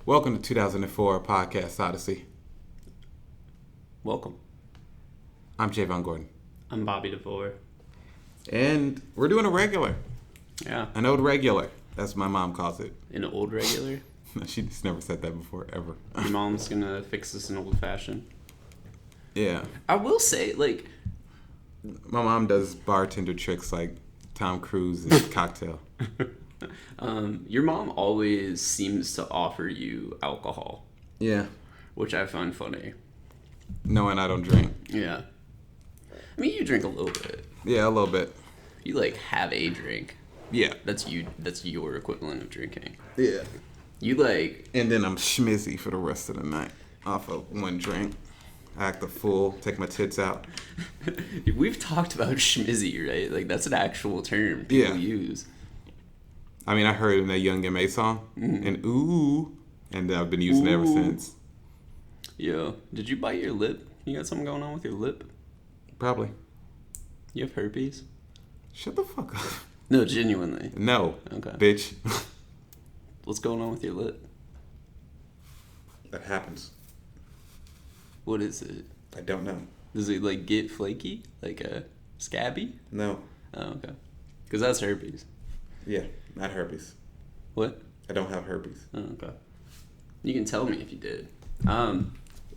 Welcome to 2004 Podcast Odyssey. Welcome. I'm Javon Gordon. I'm Bobby DeVore. And we're doing a regular. Yeah. An old regular. That's what my mom calls it. An old regular? She's never said that before, ever. Your mom's gonna fix this in old fashion. Yeah. I will say, like... My mom does bartender tricks like Tom Cruise's cocktail. Your mom always seems to offer you alcohol. Yeah. Which I find funny. Knowing I don't drink. Yeah. I mean, you drink a little bit. Yeah, a little bit. You, like, have a drink. Yeah. That's your equivalent of drinking. Yeah. You, like... And then I'm schmizzy for the rest of the night off of one drink. Act a fool, take my tits out. We've talked about schmizzy, right? Like, that's an actual term people use. I mean, I heard it in that Young M.A. song, and ooh, and I've been using it ever since. Yo, did you bite your lip? You got something going on with your lip? Probably. You have herpes? Shut the fuck up. No, genuinely. No. Okay. Bitch. What's going on with your lip? That happens. What is it? I don't know. Does it, like, get flaky? Like, scabby? No. Oh, okay. Because that's herpes. Yeah, not herpes. What? I don't have herpes. Oh, okay. You can tell me if you did.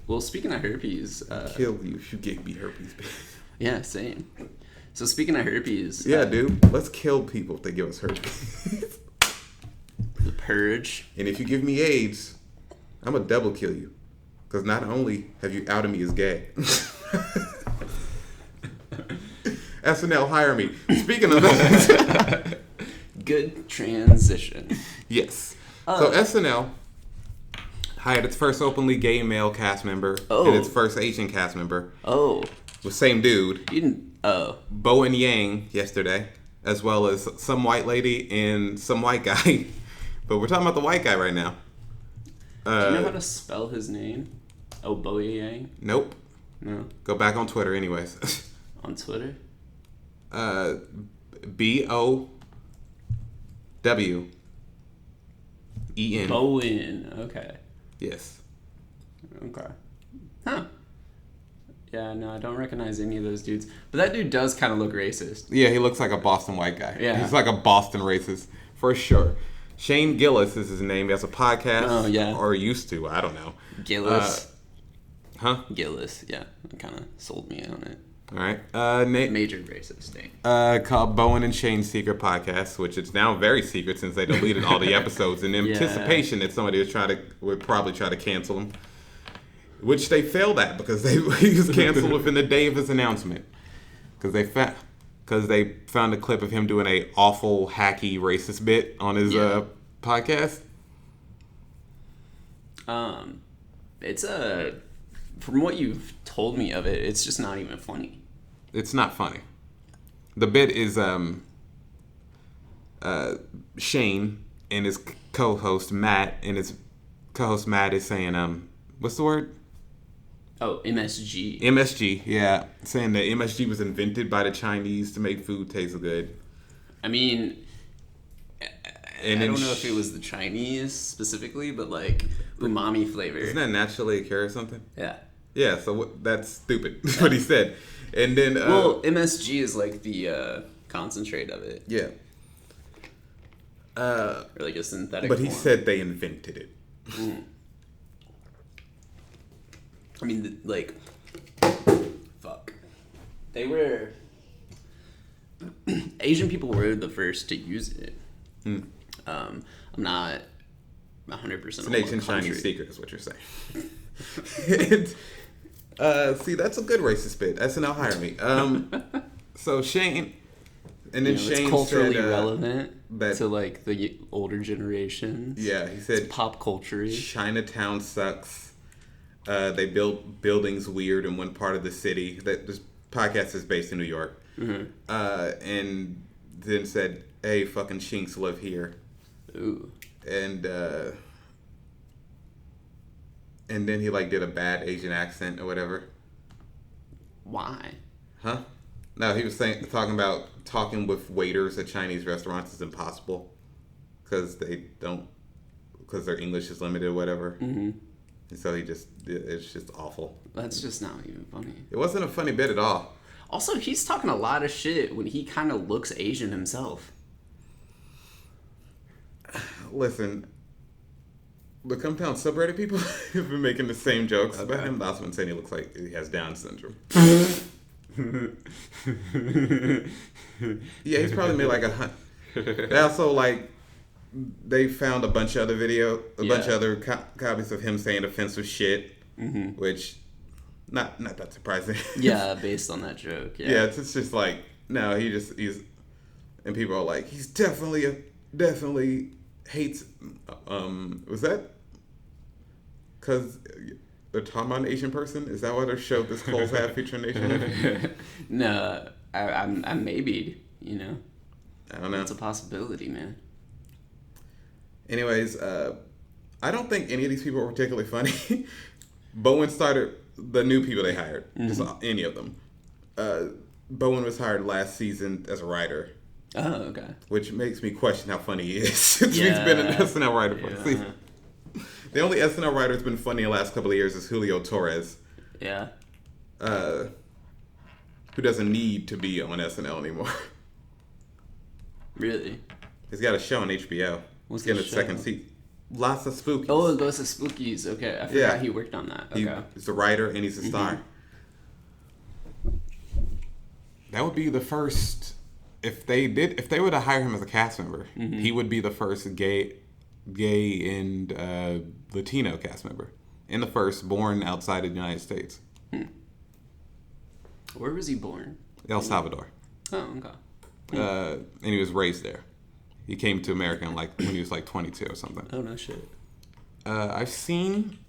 Well, speaking of herpes... Kill you if you gave me herpes. Yeah, same. So speaking of herpes... Yeah, dude. Let's kill people if they give us herpes. The purge. And if you give me AIDS, I'm going to double kill you. Because not only have you outed me as gay... SNL, hire me. Speaking of that... Good transition. Yes. So SNL hired its first openly gay male cast member and its first Asian cast member. Oh. The same dude. You didn't... Oh. Bo and Yang yesterday, as well as some white lady and some white guy. But we're talking about the white guy right now. Do you know how to spell his name? Oh, Bo Yang? Nope. No. Go back on Twitter anyways. On Twitter? Bowen. Bowen. Okay. Yes. Okay. Huh. Yeah, no, I don't recognize any of those dudes. But that dude does kind of look racist. Yeah, he looks like a Boston white guy. Yeah. He's like a Boston racist, for sure. Shane Gillis is his name. He has a podcast. Oh, yeah. Or used to. I don't know. Gillis. Gillis, yeah. It kind of sold me on it. All right. Major racist thing. Called Bowen and Shane's Secret Podcast, which is now very secret since they deleted all the episodes in anticipation that somebody would probably try to cancel them. Which they failed at because he was canceled within the day of his announcement. Because they found a clip of him doing a awful, hacky, racist bit on his podcast. It's from what you've told me of it, it's just not even funny. It's not funny. The bit is Shane and his co-host Matt, and his co-host Matt is saying, what's the word? Oh, MSG. MSG, yeah. Saying that MSG was invented by the Chinese to make food taste good. I mean, I don't know if it was the Chinese specifically, but like umami flavor. Isn't that naturally a cure or something? Yeah. Yeah, so that's stupid. That's what he said. And then... well, MSG is like the concentrate of it. Yeah. Or like a synthetic But he form. said they invented it. I mean, like... Fuck. They were... Asian people were the first to use it. I'm not 100% It's an ancient Chinese secret is what you're saying. See, that's a good racist bit. SNL, hire me. So Shane, and then Shane it's culturally said, relevant to like the older generations. Yeah, he said it's pop culture. Chinatown sucks. They built buildings weird in one part of the city. This podcast is based in New York. And then said, "Hey, fucking chinks live here." Ooh. And then he like did a bad Asian accent or whatever. Why? Huh? No, he was talking about talking with waiters at Chinese restaurants is impossible because they don't because their English is limited or whatever. Mm-hmm. And so it's just awful. That's just not even funny. It wasn't a funny bit at all. Also, he's talking a lot of shit when he kind of looks Asian himself. Listen, the Compound subreddit people have been making the same jokes about him. Last one saying he looks like he has Down syndrome. Yeah, he's probably made like They also like they found a bunch of other bunch of other copies of him saying offensive shit, which not that surprising. Yeah, based on that joke. Yeah, yeah, it's just like no, he's and people are like he's definitely hates. Was that because they're talking about an Asian person? Is that why they showed this Cole's Hat featuring Asian? No, I'm maybe, you know. I don't know. It's a possibility, man. Anyways, I don't think any of these people were particularly funny. Bowen started the new people they hired, just any of them. Bowen was hired last season as a writer. Oh, okay. Which makes me question how funny he is since he's been an SNL writer for a season. The only SNL writer that's been funny in the last couple of years is Julio Torres. Yeah. Who doesn't need to be on SNL anymore. Really? He's got a show on HBO. What's getting the a second show? season. Lots of Spookies. Oh, Lots of Spookies. Okay, I forgot he worked on that. Okay. He's a writer and he's a star. That would be the first. If they were to hire him as a cast member, he would be the first gay and Latino cast member, and the first born outside of the United States. Where was he born? El Salvador. Oh, okay. And he was raised there. He came to America when he was 22 or something. Oh, no shit. I've seen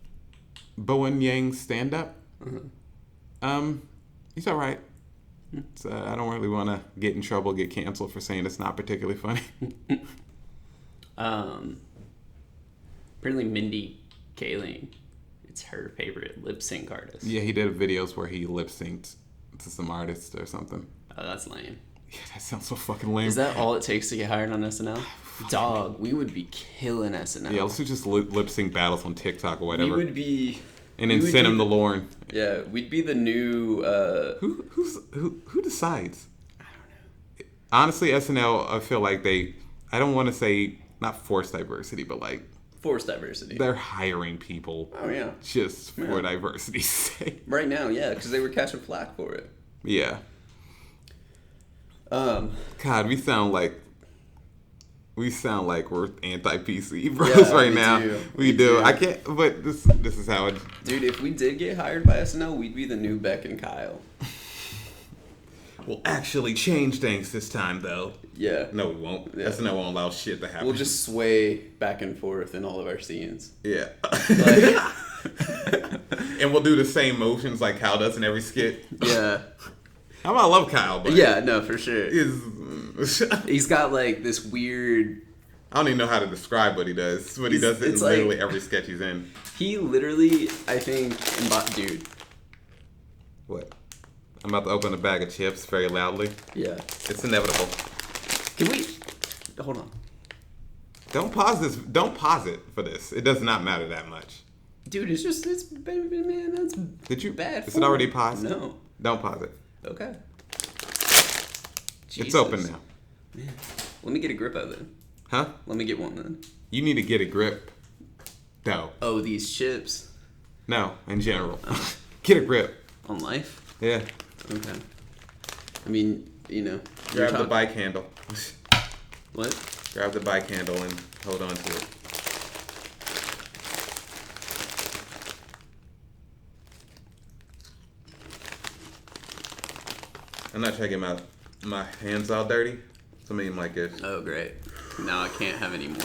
Bowen Yang stand up. He's all right. I don't really want to get in trouble, get canceled for saying it's not particularly funny. Apparently Mindy Kaling, it's her favorite lip sync artist. Yeah, he did videos where he lip synced to some artist or something. Oh, that's lame. Yeah, that sounds so fucking lame. Is that all it takes to get hired on SNL? Dog, we would be killing SNL. Yeah, let's do just lip sync battles on TikTok or whatever. We would be... And then send him to Lauren. Yeah, we'd be the new... Who decides? I don't know. Honestly, SNL, I feel like I don't want to say, not forced diversity, but forced diversity. They're hiring people. Oh, yeah. Just for diversity's sake. Right now, yeah, because they were catching flack for it. Yeah. God, we sound like we're anti-PC bros right now. We do. I can't. But this is how it. Dude, if we did get hired by SNL, we'd be the new Beck and Kyle. We'll actually change things this time, though. Yeah. No, we won't. Yeah. SNL won't allow shit to happen. We'll just sway back and forth in all of our scenes. Yeah. And we'll do the same motions like Kyle does in every skit. Yeah. I love Kyle, but yeah, no, for sure. He's got this weird. I don't even know how to describe what he does. What he does in literally every sketch he's in. He literally, I think, dude. What? I'm about to open a bag of chips very loudly. Yeah. It's inevitable. Can we? Hold on. Don't pause this. Don't pause it for this. It does not matter that much. Dude, it's man, that's bad. Is it already paused? No. Don't pause it. Okay. Jesus. It's open now. Man. Let me get a grip of it. Huh? Let me get one then. You need to get a grip. No. Oh, these chips. No, in general. Get a grip. On life? Yeah. Okay. I mean, Grab the bike handle. What? Grab the bike handle and hold on to it. I'm not trying to get my hands all dirty. Some of you might get. Oh, great. Now I can't have any more.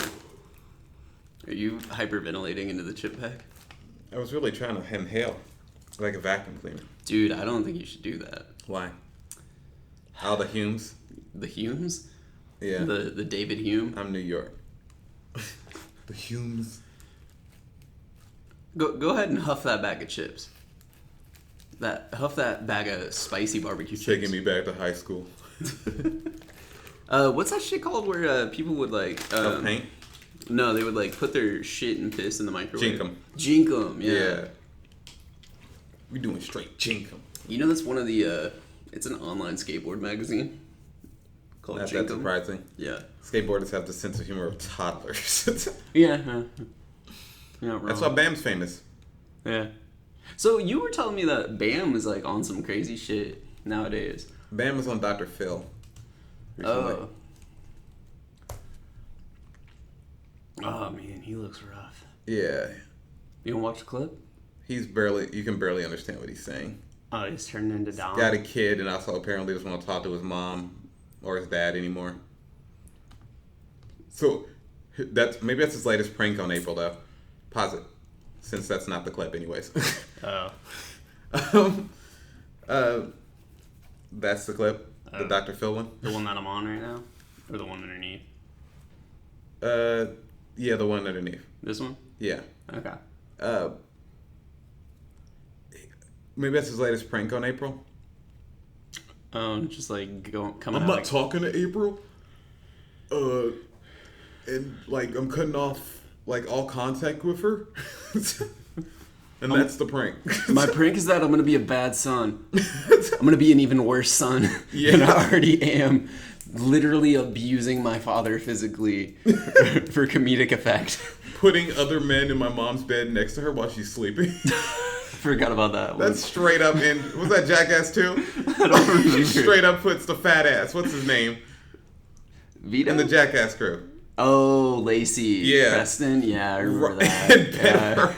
Are you hyperventilating into the chip bag? I was really trying to inhale like a vacuum cleaner. Dude, I don't think you should do that. Why? All the Humes? The Humes? Yeah. The David Hume? I'm New York. The Humes. Go ahead and huff that bag of chips. Huff that bag of spicy barbecue chips. Taking me back to high school. What's that shit called where people would paint? No, they would like put their shit and piss in the microwave. Jink 'em, yeah. We doing straight jink 'em. You know, that's one of the. It's an online skateboard magazine called Jink 'em. That's surprising. Yeah. Skateboarders have the sense of humor of toddlers. Yeah. That's why Bam's famous. Yeah. So you were telling me that Bam is like on some crazy shit nowadays. Bam was on Dr. Phil recently. Oh man, he looks rough. Yeah. You wanna watch the clip? You can barely understand what he's saying. Oh, he's turning into Dom. Got a kid and also apparently doesn't want to talk to his mom or his dad anymore. So maybe that's his latest prank on April though. Pause it. Since that's not the clip anyways. That's the clip. The Dr. Phil one. The one that I'm on right now? Or the one underneath? Yeah, the one underneath. This one? Yeah. Okay. Maybe that's his latest prank on April. Just like coming. I'm not talking to April. And like I'm cutting off like all contact with her. And that's the prank. My prank is that I'm gonna be a bad son. I'm gonna be an even worse son than I already am. Literally abusing my father physically for comedic effect. Putting other men in my mom's bed next to her while she's sleeping. Forgot about that one. That's straight up was that Jackass 2? I don't remember. She straight up puts the fat ass. What's his name? Vito? In the Jackass crew. Oh, Lacey. Yeah. Preston? Yeah, I remember that.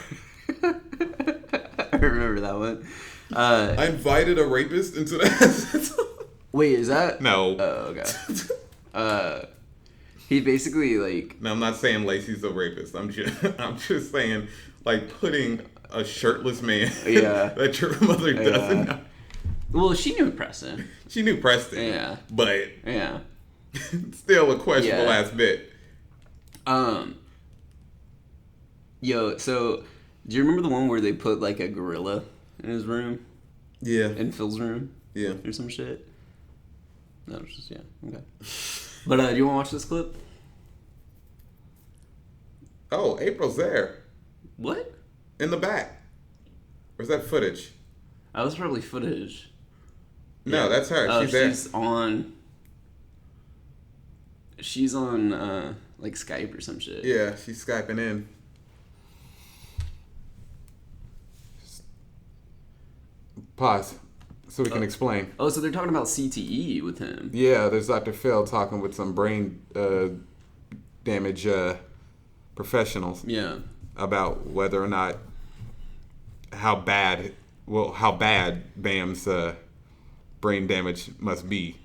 I remember that one. I invited a rapist into the... Wait, is that... No. Oh, okay. He basically, like... No, I'm not saying Lacey's a rapist. I'm just saying, like, putting a shirtless man that your mother doesn't know. Well, she knew Preston. She knew Preston. Yeah. But... Yeah. Still a questionable ass bit. Yo, so... Do you remember the one where they put, like, a gorilla in his room? Yeah. In Phil's room? Yeah. Or some shit? That was just, okay. But, do you want to watch this clip? Oh, April's there. What? In the back. Where's that footage? That was probably footage. No, that's her. She's there. She's on, like, Skype or some shit. Yeah, she's Skyping in. Pause. So we can explain. Oh, so they're talking about CTE with him. Yeah, there's Dr. Phil talking with some brain damage professionals. Yeah. About whether or not how bad Bam's brain damage must be.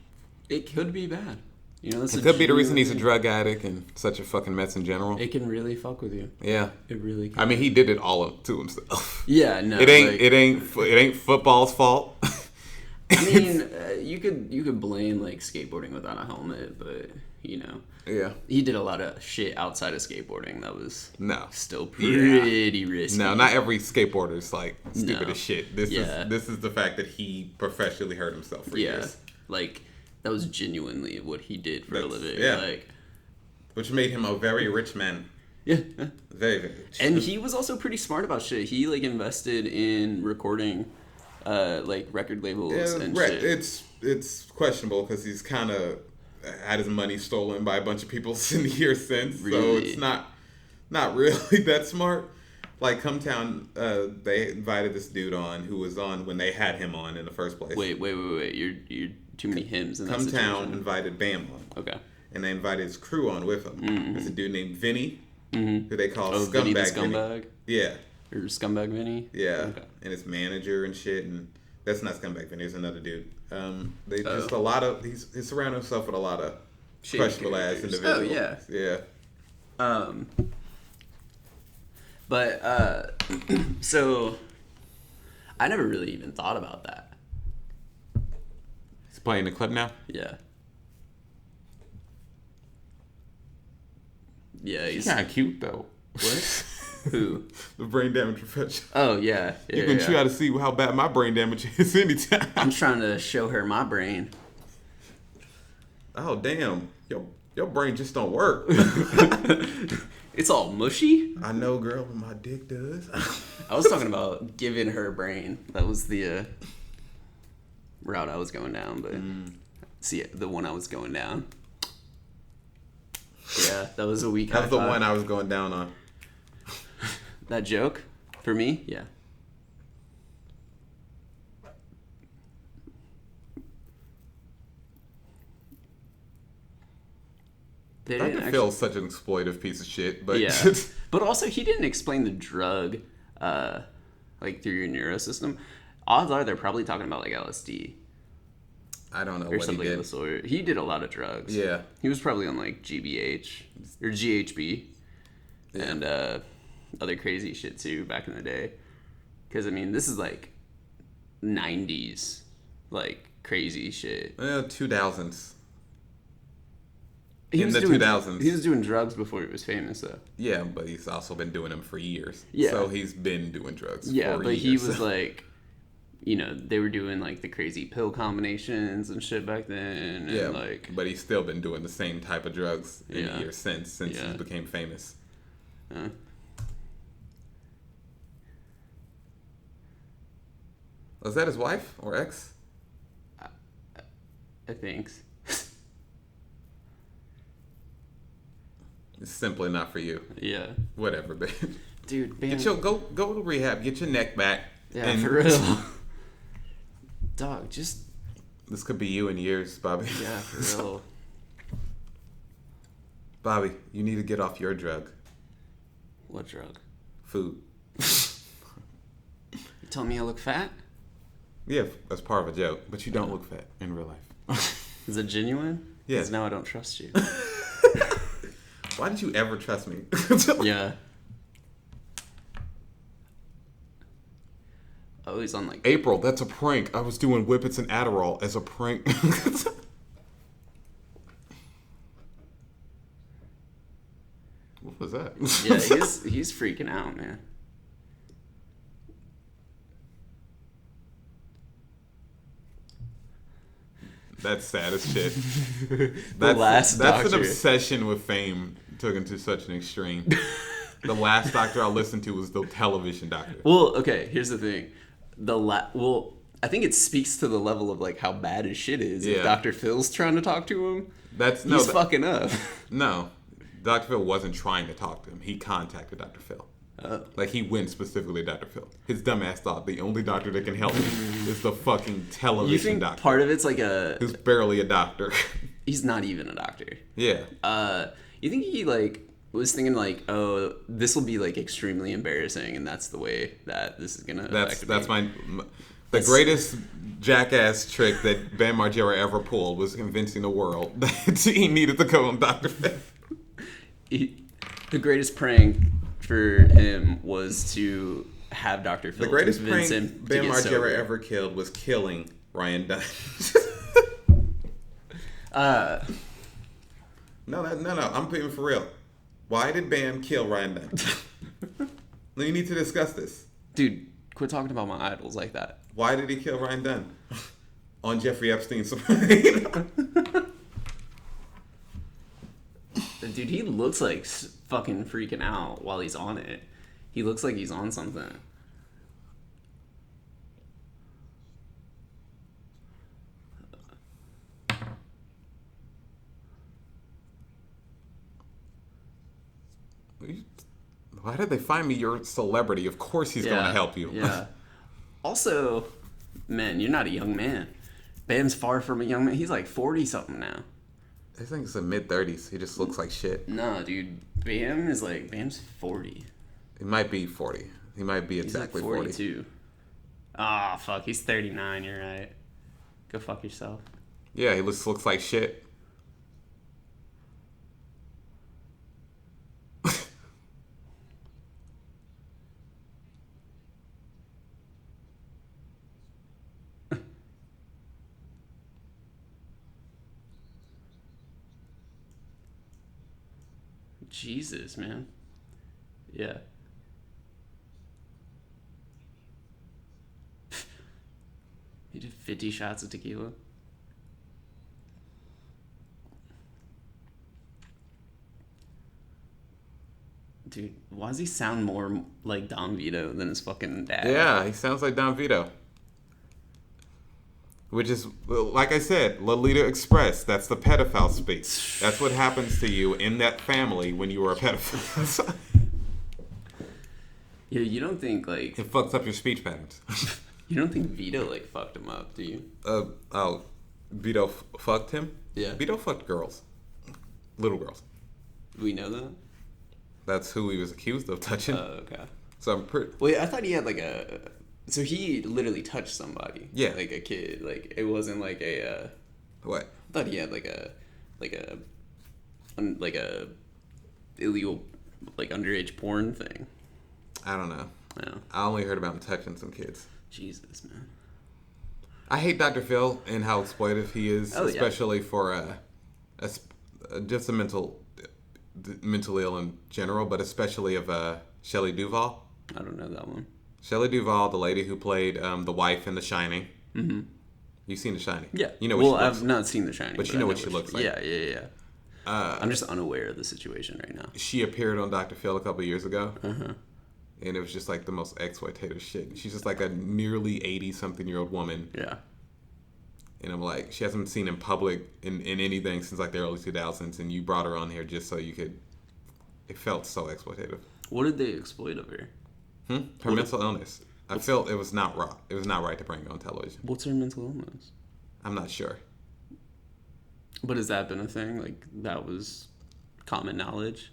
It could be bad. You know, it could be the reason he's a drug addict and such a fucking mess in general. It can really fuck with you. Yeah, it really can. I mean, he did it all to himself. Yeah, no, it ain't football's fault. I mean, you could blame like skateboarding without a helmet, but you know, yeah, he did a lot of shit outside of skateboarding that was still pretty risky. No, not every skateboarder is like stupid as shit. This is the fact that he professionally hurt himself for years. Like. That was genuinely what he did for a living. Yeah. Like, which made him a very rich man. Yeah. Very, very rich. And he was also pretty smart about shit. He, like, invested in recording, like, record labels and shit. It's questionable because he's kind of had his money stolen by a bunch of people in the years since. Really? So it's not really that smart. Like, Cumtown, they invited this dude on who was on when they had him on in the first place. Wait. You're too many hymns in that situation. Cumtown invited Bam on. Okay. And they invited his crew on with him. Mm-hmm. There's a dude named Vinny, who they call Scumbag Vinny. Scumbag? Yeah. Or Scumbag Vinny? Yeah. Okay. And his manager and shit. And that's not Scumbag Vinny. There's another dude. Just a lot of... He's surrounded himself with a lot of questionable ass individuals. Oh, yeah. Yeah. But, so... I never really even thought about that. He's playing the clip now? Yeah. Yeah, he's kind of cute, though. What? Who? The brain damage professional. Oh, yeah. You can try to see how bad my brain damage is anytime. I'm trying to show her my brain. Oh, damn. Yo, Your brain just don't work. It's all mushy. I know, girl, but my dick does. I was talking about giving her brain. That was the route I was going down, but see, the one I was going down. Yeah, that was a weak. That was the one I was going down on. That joke for me, yeah. Dr. Phil's such an exploitive piece of shit, but yeah. But also, he didn't explain the drug, like through your neurosystem. Odds are they're probably talking about like LSD. I don't know or what something he of did. the sort. He did a lot of drugs. Yeah, he was probably on like GBH or GHB, and other crazy shit too back in the day. Because I mean, this is like 90s, like crazy shit. 2000s. He in was the doing, 2000s. He was doing drugs before he was famous, though. Yeah, but he's also been doing them for years. Yeah. So he's been doing drugs for Yeah, but years. he was like, you know, they were doing like the crazy pill combinations and shit back then. And yeah, like, but he's still been doing the same type of drugs in the years since he became famous. Was that his wife or ex? I think. It's simply not for you. Yeah. Whatever, babe. Dude, man. Go to rehab. Get your neck back. Yeah, for real. Dog, just... This could be you in years, Bobby. Yeah, for real. Bobby, you need to get off your drug. What drug? Food. You telling me I look fat? Yeah, that's part of a joke, but you don't look fat in real life. Is it genuine? Yeah. Because now I don't trust you. Why did you ever trust me? Yeah. Oh, he's on like... April, that's a prank. I was doing Whippets and Adderall as a prank. What was that? Yeah, he's freaking out, man. That's sad as shit. That's an obsession with fame took him to such an extreme. The last doctor I listened to was the television doctor. Well, okay, here's the thing. I think it speaks to the level of like how bad his shit is. Yeah. If Dr. Phil's trying to talk to him, he's fucking up. No, Dr. Phil wasn't trying to talk to him. He contacted Dr. Phil. Like, he went specifically to Dr. Phil. His dumbass thought the only doctor that can help him is the fucking television You think doctor. part of it's like who's barely a doctor. He's not even a doctor. Yeah. You think he like was thinking like, oh, this will be like extremely embarrassing, and that's the way that this is gonna affect me. The greatest jackass trick that Bam Margera ever pulled was convincing the world that he needed to go on Dr. Phil. The greatest prank for him was to have Dr. Phil The greatest convince prank him Bam to get Margera sober. ever killed was killing Ryan Dunn. No, I'm being for real. Why did Bam kill Ryan Dunn? We need to discuss this. Dude, quit talking about my idols like that. Why did he kill Ryan Dunn? On Jeffrey Epstein's submarine. Dude, he looks like fucking freaking out while he's on it. He looks like he's on something. Why did they find me your celebrity? Of course he's going to help you. Yeah. Also, man, you're not a young man. Bam's far from a young man. He's like 40-something now. I think it's in mid-30s. He just looks like shit. No, dude. Bam's 40. He might be 40. He might be exactly 40. 42. Ah, fuck. He's 39. You're right. Go fuck yourself. Yeah, he looks like shit. Jesus, man. Yeah. He did 50 shots of tequila. Dude, why does he sound more like Don Vito than his fucking dad? Yeah, he sounds like Don Vito. Which is, like I said, Lolita Express. That's the pedophile speak. That's what happens to you in that family when you were a pedophile. Yeah, you don't think, like... It fucks up your speech patterns. You don't think Vito, like, fucked him up, do you? Vito fucked him? Yeah. Vito fucked girls. Little girls. Do we know that? That's who he was accused of touching. Oh, okay. So I'm pretty... Wait, I thought he had, like, a... So he literally touched somebody. Yeah. Like a kid. Like, it wasn't like a... What? I thought he had, like a illegal, like, underage porn thing. I don't know. Yeah. I only heard about him touching some kids. Jesus, man. I hate Dr. Phil and how exploitive he is, especially for just a mentally ill in general, but especially of Shelley Duvall. I don't know that one. Shelley Duvall, the lady who played the wife in The Shining. Mm-hmm. You've seen The Shining? Yeah. You know what she looks like. I've not seen The Shining. But you know what she looks like. Yeah. I'm just unaware of the situation right now. She appeared on Dr. Phil a couple years ago. Uh-huh. And it was just like the most exploitative shit. She's just like a nearly 80-something-year-old woman. Yeah. And I'm like, she hasn't been seen in public in anything since like the early 2000s. And you brought her on here just so you could... It felt so exploitative. What did they exploit of her? Her mental illness. I felt it was not right. It was not right to bring her on television. What's her mental illness? I'm not sure. But has that been a thing? Like, that was common knowledge?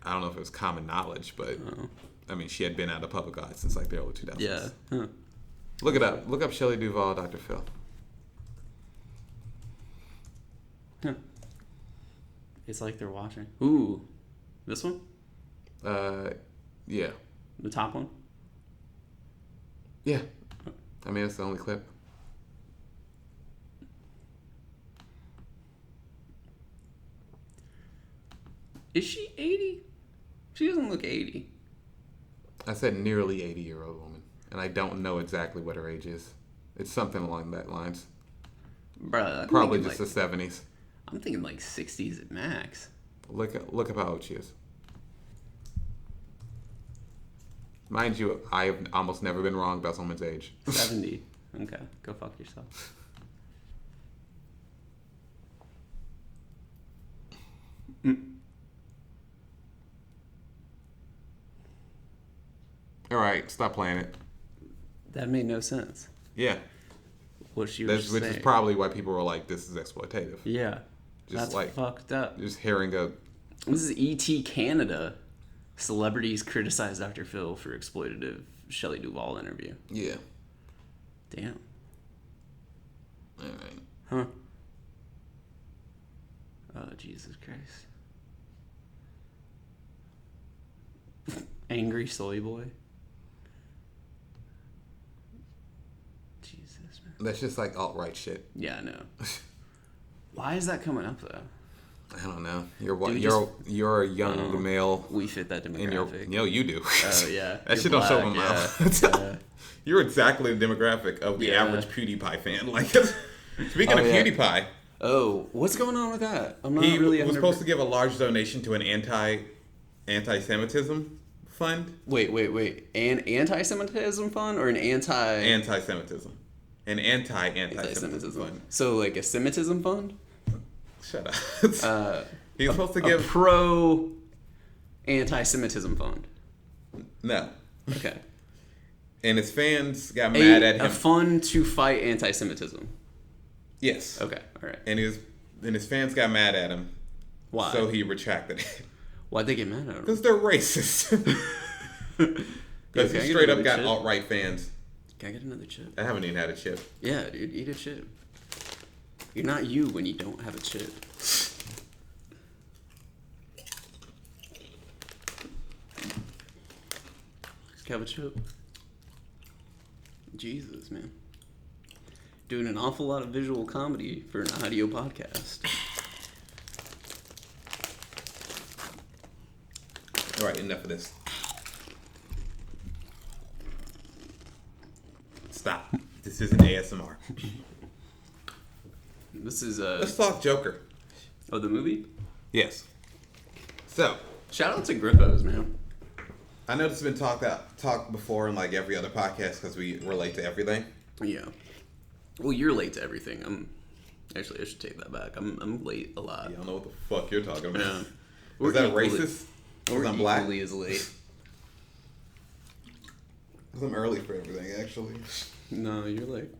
I don't know if it was common knowledge, but I mean, she had been out of public eye since like the early 2000s. Yeah. Huh. Look it up. Look up Shelley Duvall, Dr. Phil. Huh. It's like they're watching. Ooh. This one? Yeah. The top one? Yeah. I mean, it's the only clip. Is she 80? She doesn't look 80. I said nearly 80-year-old woman, and I don't know exactly what her age is. It's something along that lines. Bruh, probably just the 70s. I'm thinking like 60s at max. Look up how old she is. Mind you, I have almost never been wrong about someone's age. 70. Okay, go fuck yourself. All right, stop playing it. That made no sense. Yeah. What she was saying. Which is probably why people were like, this is exploitative. Yeah. Just that's like, fucked up. Just hearing a... This is E.T. Canada. Celebrities criticize Dr. Phil for exploitative Shelley Duvall interview. Yeah. Damn. All right. Huh. Oh, Jesus Christ. Angry soy boy. Jesus, man. That's just like alt-right shit. Yeah, I know. Why is that coming up, though? I don't know. You're a young male. We fit that demographic. You do. Oh, yeah. That shit don't show them out. Yeah. You're exactly the demographic of the average PewDiePie fan. Like, speaking of PewDiePie. Oh, what's going on with that? I'm not he really... was supposed to give a large donation to an anti-Semitism fund. Wait. An anti-Semitism fund or an Anti-Semitism. An anti-Semitism fund. So, like a Semitism fund? Shut up. He was supposed to give... A pro-anti-Semitism fund. No. Okay. And his fans got mad at him. A fund to fight anti-Semitism. Yes. Okay, all right. And his fans got mad at him. Why? So he retracted it. Why'd they get mad at him? Because they're racist. Because he straight up got alt-right fans. Can I get another chip? I haven't even had a chip. Yeah, dude, eat a chip. You're not you when you don't have a chip. Just have a chip. Jesus, man. Doing an awful lot of visual comedy for an audio podcast. All right, enough of this. Stop. This isn't ASMR. This is Let's talk Joker. Oh, the movie? Yes. So, Shout out to Grippos, man. I know this has been talked before in like every other podcast because we relate to everything. Yeah. Well, you're late to everything. Actually, I should take that back. I'm late a lot. Yeah, I don't know what the fuck you're talking about. Yeah. Is that racist? We're I'm black? equally as late. Because I'm early for everything, actually. No, you're like...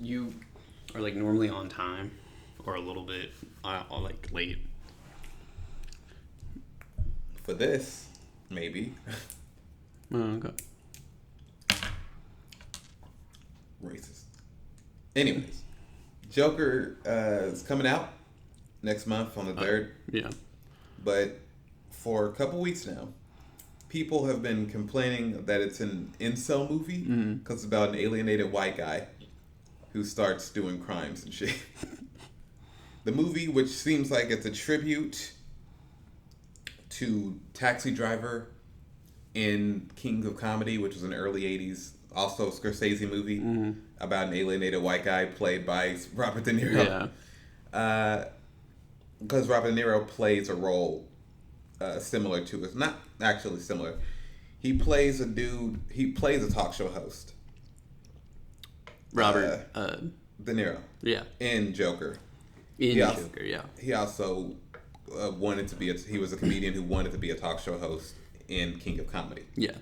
You are like normally on time. Or a little bit like late. For this, maybe. Oh, okay. Racist. Anyways, Joker is coming out next month on the 3rd. Yeah. But for a couple weeks now, people have been complaining that it's an incel movie because it's about an alienated white guy who starts doing crimes and shit. The movie, which seems like it's a tribute to Taxi Driver in Kings of Comedy, which was an early 80s, also Scorsese movie about an alienated white guy played by Robert De Niro. Yeah. Because Robert De Niro plays a role similar to it. Not actually similar. He plays a talk show host. Robert De Niro. Yeah. In Joker. Joker, yeah. He also wanted to be he was a comedian who wanted to be a talk show host in King of Comedy. Yeah.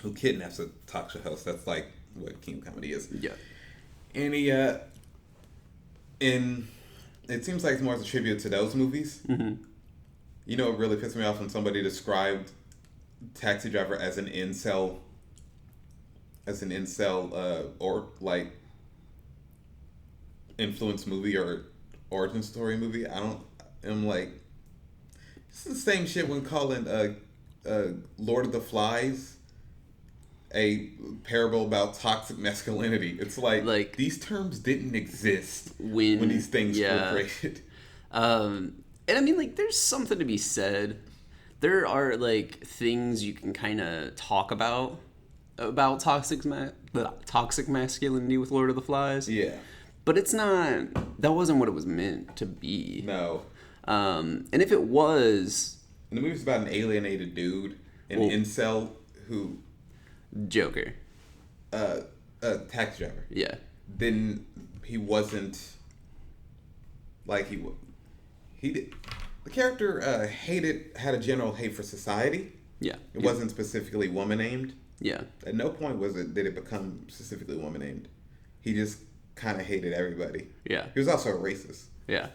Who kidnaps a talk show host. That's like what King of Comedy is. Yeah. And it seems like it's more as a tribute to those movies. Mm-hmm. You know, it really pissed me off when somebody described Taxi Driver as an incel or like influence movie or origin story movie. I'm like, it's the same shit when calling Lord of the Flies a parable about toxic masculinity. It's like these terms didn't exist when these things were created. And I mean, like, there's something to be said. There are like things you can kind of talk about toxic masculinity with Lord of the Flies. Yeah. But it's not. That wasn't what it was meant to be. No. And if it was, and the movie's about an alienated dude, incel who. Joker. Taxi Driver. Yeah. Then he wasn't like he did. The character had a general hate for society. Yeah. It wasn't specifically woman aimed. Yeah. At no point did it become specifically woman aimed. He just kind of hated everybody. Yeah. He was also a racist. Yeah.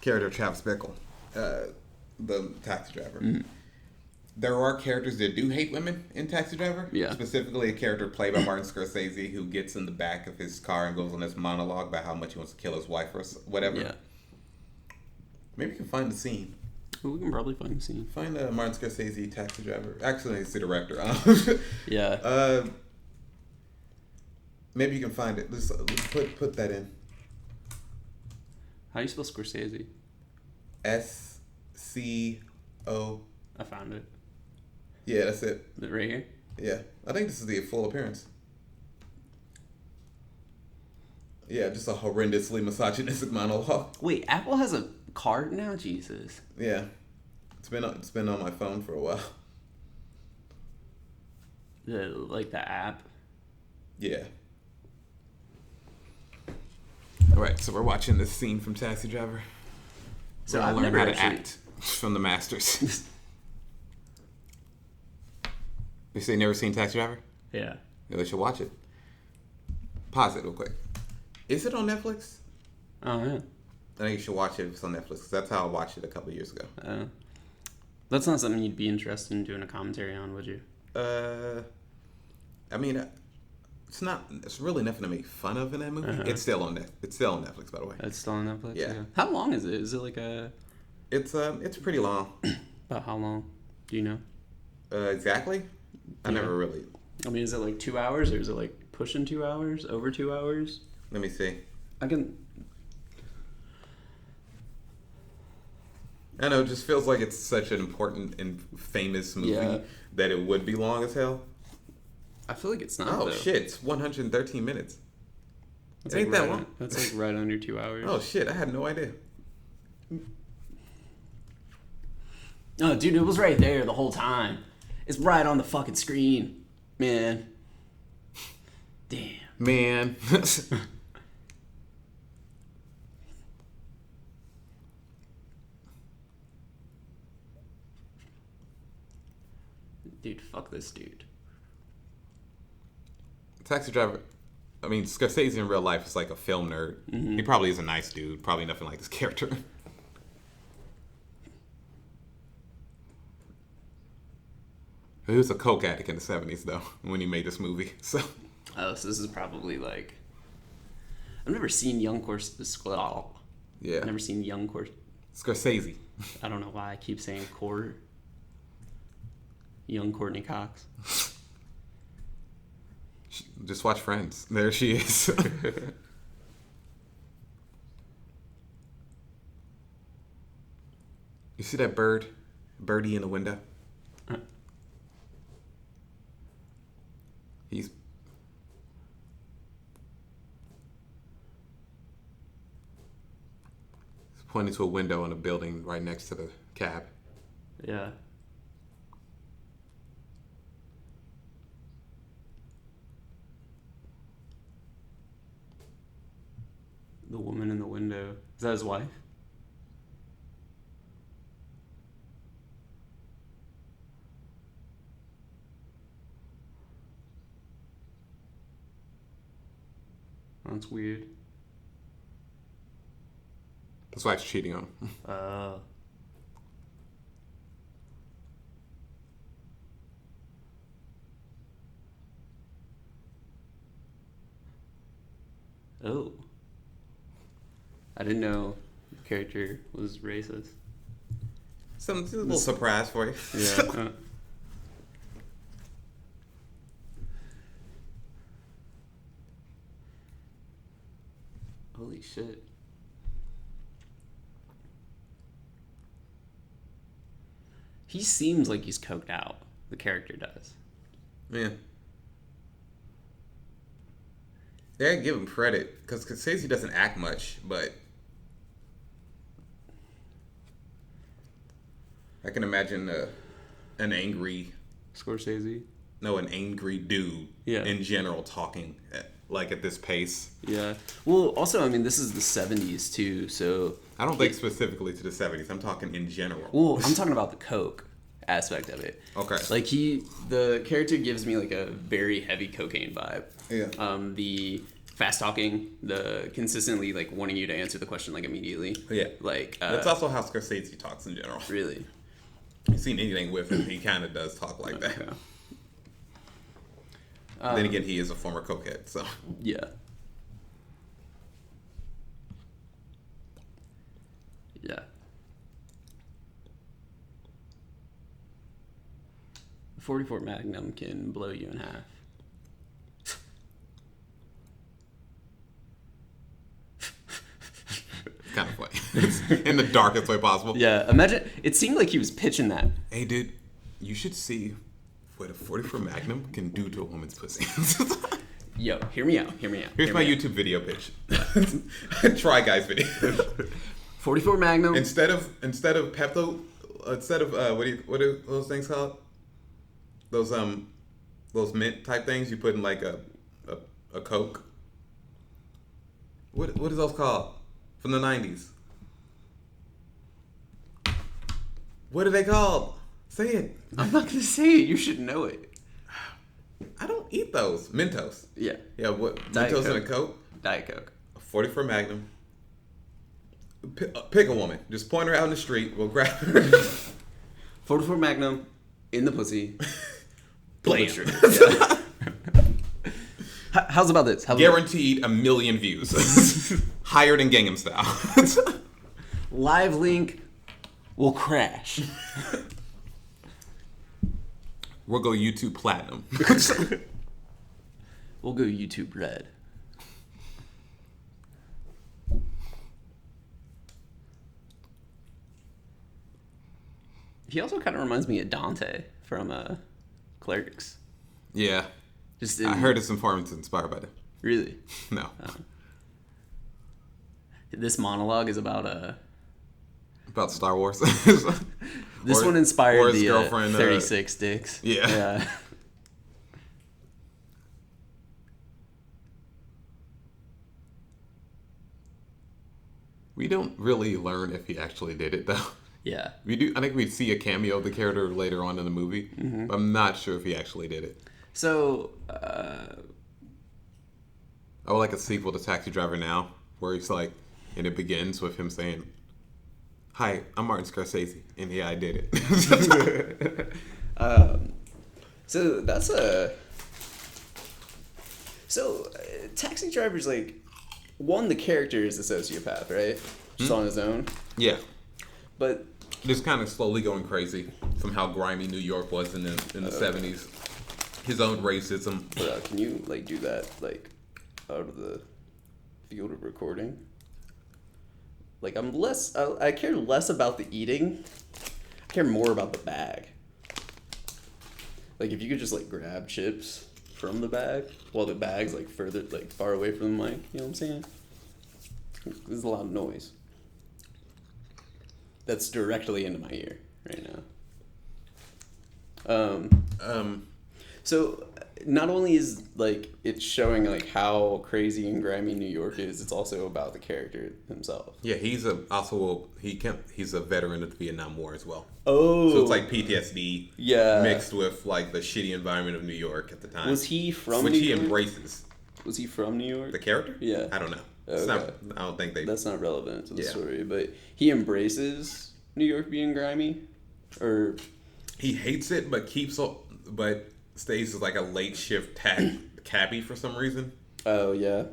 Character Travis Bickle, the taxi driver. Mm-hmm. There are characters that do hate women in Taxi Driver. Yeah. Specifically a character played by Martin Scorsese who gets in the back of his car and goes on this monologue about how much he wants to kill his wife or whatever. Yeah. Maybe you can find the scene. Well, we can probably find the scene. Find Martin Scorsese Taxi Driver. Actually, it's the director. Yeah. Maybe you can find it. Let's put that in. How do you spell Scorsese? SCO. I found it. Yeah, that's it. Is it right here? Yeah. I think this is the full appearance. Yeah, just a horrendously misogynistic monologue. Wait, Apple has a card now? Jesus. Yeah. It's been on my phone for a while. Like the app? Yeah. Alright, so we're watching this scene from Taxi Driver. So I I've learned never how to actually... act from the masters. You say never seen Taxi Driver? Yeah. Yeah, they should watch it. Pause it real quick. Is it on Netflix? Oh, yeah. I think you should watch it if it's on Netflix, because that's how I watched it a couple years ago. That's not something you'd be interested in doing a commentary on, would you? I mean, it's really nothing to make fun of in that movie. Uh-huh. It's still on Netflix, by the way. It's still on Netflix? Yeah. How long is it? Is it like a... It's pretty long. About how long? Do you know? Exactly? I never really... I mean, is it like 2 hours, or is it like pushing 2 hours? Over 2 hours? Let me see. I know, it just feels like it's such an important and famous movie that it would be long as hell. I feel like it's not, Oh, though. shit. It's 113 minutes. That's It ain't like that long. That's like right under 2 hours. Oh, shit. I had no idea. Oh, dude, it was right there the whole time. It's right on the fucking screen, man. Damn. Man. Dude, fuck this dude. Taxi driver. I mean, Scorsese in real life is like a film nerd. Mm-hmm. He probably is a nice dude. Probably nothing like this character. He was a coke addict in the 70s, though, when he made this movie. So this is probably like... I've never seen Young Scorsese. Yeah. I've never seen Young Scorsese. I don't know why I keep saying Young Courtney Cox. Just watch Friends. There she is. You see that birdie in the window? He's pointing to a window in a building right next to the cab. Yeah. The woman in the window. Is that his wife? That's weird. That's why it's cheating on him. Oh. I didn't know the character was racist. A little surprise for you. Yeah. Holy shit. He seems like he's coked out. The character does. Yeah. Yeah, I give him credit because Scorsese doesn't act much, but I can imagine an angry Scorsese. No, an angry dude. Yeah. In general, talking at this pace. Yeah. Well, also, I mean, this is the 70s too, so I don't think specifically to the 70s. I'm talking in general. Well, I'm talking about the coke aspect of it. Okay. Like the character gives me like a very heavy cocaine vibe. Yeah. The fast talking, the consistently like wanting you to answer the question like immediately. Yeah. Like that's also how Scorsese talks in general. Really. You've seen anything with him, he kind of does talk like that. Okay. Then again, he is a former cokehead, so. Yeah. Yeah. A 44 Magnum can blow you in half. Kind of funny. In the darkest way possible. Yeah, imagine, it seemed like he was pitching that. Hey, dude, you should see what a 44 Magnum can do to a woman's pussy. Yo, hear me out. Here's my YouTube video pitch. Try Guys video. 44 Magnum. Instead of Pepto, what are those things called? Those mint type things you put in like a Coke. What is those called? From the 90s. What are they called? Say it. I'm not gonna say it. You should know it. I don't eat those. Mentos. Yeah. Yeah, what? Diet Mentos Coke. and a Coke? Diet Coke. A 44 Magnum. Pick a woman. Just point her out in the street. We'll grab her. 44 Magnum in the pussy. Blam. Yeah. How's about this? Guaranteed 1 million views. Higher than Gangnam Style. Live link will crash. We'll go YouTube Platinum. We'll go YouTube Red. He also kind of reminds me of Dante from Clerks. Yeah. I heard his performance inspired by that. Really? No. This monologue is about About Star Wars. This one inspired the girlfriend, 36 dicks. Yeah. We don't really learn if he actually did it, though. Yeah. We do. I think we see a cameo of the character later on in the movie, but I'm not sure if he actually did it. So, I would like a sequel to Taxi Driver Now, where he's like, and it begins with him saying, "Hi, I'm Martin Scorsese, and yeah, I did it." so that's Taxi Driver's like, one, the character is a sociopath, right? Just on his own. Yeah. But just kind of slowly going crazy from how grimy New York was in the 70s. His own racism. But, can you like do that like out of the field of recording? Like I care less about the eating. I care more about the bag. Like if you could just like grab chips from the bag while the bag's like far away from the mic, you know what I'm saying? There's a lot of noise. That's directly into my ear right now. So not only is like it's showing like how crazy and grimy New York is, it's also about the character himself. Yeah, he's a veteran of the Vietnam War as well. Oh, so it's like PTSD, yeah, mixed with like the shitty environment of New York at the time. Was he from which New he York? embraces? Was he from New York? The character? Yeah, I don't know. Okay. I don't think they. That's not relevant to the story, but he embraces New York being grimy, or he hates it, but stays as like a late shift cabbie for some reason. Oh yeah.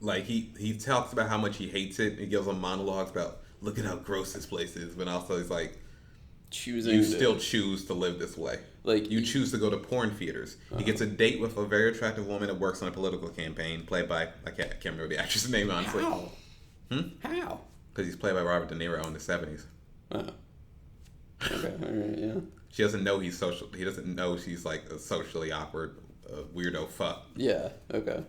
Like he talks about how much he hates it. He gives them monologues about look at how gross this place is, but also he's like still choose to live this way. Like you choose to go to porn theaters. He gets a date with a very attractive woman that works on a political campaign, played by I can't remember the actress' name honestly. How? How? Because he's played by Robert De Niro in the 70s. Oh. Okay. All right. Yeah. She doesn't know he's social. He doesn't know she's like a socially awkward weirdo fuck. Yeah. Okay.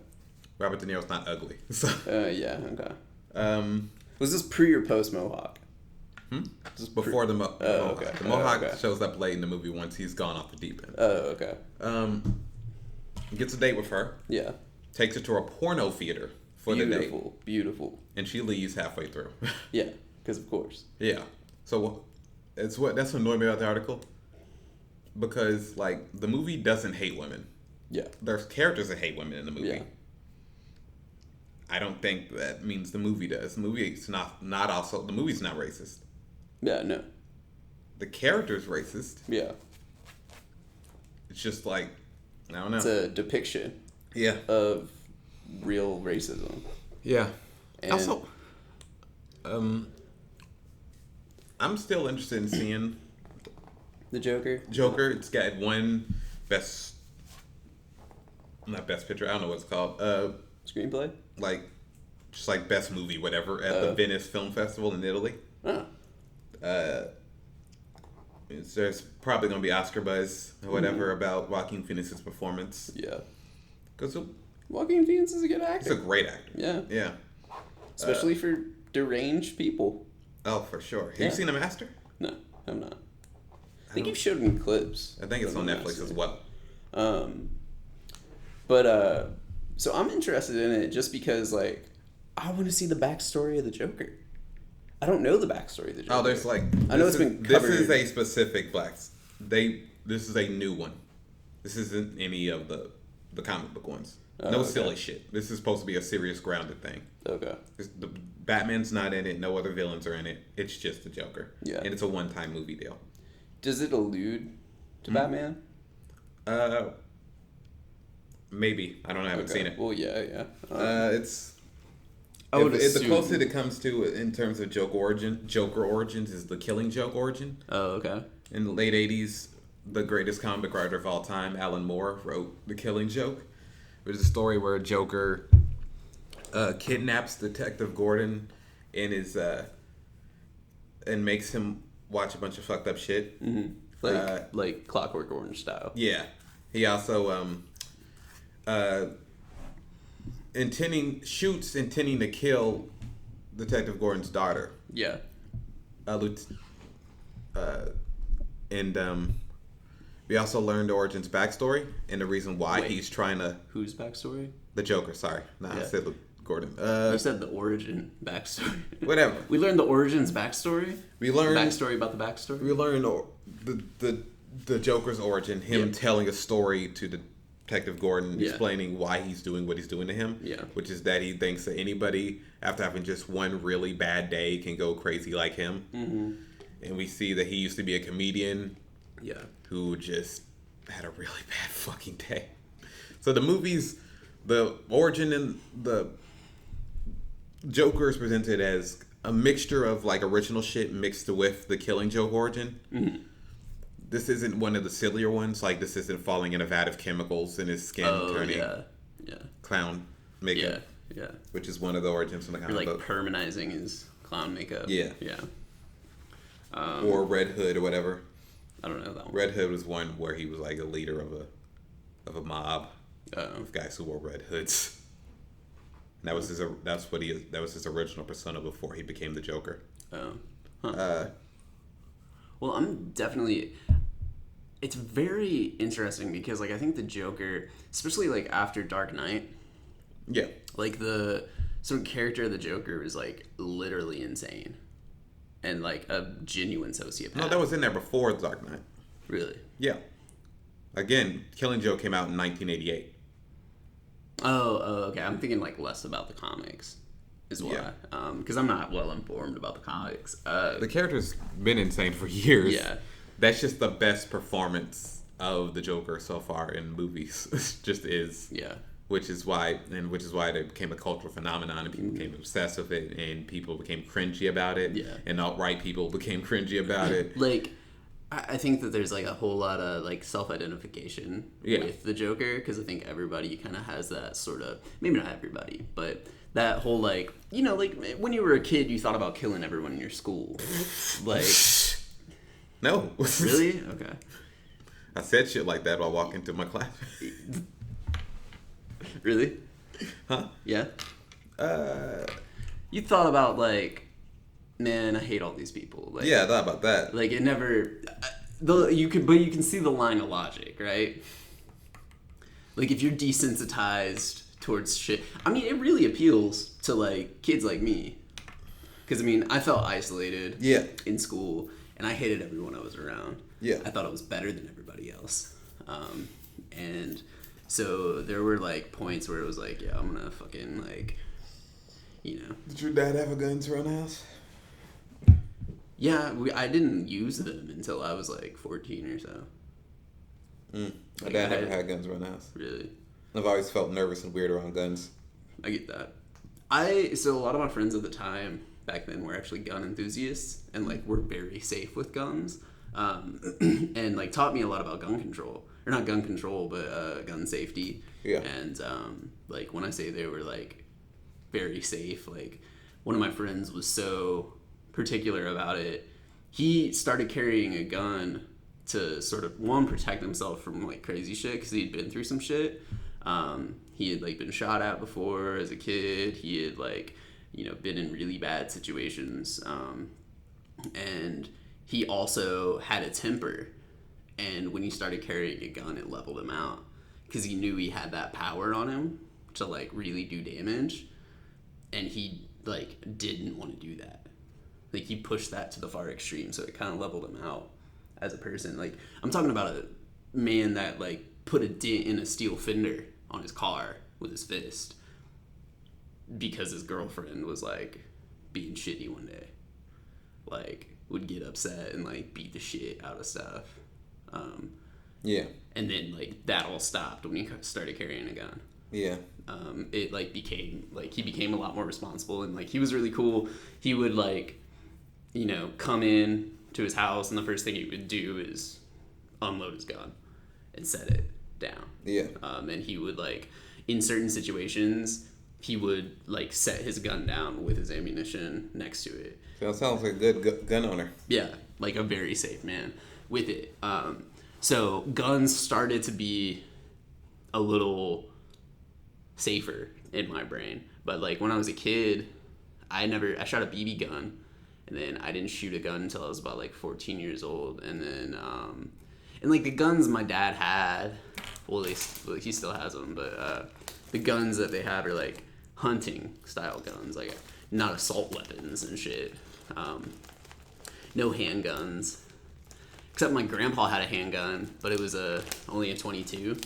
Robert De Niro's not ugly. So. Yeah. Okay. Was this pre or post Mohawk? Just before the Mohawk. Okay. The Mohawk shows up late in the movie once he's gone off the deep end. Oh, okay. Gets a date with her. Yeah. Takes her to a porno theater for the date. Beautiful. And she leaves halfway through. Yeah, because of course. Yeah. So that's what annoyed me about the article. Because like the movie doesn't hate women. Yeah. There's characters that hate women in the movie. Yeah. I don't think that means the movie does. The movie's not also the movie's not racist. Yeah, no. The character's racist. Yeah. It's just like I don't know. It's a depiction. Yeah. Of real racism. Yeah. And also, I'm still interested in seeing the Joker. It's got one not best picture. I don't know what it's called. Screenplay. Like, just like best movie, whatever, at the Venice Film Festival in Italy. Oh. There's probably gonna be Oscar buzz or whatever about Joaquin Phoenix's performance. Yeah. Because Joaquin Phoenix is a good actor. He's a great actor. Yeah. Yeah. Especially for deranged people. Oh, for sure. Have you seen The Master? No, I'm not. I think you've showed me clips. I think it's on Netflix as well. So I'm interested in it just because, like, I want to see the backstory of the Joker. I don't know the backstory of the Joker. Oh, there's like... I know it's been covered. This is a specific this is a new one. This isn't any of the comic book ones. No silly shit. This is supposed to be a serious, grounded thing. Okay. The Batman's not in it. No other villains are in it. It's just the Joker. Yeah. And it's a one-time movie deal. Does it allude to Batman? Maybe. I haven't seen it. Well, yeah. It's... the closest it comes to in terms of Joker origins is the Killing Joke origin. Oh, okay. In the late 80s, the greatest comic writer of all time, Alan Moore, wrote The Killing Joke. It was a story where a Joker kidnaps Detective Gordon and and makes him watch a bunch of fucked up shit. Mm-hmm. Like Clockwork Orange style. Yeah. He also intending to kill Detective Gordon's daughter. Yeah. Lut- uh, and we also learned Origin's backstory and the reason why he's trying to. Whose backstory? The Joker. Sorry, I said Gordon. You said the origin backstory. Whatever. We learned the Origin's backstory. We learned the backstory about the backstory. We learned the Joker's origin. Him telling a story to Detective Gordon, explaining why he's doing what he's doing to him. Yeah. Which is that he thinks that anybody, after having just one really bad day, can go crazy like him. Mm-hmm. And we see that he used to be a comedian. Yeah. Who just had a really bad fucking day. So the origin and the Joker is presented as a mixture of like original shit mixed with the Killing Joke origin. Mm-hmm. This isn't one of the sillier ones. Like, this isn't falling in a vat of chemicals and his skin turning clown makeup. Yeah. Which is one of the origins from the comic book. Permanizing his clown makeup. Yeah. Yeah. Or Red Hood or whatever. I don't know that one. Red Hood was one where he was like a leader of a mob of guys who wore red hoods. And that was his original persona before he became the Joker. Oh. Huh. Well, I'm definitely. It's very interesting because, like, I think the Joker, especially like after Dark Knight. Yeah. Like the sort of character of the Joker was like literally insane. And like a genuine sociopath. No, that was in there before Dark Knight. Really? Yeah. Again, Killing Joke came out in 1988. Oh, okay. I'm thinking like less about the comics, is why. Yeah. Because I'm not well informed about the comics. The character's been insane for years. Yeah. That's just the best performance of the Joker so far in movies. Just is. Yeah. Which is why it became a cultural phenomenon, and people became obsessed with it, and people became cringy about it. Yeah. And alt-right people became cringy about it. Like, I think that there's like a whole lot of like self-identification with the Joker, because I think everybody kind of has that sort of, maybe not everybody, but that whole like, you know, like when you were a kid, you thought about killing everyone in your school. Like, no. Really? Okay. I said shit like that while walking to my class. Really? Huh? Yeah. You thought about like, man, I hate all these people. Like, yeah, I thought about that. Like it never. You can see the line of logic, right? Like if you're desensitized towards shit, I mean, it really appeals to like kids like me, because I mean, I felt isolated. Yeah. In school, and I hated everyone I was around. Yeah. I thought I was better than everybody else, and. So there were like points where it was like, yeah, I'm gonna fucking like, you know. Did your dad have a gun around the house? Yeah, I didn't use them until I was like 14 or so. My dad never had guns around the house. Really? I've always felt nervous and weird around guns. I get that. So a lot of my friends at the time back then were actually gun enthusiasts and like were very safe with guns, and like taught me a lot about gun control. Or not gun control, but gun safety. Yeah. And like when I say they were like very safe, like one of my friends was so particular about it. He started carrying a gun to sort of protect himself from like crazy shit because he'd been through some shit. He had like been shot at before as a kid. He had like, you know, been in really bad situations, and he also had a temper. And when he started carrying a gun, it leveled him out because he knew he had that power on him to like really do damage, and he like didn't want to do that. Like he pushed that to the far extreme, so it kind of leveled him out as a person. Like I'm talking about a man that like put a dent in a steel fender on his car with his fist because his girlfriend was like being shitty one day. Like would get upset and like beat the shit out of stuff. Yeah. And then like that all stopped when he started carrying a gun. Yeah. It like became like he became a lot more responsible, and like he was really cool. He would like, you know, come in to his house and the first thing he would do is unload his gun and set it down. Yeah. And he would like in certain situations he would like set his gun down with his ammunition next to it. That sounds like a good gun owner. Yeah, like a very safe man with it. So guns started to be a little safer in my brain. But like when I was a kid, I shot a BB gun, And then I didn't shoot a gun until I was about like 14 years old. And then, and like the guns my dad had, well, he still has them, but the guns that they had are like hunting style guns, like not assault weapons and shit. No handguns. Except my grandpa had a handgun, but it was only a 22. And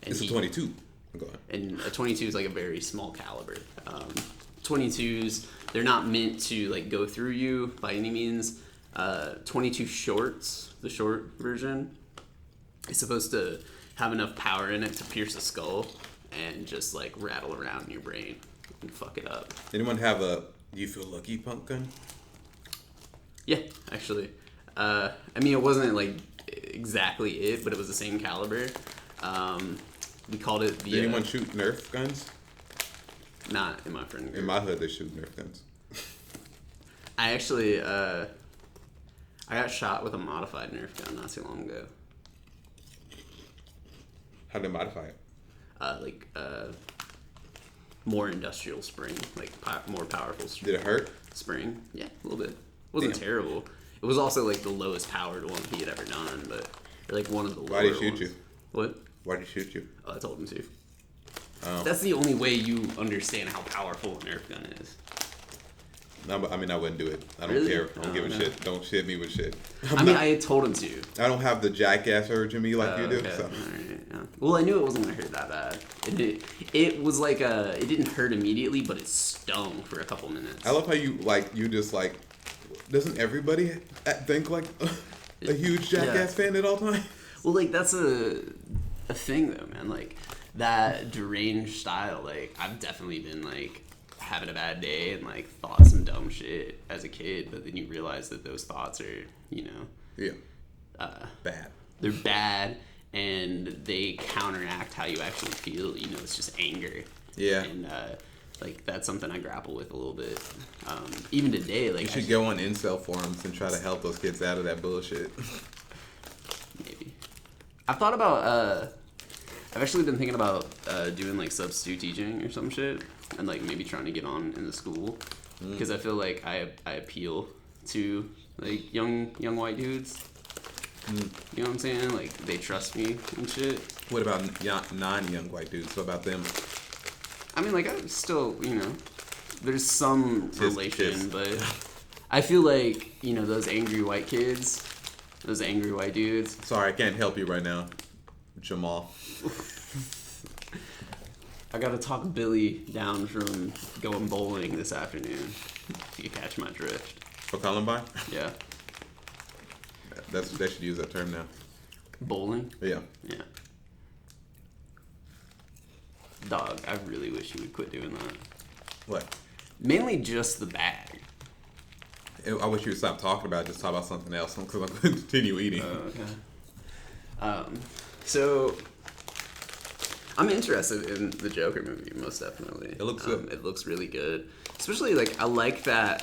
It's a 22. Go ahead. And a 22 is like a very small caliber. 22s, they're not meant to like go through you by any means. 22 shorts, the short version, is supposed to have enough power in it to pierce the skull and just like rattle around in your brain and fuck it up. Anyone have a "You Feel Lucky" punk gun? Yeah, actually. I mean, it wasn't like exactly it, but it was the same caliber. We called it the... Did anyone shoot Nerf guns? Not in my friend group. In my hood, they shoot Nerf guns. I actually, I got shot with a modified Nerf gun not too long ago. How did they modify it? More industrial spring, like more powerful Did it hurt? spring. Yeah, a little bit. It wasn't terrible. It was also like the lowest powered one he had ever done, but like one of the lower Why did he shoot ones. you? What? Why did he shoot you? Oh, I told him to. Oh. That's the only way you understand how powerful a Nerf gun is. No, but I mean, I wouldn't do it. I don't Really? care. I don't give a shit. Don't shit me with shit. I had told him to. I don't have the jackass urge in me like you do. Okay. So. All right, yeah. Well, I knew it wasn't gonna hurt that bad. It was like it didn't hurt immediately, but it stung for a couple minutes. I love how you just doesn't everybody think like a huge jackass fan at all times? Well, like that's a thing though, man. Like that deranged style. Like I've definitely been like having a bad day and like thought some dumb shit as a kid, but then you realize that those thoughts are, Bad. They're bad and they counteract how you actually feel. It's just anger. Yeah. And like that's something I grapple with a little bit. Even today, like You should go on incel forums and try to help those kids out of that bullshit. Maybe. I've thought about I've actually been thinking about doing like substitute teaching or some shit, and like maybe trying to get on in the school, because I feel like I appeal to like young white dudes. You know what I'm saying? Like they trust me and shit. What about non-young white dudes? What about them? I mean, like I still, there's some relation, kiss. but I feel like those angry white kids, those angry white dudes. Sorry, I can't help you right now, Jamal. I gotta talk Billy down from going bowling this afternoon. If you catch my drift. For Columbine? Yeah. They should use that term now. Bowling? Yeah. Yeah. Dog, I really wish you would quit doing that. What? Mainly just the bag. I wish you would stop talking about it, just talk about something else, because I'm going to continue eating. Okay. So, I'm interested in the Joker movie, most definitely. It looks good. It looks really good. Especially, like, I like that,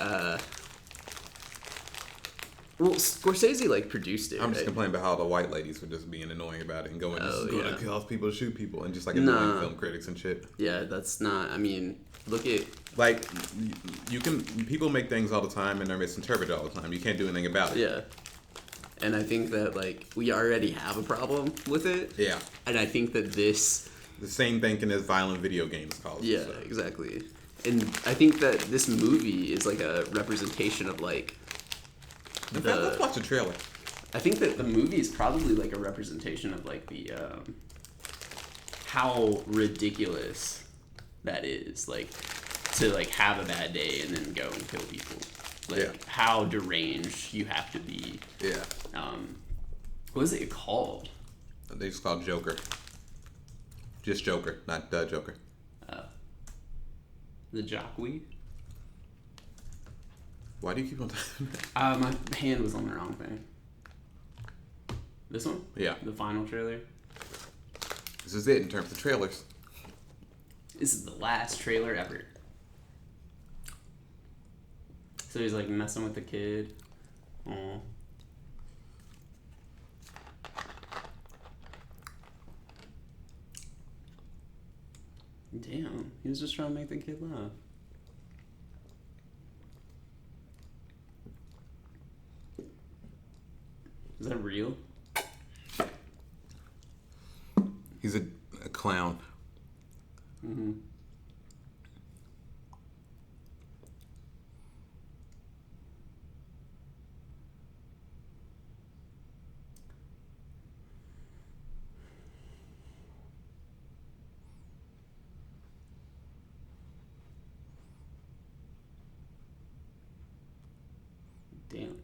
well, Scorsese, like, produced it, I'm just right? complaining about how the white ladies were just being annoying about it and going yeah. to cause people to shoot people and just like annoying film critics and shit. Yeah, that's not, I mean, look at... Like, people make things all the time and they're misinterpreted all the time. You can't do anything about it. Yeah. And I think that, like, we already have a problem with it. Yeah. And I think that this... The same thing as violent video games cause. Yeah, so. exactly. And I think that this movie is, like, a representation of, like... In fact, let's watch the trailer. I think that the movie is probably, like, a representation of, like, the... how ridiculous that is. Like, to, like, have a bad day and then go and kill people. Like, how deranged you have to be. Yeah. What is it called? They just call it Joker. Just Joker, not the Joker. The Jockwee? Why do you keep on talking about My hand was on the wrong thing. This one? Yeah. The final trailer? This is it in terms of trailers. This is the last trailer ever. So he's like messing with the kid. Aww. Damn, he was just trying to make the kid laugh. He's a clown. Mm-hmm. Damn.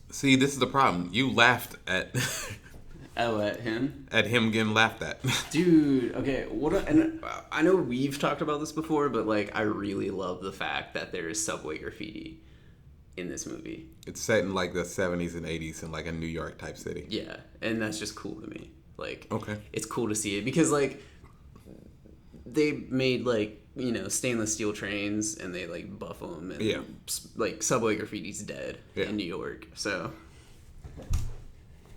See, this is the problem. You laughed at Oh, at him? at him getting laughed at. Dude, okay, and I know we've talked about this before, but like I really love the fact that there is subway graffiti in this movie. It's set in like the 70s and 80s in like a New York type city. Yeah, and that's just cool to me. Like, okay, it's cool to see it because like they made like, you know, stainless steel trains and they like buff them and yeah, like subway graffiti's dead in New York. So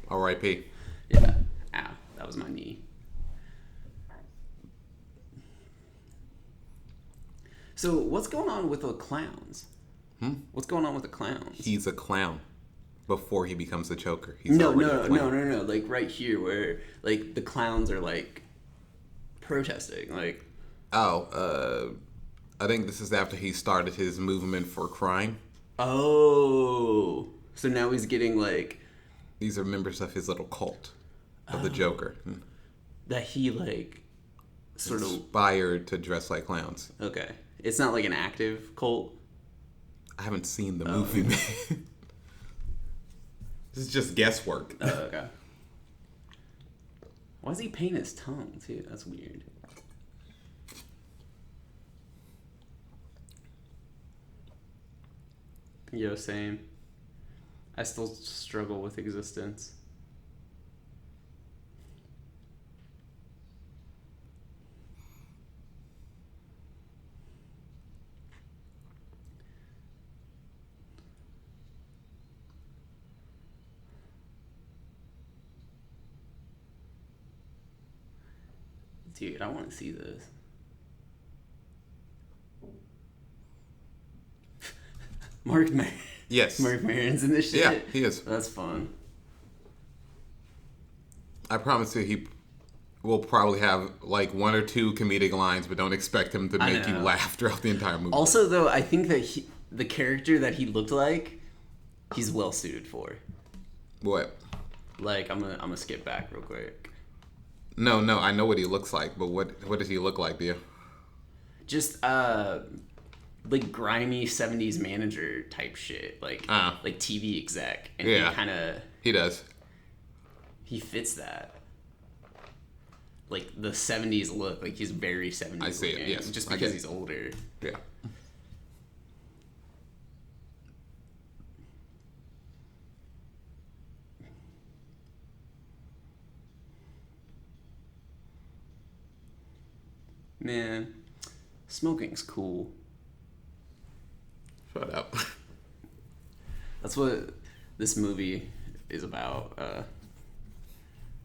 R.I.P. Yeah. Ow, that was my knee. So what's going on with the clowns? What's going on with the clowns? He's a clown before he becomes the Joker. He's No. Like right here, where like the clowns are like protesting. Like, I think this is after he started his movement for crime. oh, so now he's getting like These are members of his little cult of the Joker. that he like sort of inspired to dress like clowns. okay. It's not like an active cult. I haven't seen the movie, man. This is just guesswork. Oh, okay. Why does he paint his tongue too? That's weird. Yo, same. I still struggle with existence. Dude, I want to see this. Yes. Mark Maron's in this shit? Yeah, he is. That's fun. I promise you he will probably have like one or two comedic lines, but don't expect him to make you laugh throughout the entire movie. Also, though, I think that the character that he looked like, he's well suited for. What? Like, I'm gonna skip back real quick. No, I know what he looks like, but what does he look like, to you? Just like grimy 70s manager type shit, like TV exec, and he does. He fits that, like the 70s look. Like he's very 70s. I see looking, it. Yes, just because he's older. Yeah. Man, smoking's cool. Shut up. That's what this movie is about.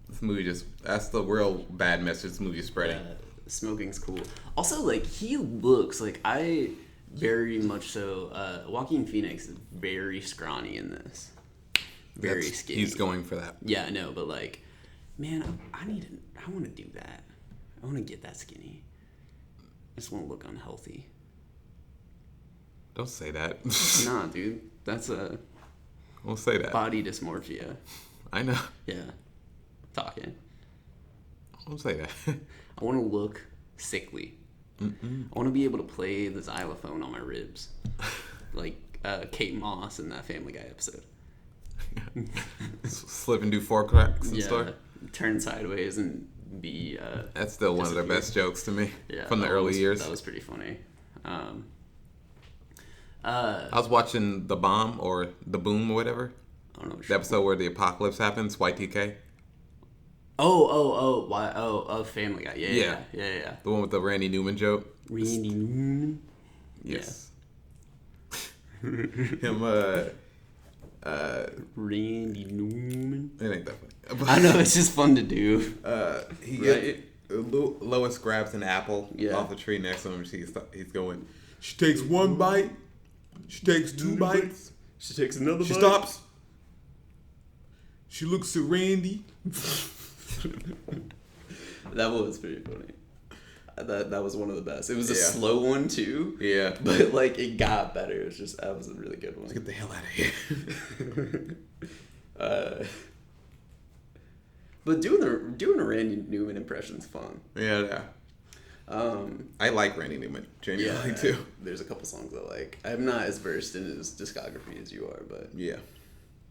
This movie that's the real bad message this movie is spreading. Smoking's cool. Also, like, he looks like very much so. Joaquin Phoenix is very scrawny in this. Very skinny. He's going for that. Yeah, I know, but like, man, I want to do that. I want to get that skinny. I just want to look unhealthy. Don't say that. Nah, dude. That's a... Don't say that. Body dysmorphia. I know. Yeah. Talking. Don't say that. I want to look sickly. Mm-mm. I want to be able to play the xylophone on my ribs. Like Kate Moss in that Family Guy episode. Slip and do 4 cracks and stuff. Turn sideways and be... That's still one of their best jokes to me from the early years. That was pretty funny. I was watching The Bomb or The Boom or whatever. I don't know. The episode where the apocalypse happens, Y2K. Family Guy. Yeah. The one with the Randy Newman joke. Randy Newman? Yes. Yeah. Him, Randy Newman? It ain't that funny. I know, it's just fun to do. Like Lois grabs an apple Yeah. off the tree next to him. He's going. She takes one bite. She takes two bites. She takes another She bite. stops. She looks at Randy. That was pretty funny. That was one of the best. It was a Yeah. slow one too. Yeah. But like it got better. It was just that was a really good one. Let's get the hell out of here. But doing a Randy Newman impression's fun. Yeah. I like Randy Newman genuinely too. There's a couple songs I like. I'm not as versed in his discography as you are, but Yeah.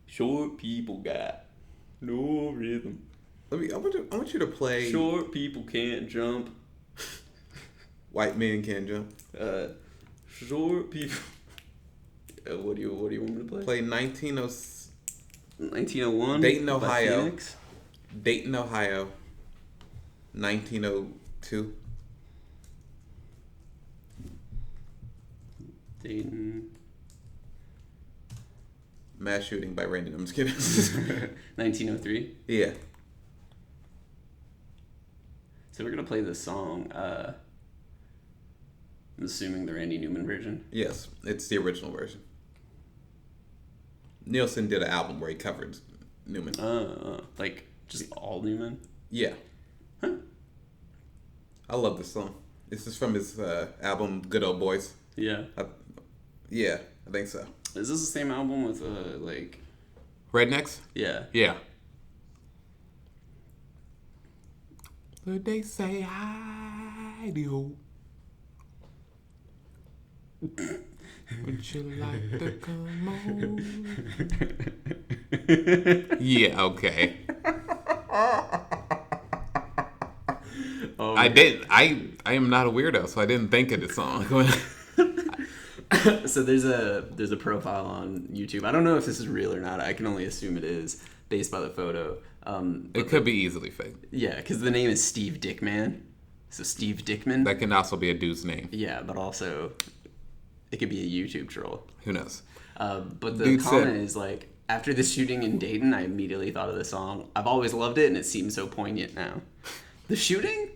short people got no rhythm. I want you to play. Short people can't jump. White Men Can't Jump. Short people. What do you want me to play? Play 1906. 1901. Dayton, by Ohio. Phoenix? Dayton, Ohio. 1902. Dayton. Mass shooting by Randy. I'm just kidding. 1903. Yeah. So we're gonna play this song. I'm assuming the Randy Newman version. Yes, it's the original version. Nielsen did an album where he covered Newman. Like just all Newman. Yeah. Huh. I love this song. This is from his album Good Old Boys. Yeah. Yeah, I think so. Is this the same album with like? Rednecks? Yeah. Yeah. But they say hi, ho. Would you like to come on? Yeah, okay. Oh, I am not a weirdo, so I didn't think of this song. So there's a profile on YouTube. I don't know if this is real or not. I can only assume it is based by the photo. It could be easily fake. Yeah, because the name is Steve Dickman. So Steve Dickman. That can also be a dude's name. Yeah, but also it could be a YouTube troll. Who knows? But the Dude comment said- is like, after the shooting in Dayton, I immediately thought of the song. I've always loved it, and it seems so poignant now. The shooting,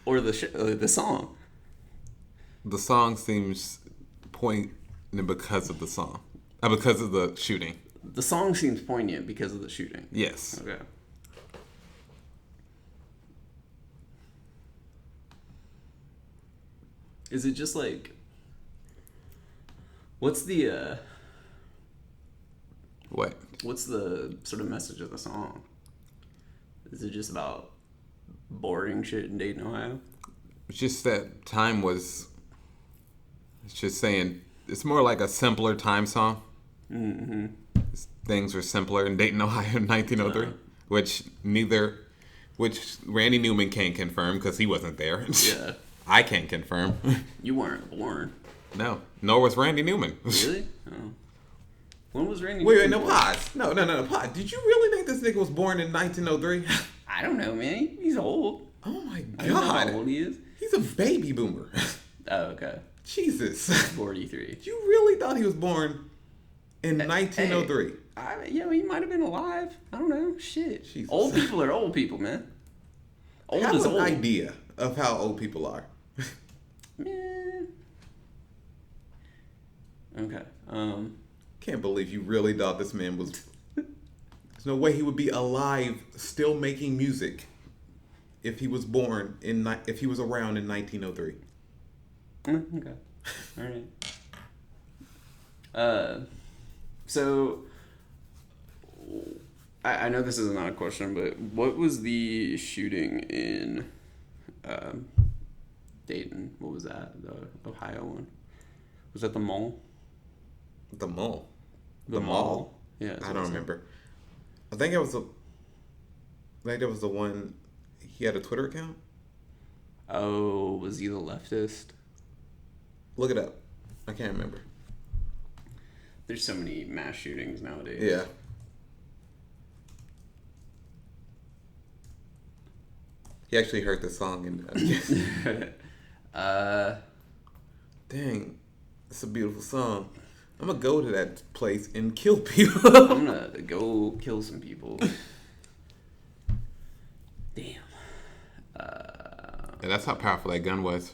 or the song? The song seems poignant because of the song. Because of the shooting. The song seems poignant because of the shooting. Yes. Okay. Is it just like, what's the What? what's the sort of message of the song? Is it just about boring shit in Dayton, Ohio? It's just that time was. It's just saying. It's more like a simpler time song. Mm-hmm. Things were simpler in Dayton, Ohio in 1903, which Randy Newman can't confirm because he wasn't there. Yeah. I can't confirm. You weren't born. No, nor was Randy Newman. Really? Oh. When was Randy Wait, Newman no, born? pause. No, pause. Did you really think this nigga was born in 1903? I don't know, man. He's old. Oh my I don't know how god. old he is. He's a baby boomer. Oh, okay. Jesus. 43. You really thought he was born in 1903? He might have been alive. I don't know. Shit. Jesus. Old people are old people, man. Old Have is an old. idea of how old people are. Man. Okay. Can't believe you really thought this man was. There's no way he would be alive, still making music, if he was born if he was around in 1903. Okay. All right. So, I know this is not a question, but what was the shooting in Dayton? What was that? The Ohio one? Was that the mall? The mall. The mall? Yeah. I don't remember. I think it was the one. He had a Twitter account. Oh, was he the leftist? Look it up. I can't remember. There's so many mass shootings nowadays. Yeah. He actually heard the song and. Dang, it's a beautiful song. I'm gonna go to that place and kill people. I'm gonna go kill some people. Damn. And that's how powerful that gun was.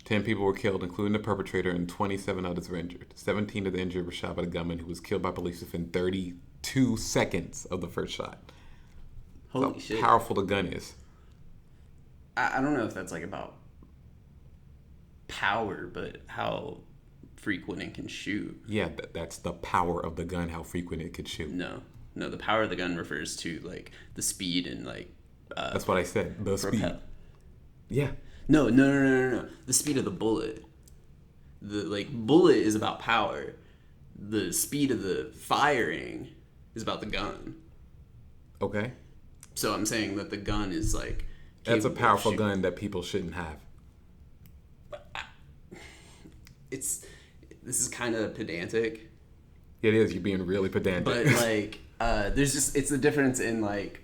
10 people were killed, including the perpetrator, and 27 others were injured. 17 of the injured were shot by the gunman, who was killed by police within 32 seconds of the first shot. Holy That's shit. how powerful the gun is. I don't know if that's like about power, but how frequent it can shoot. Yeah, that's the power of the gun, how frequent it could shoot. No, the power of the gun refers to like the speed and like. That's what I said. The speed. Propel. Yeah. No. The speed of the bullet. The bullet is about power. The speed of the firing is about the gun. Okay. So I'm saying that the gun is like. That's a powerful gun that people shouldn't have. This is kind of pedantic. It is. You're being really pedantic. But like, it's the difference in like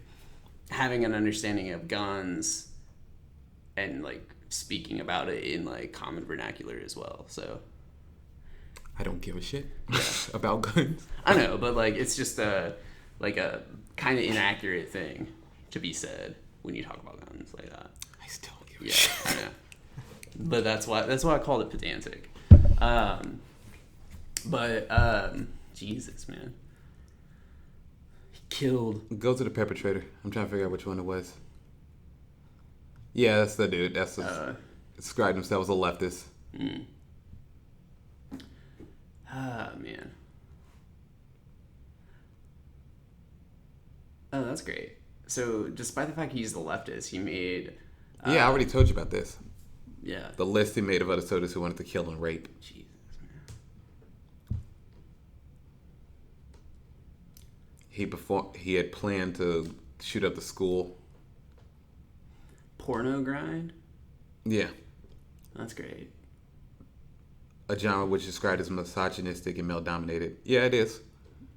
having an understanding of guns and like speaking about it in like common vernacular as well. So I don't give a shit about guns. I know, but like it's just a kind of inaccurate thing to be said when you talk about guns like that. I still don't give a Yeah, shit. I know. But that's why I called it pedantic. Jesus, man. He killed. Go to the perpetrator. I'm trying to figure out which one it was. Yeah, that's the dude. That's described himself as a leftist. Man. Oh, that's great. So, despite the fact he's the leftist, he made... Yeah, I already told you about this. Yeah. The list he made of other soldiers who wanted to kill and rape. Jesus, man. He had planned to shoot up the school. Porno grind? Yeah. That's great. A genre which is described as misogynistic and male-dominated. Yeah, it is.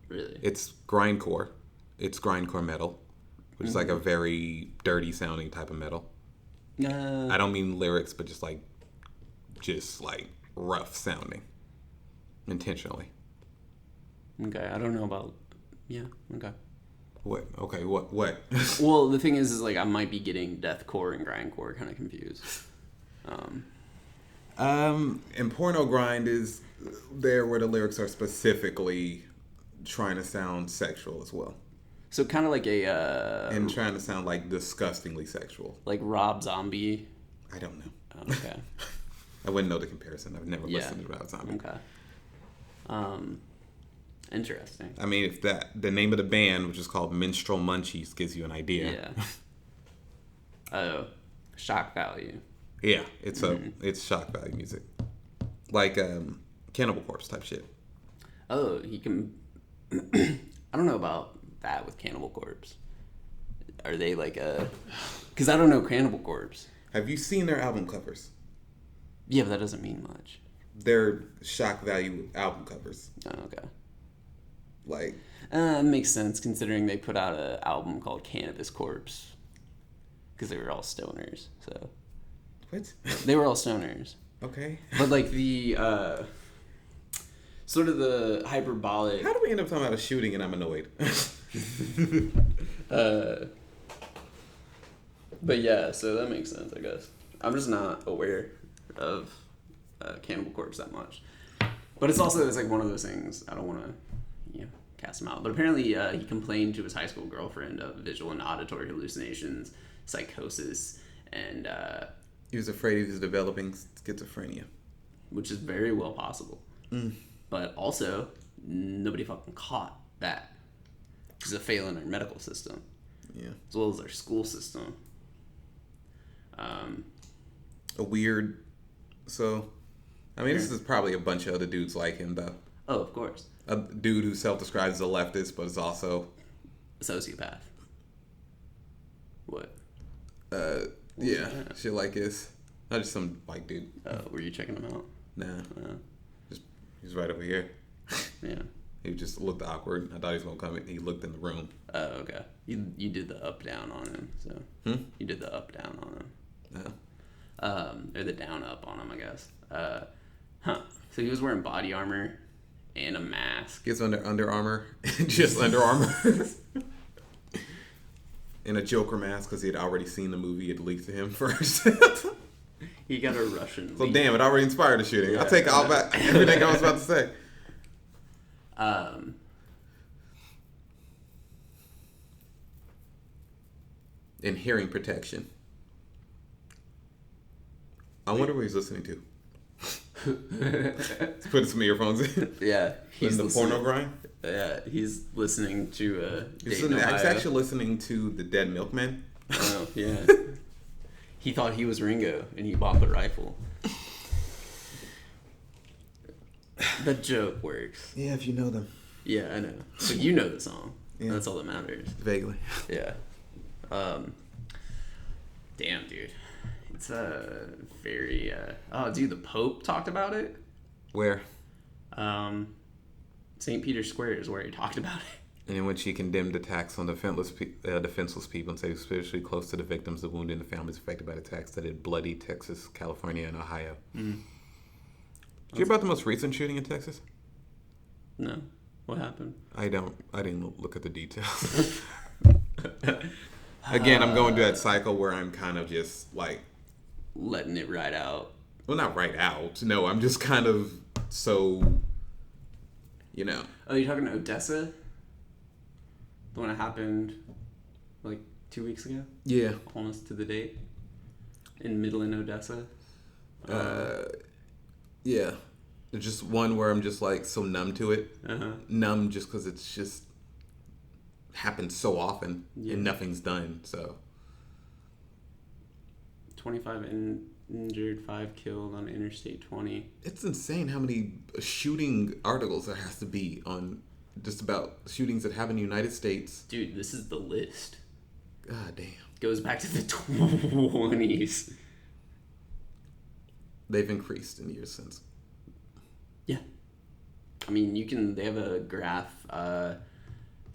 Really? It's grindcore. It's grindcore metal, which is like a very dirty-sounding type of metal. I don't mean lyrics, but just like rough sounding, intentionally. Okay, I don't know about... Yeah, okay. What? Okay, what? Well, the thing is like I might be getting deathcore and grindcore kind of confused. And porno grind is there where the lyrics are specifically trying to sound sexual as well. So kind of like a... and trying to sound like disgustingly sexual. Like Rob Zombie? I don't know. Oh, okay. I wouldn't know the comparison. I've never listened to Rob Zombie. Okay. Interesting. I mean, if the name of the band, which is called Minstrel Munchies, gives you an idea. Yeah. Oh, shock value. Yeah, it's shock value music, like Cannibal Corpse type shit. Oh, he can. I don't know about that with Cannibal Corpse. Are they like a? Because I don't know Cannibal Corpse. Have you seen their album covers? Yeah, but that doesn't mean much. They're shock value album covers. Oh, okay. Like, makes sense considering they put out an album called Cannabis Corpse because they were all stoners. So what? They were all stoners. Okay. But like the sort of the hyperbolic. How do we end up talking about a shooting and I'm annoyed? But yeah, so that makes sense, I guess. I'm just not aware of Cannibal Corpse that much. But it's like one of those things. I don't want to, cast him out. But apparently he complained to his high school girlfriend of visual and auditory hallucinations, psychosis, and... he was afraid he was developing schizophrenia. Which is very well possible. But also, nobody fucking caught that. Because of failing our medical system. Yeah. As well as our school system. This is probably a bunch of other dudes like him, though. Oh, of course. A dude who self-describes as a leftist, but is also... a sociopath. What? Yeah, shit like this. Not just some white dude. Were you checking him out? Nah. He's right over here. Yeah. He just looked awkward. I thought he was going to come in. He looked in the room. Oh, okay. You did the up-down on him, so... You did the up-down on him. Yeah. Or the down-up on him, I guess. So he was wearing body armor and a mask. He was under Armour. Just Under Armour. in a Joker mask because he had already seen the movie. It leaked to him first. He got a Russian. So damn, it already inspired the shooting. I'll take all back everything I was about to say. And hearing protection. I wonder what he's listening to. Let's put some earphones in. Yeah, he's in the porno grind. Yeah, he's listening to. He's actually listening to the Dead Milkmen. Oh yeah. He thought he was Ringo, and he bought the rifle. The joke works. Yeah, if you know them. Yeah, I know. But you know the song. Yeah. That's all that matters. Vaguely. Yeah. Damn, dude. It's very. Oh, dude, the Pope talked about it. Where? St. Peter's Square is where he talked about it. And in which he condemned attacks on defenseless people and said he was spiritually close to the victims, the wounded, and the families affected by the attacks that had bloodied Texas, California, and Ohio. Mm. Did you hear about the most recent shooting in Texas? No. What happened? I didn't look at the details. Again, I'm going through that cycle where I'm kind of just like letting it ride out. Well, not right out. No, I'm just kind of so, you know. Oh, you're talking to Odessa? The one that happened like 2 weeks ago? Yeah. Almost to the date. In Midland, Odessa? Yeah. It's just one where I'm just like so numb to it. Uh-huh. Numb just because it's just happens so often and nothing's done. So 25 injured, 5 killed on Interstate 20. It's insane how many shooting articles there has to be on just about shootings that happen in the United States. Dude, this is the list. God damn. Goes back to the 20s. They've increased in years since. Yeah. I mean, they have a graph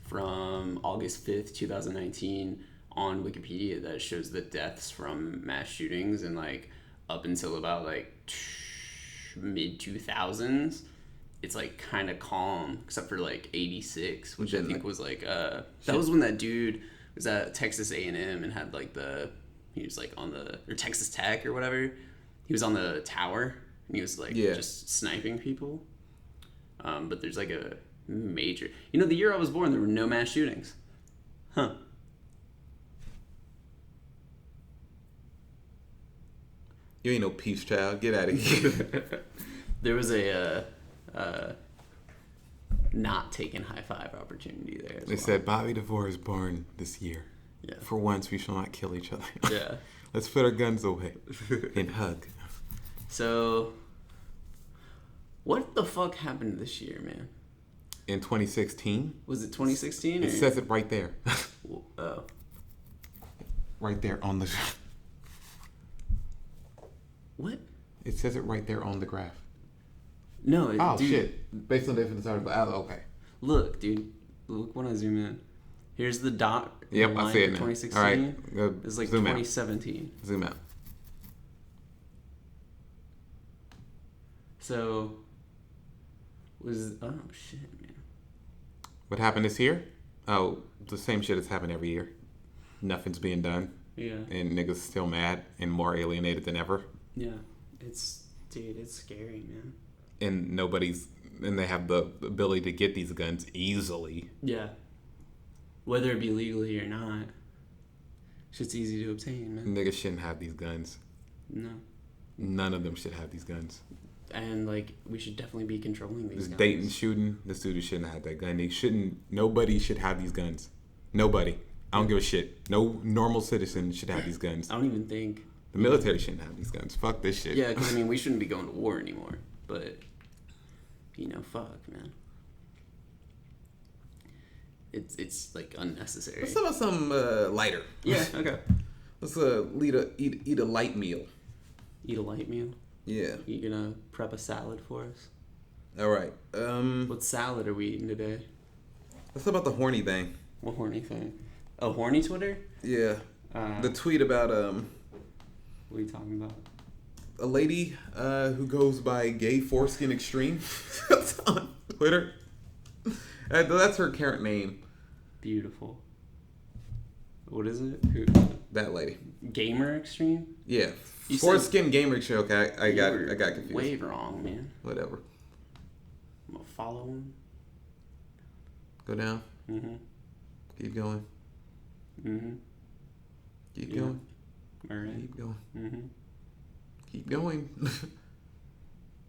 from August 5th, 2019 on Wikipedia that shows the deaths from mass shootings and like up until about like mid 2000s. It's like kind of calm except for like 86, which I think was like that was when that dude was at Texas A&M and had like he was like on or Texas Tech or whatever. He was on the tower and he was like just sniping people. But there's like a major, the year I was born there were no mass shootings. Huh. You ain't no peace child. Get out of here. There was a not taking high five opportunity there. They said Bobby DeVore is born this year. Yeah. For once, we shall not kill each other. Yeah. Let's put our guns away and hug. So, what the fuck happened this year, man? In 2016? Was it 2016? It says it right there. Oh. Right there on the... What? It says it right there on the graph. No. Dude, shit. Based on the different article. Oh, okay. Look, dude. Look when I zoom in. Here's the dot. Yep, I see it now. 2016. All right. It's like 2017. Zoom out. So, oh shit, man. What happened this year? Oh, the same shit that's happened every year. Nothing's being done. Yeah. And niggas still mad and more alienated than ever. Yeah. It's scary, man. And they have the ability to get these guns easily. Yeah. Whether it be legally or not. Shit's easy to obtain, man. Niggas shouldn't have these guns. No. None of them should have these guns. And, like, we should definitely be controlling these guns. Dayton shooting, this dude shouldn't have had that gun. Nobody should have these guns. Nobody. I don't give a shit. No normal citizen should have these guns. I don't even think... The military shouldn't have these guns. Fuck this shit. Yeah, because, we shouldn't be going to war anymore. But, fuck, man. It's like, unnecessary. Let's talk about some lighter. Yeah, okay. Let's eat a light meal. Eat a light meal? Yeah. You gonna prep a salad for us? All right. What salad are we eating today? Let's talk about the horny thing. What horny thing? Oh, horny Twitter? Yeah. The tweet about What are you talking about? A lady who goes by Gay Foreskin Extreme on Twitter. That's her current name. Beautiful. What is it? Who? That lady. Gamer Extreme? Yeah. You Foreskin Gamer Show. Okay, I got confused. Way wrong, man. Whatever. I'm gonna follow him. Go down. Mm-hmm. Keep going. Mm-hmm. Keep going. All right. Keep going. Mm-hmm. Keep going.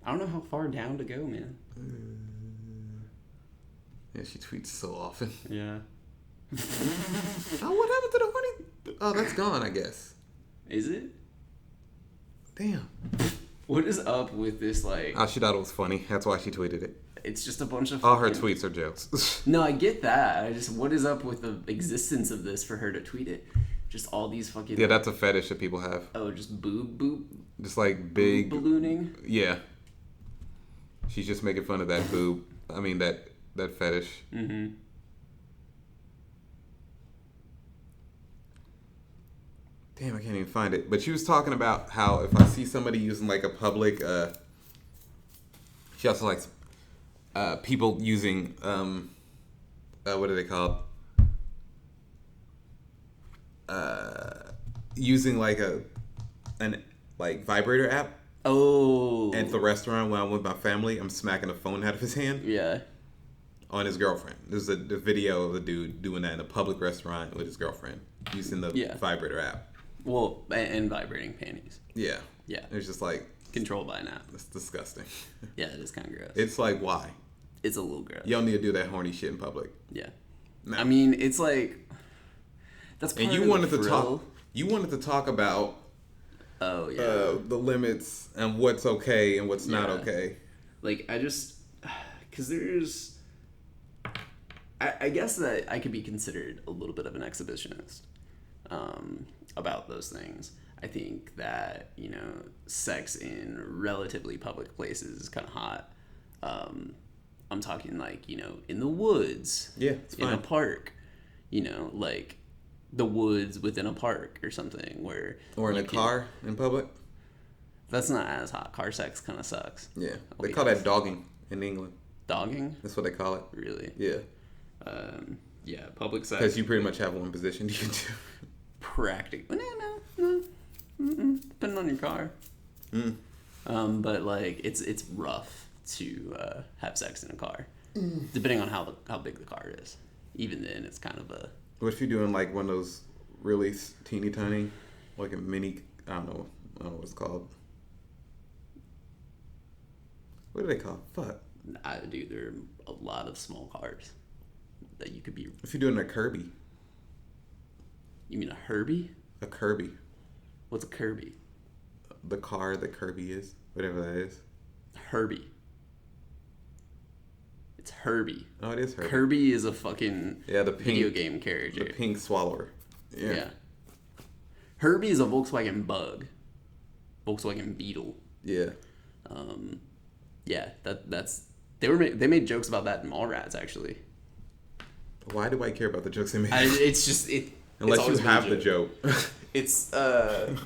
I don't know how far down to go, man. Yeah, she tweets so often. Yeah. Oh, what happened to the honey? Oh, that's gone, I guess. Is it? Damn. What is up with this, like... Oh, she thought it was funny. That's why she tweeted it. It's just a bunch of... All her tweets are jokes. No, I get that. What is up with the existence of this for her to tweet it? Just all these fucking... Yeah, that's a fetish that people have. Oh, just boob? Just like big... Boob ballooning? Yeah. She's just making fun of that boob. I mean, that fetish. Mm-hmm. Damn, I can't even find it. But she was talking about how if I see somebody using like a public... she also likes people using... what are they called? Using like an vibrator app. Oh. At the restaurant when I'm with my family, I'm smacking a phone out of his hand. Yeah. On his girlfriend. There's a video of a dude doing that in a public restaurant with his girlfriend using the vibrator app. Well, and vibrating panties. Yeah. Yeah. It's just like... Controlled by an app. It's disgusting. Yeah, it is kind of gross. It's like, why? It's a little gross. You don't need to do that horny shit in public. Yeah. No. I mean, it's like... That's part and you of wanted the to thrill. talk... You wanted to talk about... Oh, yeah. The limits and what's okay and what's not okay. Like, I just... Because there's... I guess that I could be considered a little bit of an exhibitionist about those things. I think that, sex in relatively public places is kind of hot. I'm talking like, in the woods. Yeah, it's fine. In a park. Like the woods within a park or something where... Or in a car in public. That's not as hot. Car sex kind of sucks. Yeah. They call that dogging in England. Dogging? That's what they call it. Really? Yeah. Yeah, public sex. Because you pretty much have one position you can do. Practically. No. Depending on your car. But like, it's rough to have sex in a car, depending on how big the car is. Even then, it's kind of a... What if you're doing like one of those really teeny tiny, like a mini... I don't know what it's called. What do they call it? Fuck. Dude, there are a lot of small cars that you could be... If you're doing a Kirby. You mean a Herbie? A Kirby. What's a Kirby? The car that Kirby is. Whatever that is. Herbie. It's Herbie. Oh, it is Herbie. Kirby is a fucking the pink, video game character. The pink swallower. Yeah. Herbie is a Volkswagen Bug. Volkswagen Beetle. Yeah. Yeah, that's... They made jokes about that in Mallrats, actually. Why do I care about the jokes they made? It's just... Unless you have the joke. It's a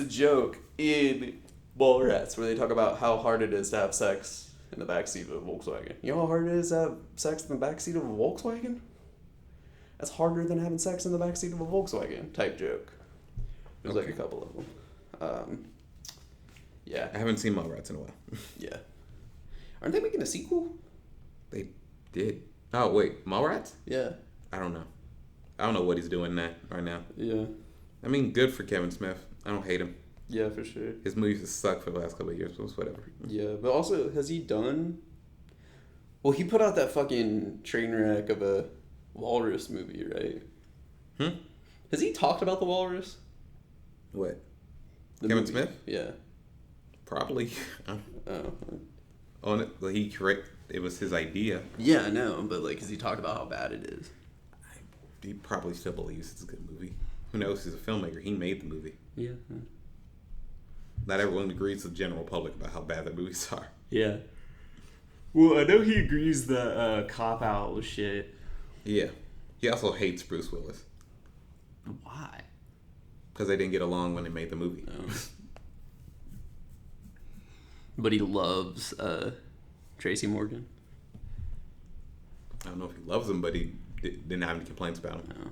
joke in Mallrats where they talk about how hard it is to have sex in the backseat of a Volkswagen. You know how hard it is to have sex in the backseat of a Volkswagen? That's harder than having sex in the backseat of a Volkswagen type joke. There's like a couple of them. Yeah. I haven't seen Mallrats in a while. Yeah. Aren't they making a sequel? They did. Oh, wait. Mallrats? Yeah. I don't know. I don't know what he's doing right now. Yeah. I mean, good for Kevin Smith. I don't hate him. Yeah, for sure. His movies have sucked for the last couple of years, but it's whatever. Yeah, but also, has he done... Well, he put out that fucking train wreck of a walrus movie, right? Has he talked about the walrus? What? The Kevin movie? Smith? Yeah. Probably. Oh. On it, it was his idea. Yeah, I know, but like, has he talked about how bad it is? He probably still believes it's a good movie. Who knows? He's a filmmaker. He made the movie. Yeah. Not everyone agrees with the general public about how bad the movies are. Yeah. Well, I know he agrees that Cop Out was shit. Yeah. He also hates Bruce Willis. Why? Because they didn't get along when they made the movie. Oh. But he loves Tracy Morgan. I don't know if he loves him, but he didn't have any complaints about him. No.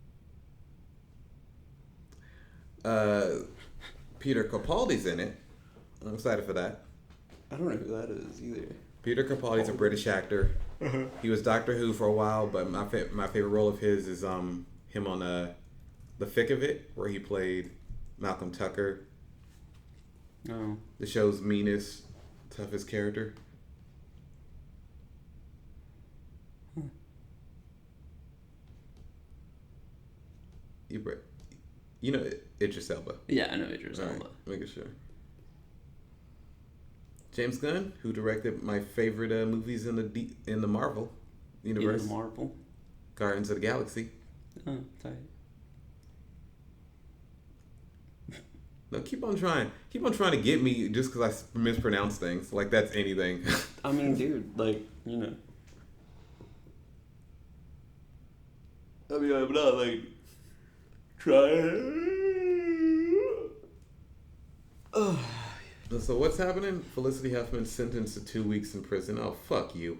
Peter Capaldi's in it. I'm excited for that. I don't know who that is either. Peter Capaldi's a British actor. He was Doctor Who for a while, but my favorite role of his is him on The Thick of It, where he played Malcolm Tucker. Oh. The show's meanest, toughest character. You know Idris Elba. Yeah, I know Idris Elba. Right, making sure. James Gunn, who directed my favorite movies in the Marvel universe. In the Marvel. Guardians of the Galaxy. Oh, tight. No, keep on trying. Keep on trying to get me just because I mispronounce things. Like that's anything. I mean, dude, like, you know. I mean, I'm not like trying. So what's happening? Felicity Huffman sentenced to 2 weeks in prison. Oh, fuck you.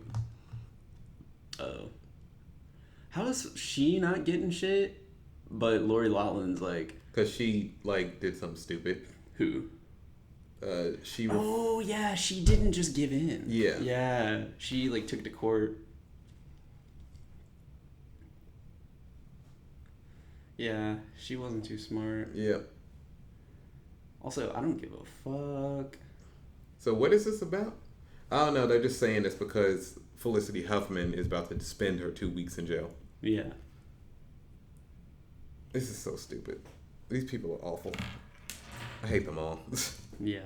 Oh. How is she not getting shit? But Lori Loughlin's like... Because she, like, did something stupid. Who? Oh, yeah, she didn't just give in. Yeah. Yeah, she, like, took it to court. Yeah, she wasn't too smart. Yeah. Also, I don't give a fuck. So what is this about? I don't know. They're just saying this because Felicity Huffman is about to spend her 2 weeks in jail. Yeah. This is so stupid. These people are awful. I hate them all. Yeah,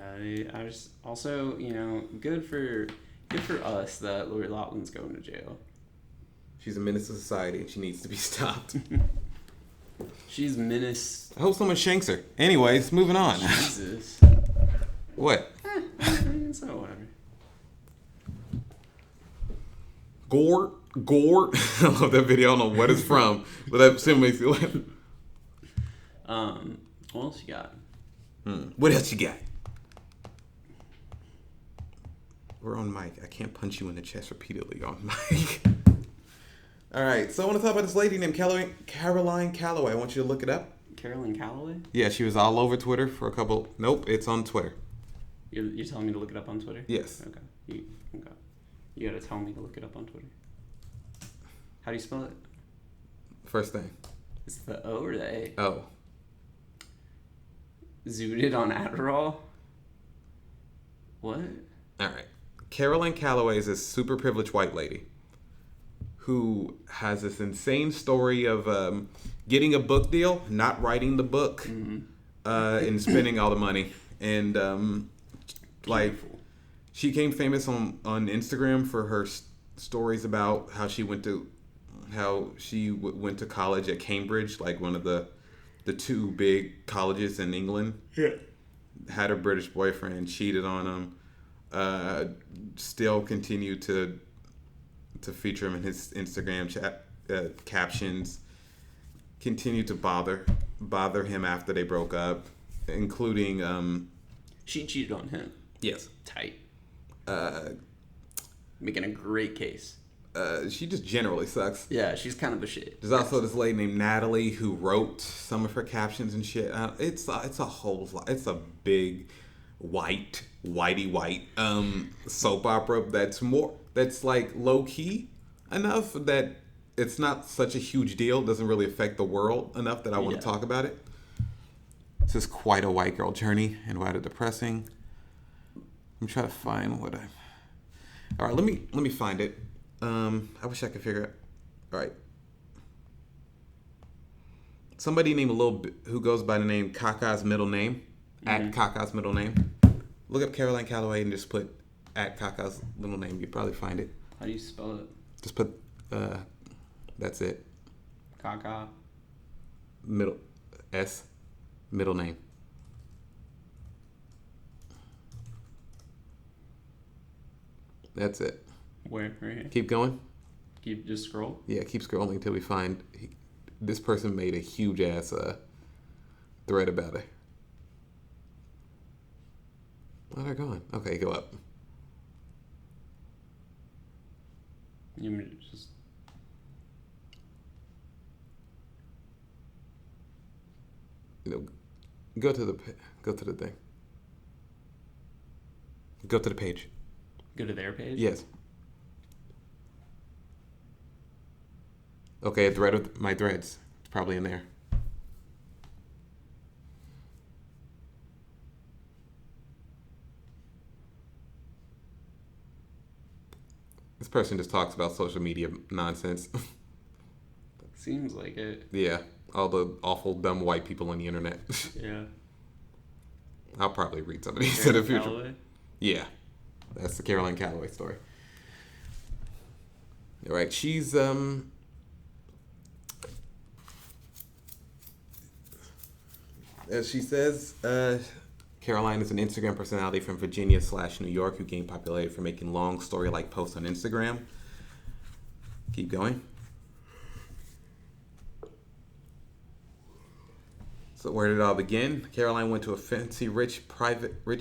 I just also, you know, good for us that Lori Loughlin's going to jail. She's a menace to society and she needs to be stopped. She's menace. I hope someone shanks her. Anyways, moving on. Jesus. What? So whatever. Gore. I love that video. I don't know what it's from, but that still makes me laugh. What else you got? What else you got? We're on mic. I can't punch you in the chest repeatedly on mic. All right, so I want to talk about this lady named Caroline Calloway. I want you to look it up. Caroline Calloway? Yeah, she was all over Twitter for a couple... Nope, it's on Twitter. You're telling me to look it up on Twitter? Yes. Okay. You gotta tell me to look it up on Twitter. How do you spell it? First thing. Is it the O or the A? O. Zooted on Adderall? What? All right. Caroline Calloway is this super privileged white lady who has this insane story of getting a book deal, not writing the book, and spending all the money. And she became famous on Instagram for her stories about how she went to college at Cambridge, like one of the two big colleges in England. Yeah. Had a British boyfriend, cheated on him, still continued to feature him in his Instagram captions, continued to bother him after they broke up, including... She cheated on him. Yes. Tight. Making a great case. She just generally sucks. Yeah, she's kind of a shit. There's also this lady named Natalie who wrote some of her captions and shit. It's a whole lot. It's a big whitey white soap opera that's like low key enough that it's not such a huge deal. It doesn't really affect the world enough that I want to talk about it. This is quite a white girl journey and quite a depressing. I'm trying to find what I. All right, let me find it. I wish I could figure it. All right. Somebody named who goes by the name Kaka's middle name, at Kaka's middle name. Look up Caroline Calloway and just put at Kaka's middle name. You'd probably find it. How do you spell it? Just put, that's it. Kaka. Middle, S, middle name. That's it. Where? Right here. Keep going. Just scroll? Yeah, keep scrolling until we find... This person made a huge ass thread about it. Oh, they're gone. Okay, go up. You mean just... Go to the thing. Go to the page. Go to their page? Yes. Okay, a thread of my threads. It's probably in there. This person just talks about social media nonsense. Seems like it. Yeah, all the awful, dumb white people on the internet. Yeah. I'll probably read some of these in the future. Calloway? Yeah, that's the Caroline Calloway story. All right, she's as she says, Caroline is an Instagram personality from Virginia/New York who gained popularity for making long story-like posts on Instagram. Keep going. So where did it all begin? Caroline went to a fancy rich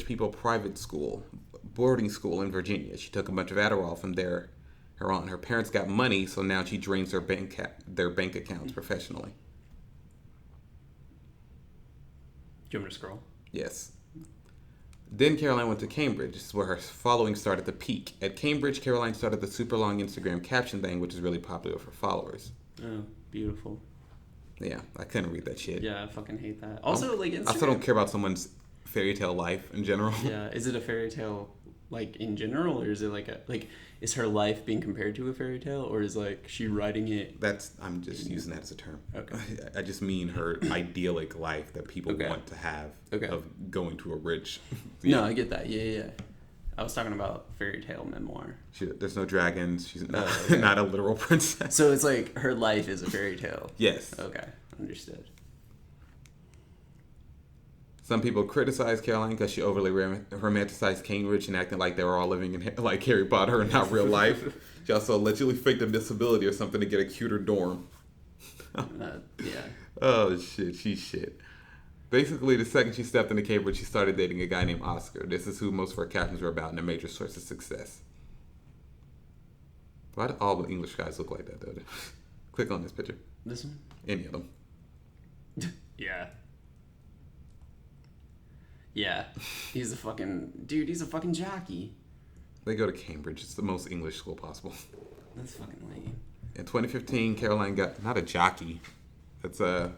people private school, boarding school in Virginia. She took a bunch of Adderall from there. Her parents got money, so now she drains their bank accounts professionally. Do you want me to scroll? Yes. Then Caroline went to Cambridge. This is where her following started to peak. At Cambridge, Caroline started the super long Instagram caption thing, which is really popular with her followers. Oh, beautiful. Yeah, I couldn't read that shit. Yeah, I fucking hate that. Also, like, Instagram... I still don't care about someone's fairy tale life in general. Yeah, is it a fairy tale, like, in general, or is it is her life being compared to a fairy tale, or is, like, she writing it... I'm just using that as a term. Okay. I just mean her idyllic life that people Okay. want to have Okay. of going to a rich... No, I get that. Yeah. I was talking about fairy tale memoir. There's no dragons. She's not, Okay. not a literal princess. So it's like her life is a fairy tale. Yes. Okay, understood. Some people criticize Caroline because she overly romanticized Cambridge and acting like they were all living in like Harry Potter and not real life. She also allegedly faked a disability or something to get a cuter dorm. Yeah. Oh, shit. She's shit. Basically, the second she stepped into Cambridge, she started dating a guy named Oscar. This is who most of her captions were about and a major source of success. Why do all the English guys look like that, though? Click on this picture. This one? Any of them. Yeah. Yeah. He's a fucking jockey. They go to Cambridge. It's the most English school possible. That's fucking lame. In 2015, Caroline got, not a jockey. That's a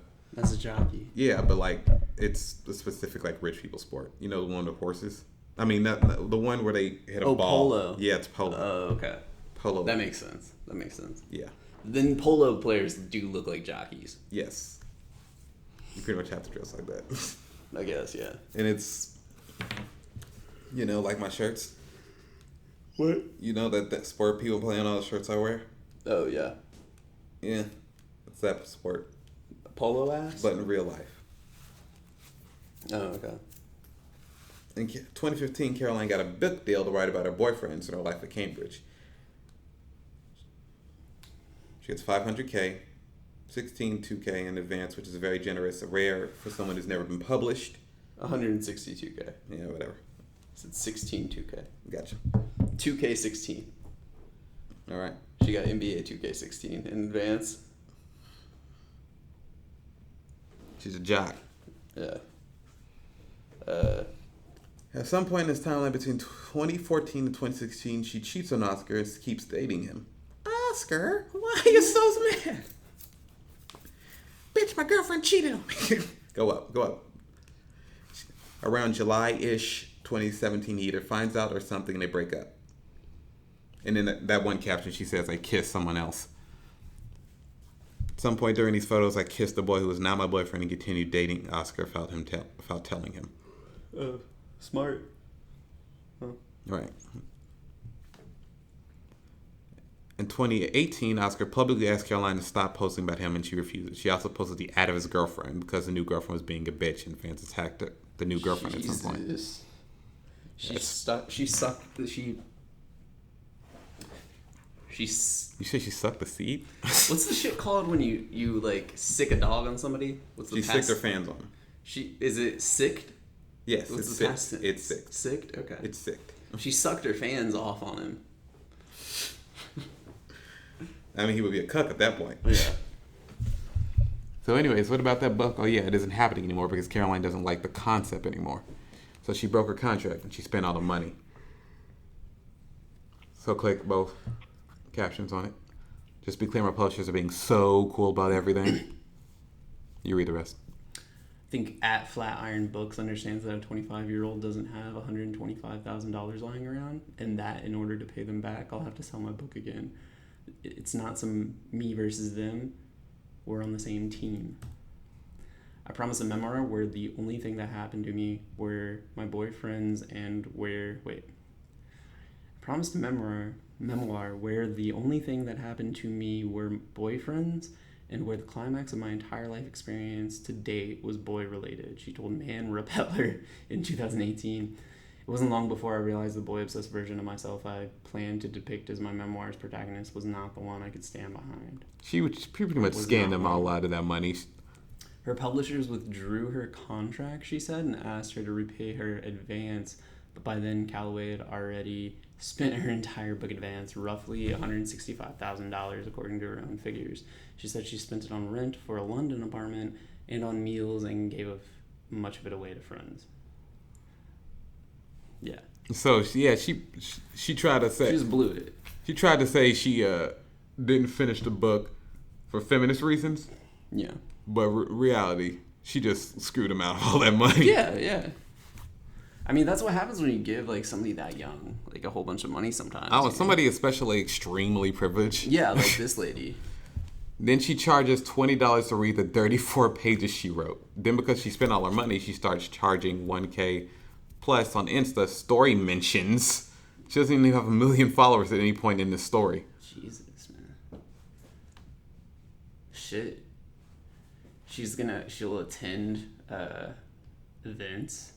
jockey. Yeah, but like, it's a specific like rich people sport. You know, the one with horses? I mean, not the one where they hit a ball. Polo. Yeah, it's polo. Oh, okay. Polo. That makes sense. Yeah. Then polo players do look like jockeys. Yes. You pretty much have to dress like that. I guess, yeah. And it's, like my shirts. What? You know that sport people play on all the shirts I wear? Oh, yeah. Yeah. It's that sport. Polo ass? But in real life. Oh, okay. In 2015, Caroline got a book deal to write about her boyfriends and her life at Cambridge. She gets $500K, $16,200 in advance, which is very generous, rare for someone who's never been published. $162K. Yeah, whatever. So it's 16,2K. Gotcha. 2K16. All right. She got NBA 2K16 in advance. She's a jock. Yeah. At some point in this timeline between 2014 and 2016, she cheats on Oscar and keeps dating him. Oscar, why are you so mad? Bitch, my girlfriend cheated on me. Go up. Around July-ish 2017, he either finds out or something and they break up. And in that one caption, she says, I kissed someone else. At some point during these photos, I kissed the boy who was not my boyfriend and continued dating Oscar without telling him. Smart. Huh. Right. In 2018, Oscar publicly asked Caroline to stop posting about him, and she refused. She also posted the ad of his girlfriend because the new girlfriend was being a bitch, and fans attacked the new girlfriend at some point. She sucked. You say she sucked the seed? What's the shit called when you like sick a dog on somebody? What's the she sicked her fans on him. Is it sicked? Yes, What's it's the sicked. past tense? It's sicked. Sicked? Okay. It's sicked. She sucked her fans off on him. I mean, he would be a cuck at that point. Yeah. So anyways, what about that book? Oh yeah, it isn't happening anymore because Caroline doesn't like the concept anymore. So she broke her contract and she spent all the money. So click both captions on it. Just be clear, my publishers are being so cool about everything. You read the rest. I think at Flatiron Books understands that a 25-year-old doesn't have $125,000 lying around, and that in order to pay them back, I'll have to sell my book again. It's not some me versus them. We're on the same team. I promised a memoir where the only thing that happened to me were my boyfriends and I promised a memoir where the only thing that happened to me were boyfriends and where the climax of my entire life experience to date was boy-related, she told Man Repeller in 2018. It wasn't long before I realized the boy-obsessed version of myself I planned to depict as my memoir's protagonist was not the one I could stand behind. She pretty much scanned them all out of that money. Her publishers withdrew her contract, she said, and asked her to repay her advance, but by then Calloway had already spent her entire book advance, roughly $165,000 according to her own figures. She said she spent it on rent for a London apartment and on meals and gave much of it away to friends. Yeah. So she tried to say she just blew it. She tried to say she didn't finish the book for feminist reasons. Yeah. But reality, she just screwed him out of all that money. Yeah. I mean, that's what happens when you give like somebody that young like a whole bunch of money sometimes. Oh, somebody especially extremely privileged. Yeah, like this lady. Then she charges $20 to read the 34 pages she wrote. Then because she spent all her money, she starts charging $1,000 plus on Insta story mentions. She doesn't even have 1 million followers at any point in this story. Jesus, man. Shit. She'll attend events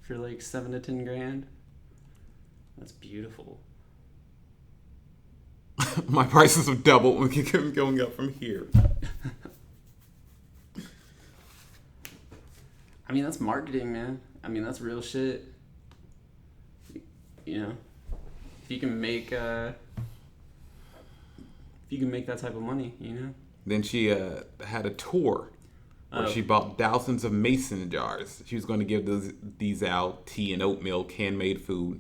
for like $7 to $10 grand. That's beautiful. My prices have doubled. We can keep going up from here. I mean, that's marketing, man. I mean, that's real shit. You know, if you can make that type of money, you know. Then she had a tour where she bought thousands of mason jars. She was going to give these out, tea and oatmeal, can-made food,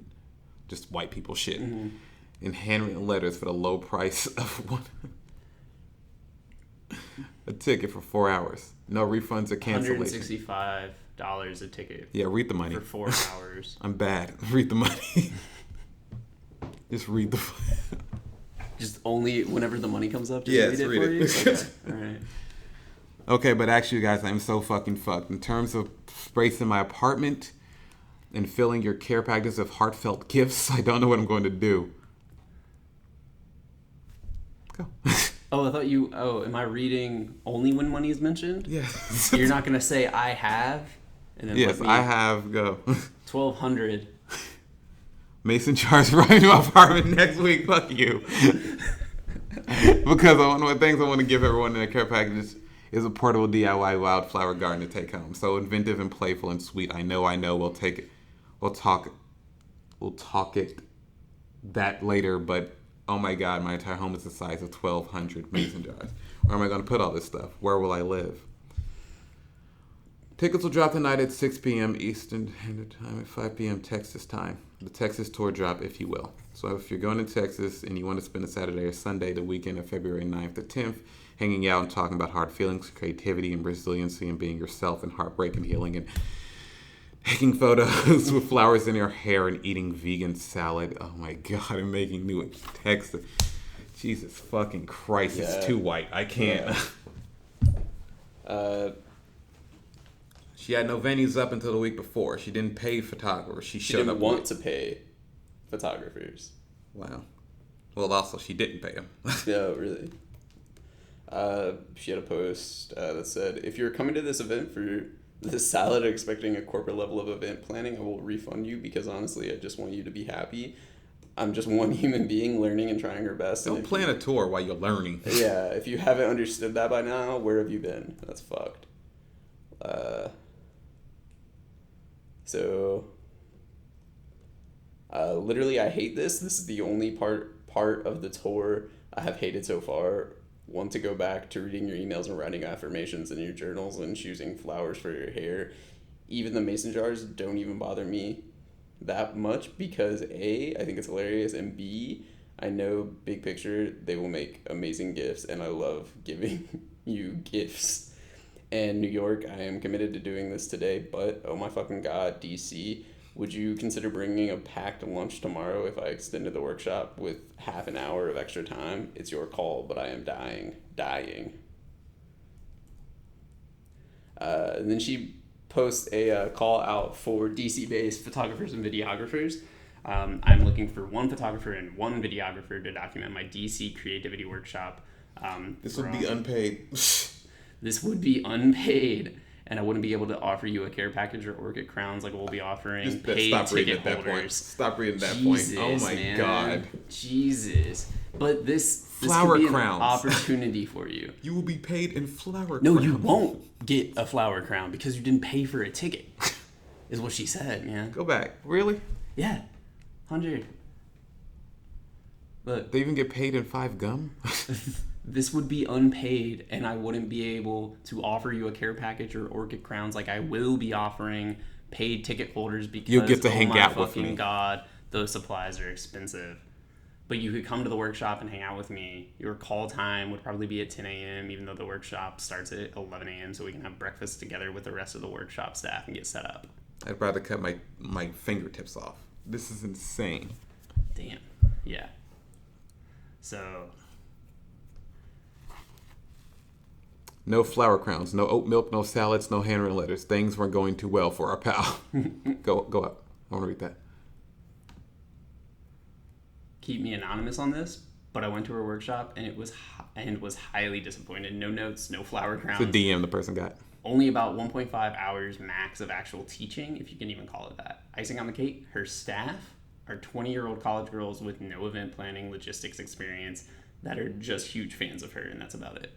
just white people shit, and handwritten letters for the low price of a ticket for 4 hours. No refunds or cancellations. $165 a ticket. Yeah, read the money. For 4 hours. I'm bad. Read the money. Just read the. Just only whenever the money comes up. Just read it for you. Okay. All right. Okay, but actually, guys, I'm so fucking fucked. In terms of space in my apartment and filling your care package of heartfelt gifts, I don't know what I'm going to do. Go. Oh, I thought you... Oh, am I reading only when money is mentioned? Yes. You're not going to say, I have? And then yes, I have. Go. 1,200. Mason jars right in my apartment next week. Fuck you. Because one of the things I want to give everyone in their care package is a portable DIY wildflower garden to take home. So inventive and playful and sweet. I know. We'll take it. We'll talk it that later. But oh my God, my entire home is the size of 1,200 mason jars. Where am I going to put all this stuff? Where will I live? Tickets will drop tonight at 6 p.m. Eastern Standard Time at 5 p.m. Texas time. The Texas tour drop, if you will. So if you're going to Texas and you want to spend a Saturday or Sunday, the weekend of February 9th to 10th, hanging out and talking about hard feelings, creativity, and resiliency, and being yourself, and heartbreak and healing, and taking photos with flowers in your hair and eating vegan salad. Oh my God, I'm making new text. Jesus fucking Christ, it's too white. I can't. She had no venues up until the week before. She didn't pay photographers. She didn't want to pay photographers. Wow. Well, also, she didn't pay them. Yeah, really. She had a post that said, if you're coming to this event for this salad expecting a corporate level of event planning, I will refund you because honestly, I just want you to be happy. I'm just one human being learning and trying her best. Don't plan a tour while you're learning. Yeah, if you haven't understood that by now, where have you been? That's fucked. So, literally, I hate this. This is the only part of the tour I have hated so far. want to go back to reading your emails and writing affirmations in your journals and choosing flowers for your hair. Even the mason jars don't even bother me that much because A, I think it's hilarious, and B, I know big picture they will make amazing gifts, and I love giving you gifts. And New York, I am committed to doing this today, but oh my fucking god, DC, would you consider bringing a packed lunch tomorrow if I extended the workshop with half an hour of extra time? It's your call, but I am dying. And then she posts a call out for DC-based photographers and videographers. I'm looking for one photographer and one videographer to document my DC creativity workshop. This would be unpaid. This would be unpaid, and I wouldn't be able to offer you a care package or orchid crowns like we'll be offering paid ticket holders. Stop reading that point. Oh my god. Jesus. But this flower could be crowns. An opportunity for you. You will be paid in flower crowns. No, you won't get a flower crown because you didn't pay for a ticket, is what she said, man. Go back. Really? Yeah. 100. Look. They even get paid in 5 gum? This would be unpaid, and I wouldn't be able to offer you a care package or orchid crowns like I will be offering paid ticket holders because you'll get to hang out with me. God, those supplies are expensive. But you could come to the workshop and hang out with me. Your call time would probably be at 10 a.m., even though the workshop starts at 11 a.m., so we can have breakfast together with the rest of the workshop staff and get set up. I'd rather cut my fingertips off. This is insane. Damn. Yeah. So... No flower crowns, no oat milk, no salads, no handwritten letters. Things weren't going too well for our pal. Go up. I want to read that. Keep me anonymous on this, but I went to her workshop and was highly disappointed. No notes, no flower crowns. It's a DM the person got. Only about 1.5 hours max of actual teaching, if you can even call it that. Icing on the cake, her staff are 20-year-old college girls with no event planning, logistics experience that are just huge fans of her, and that's about it.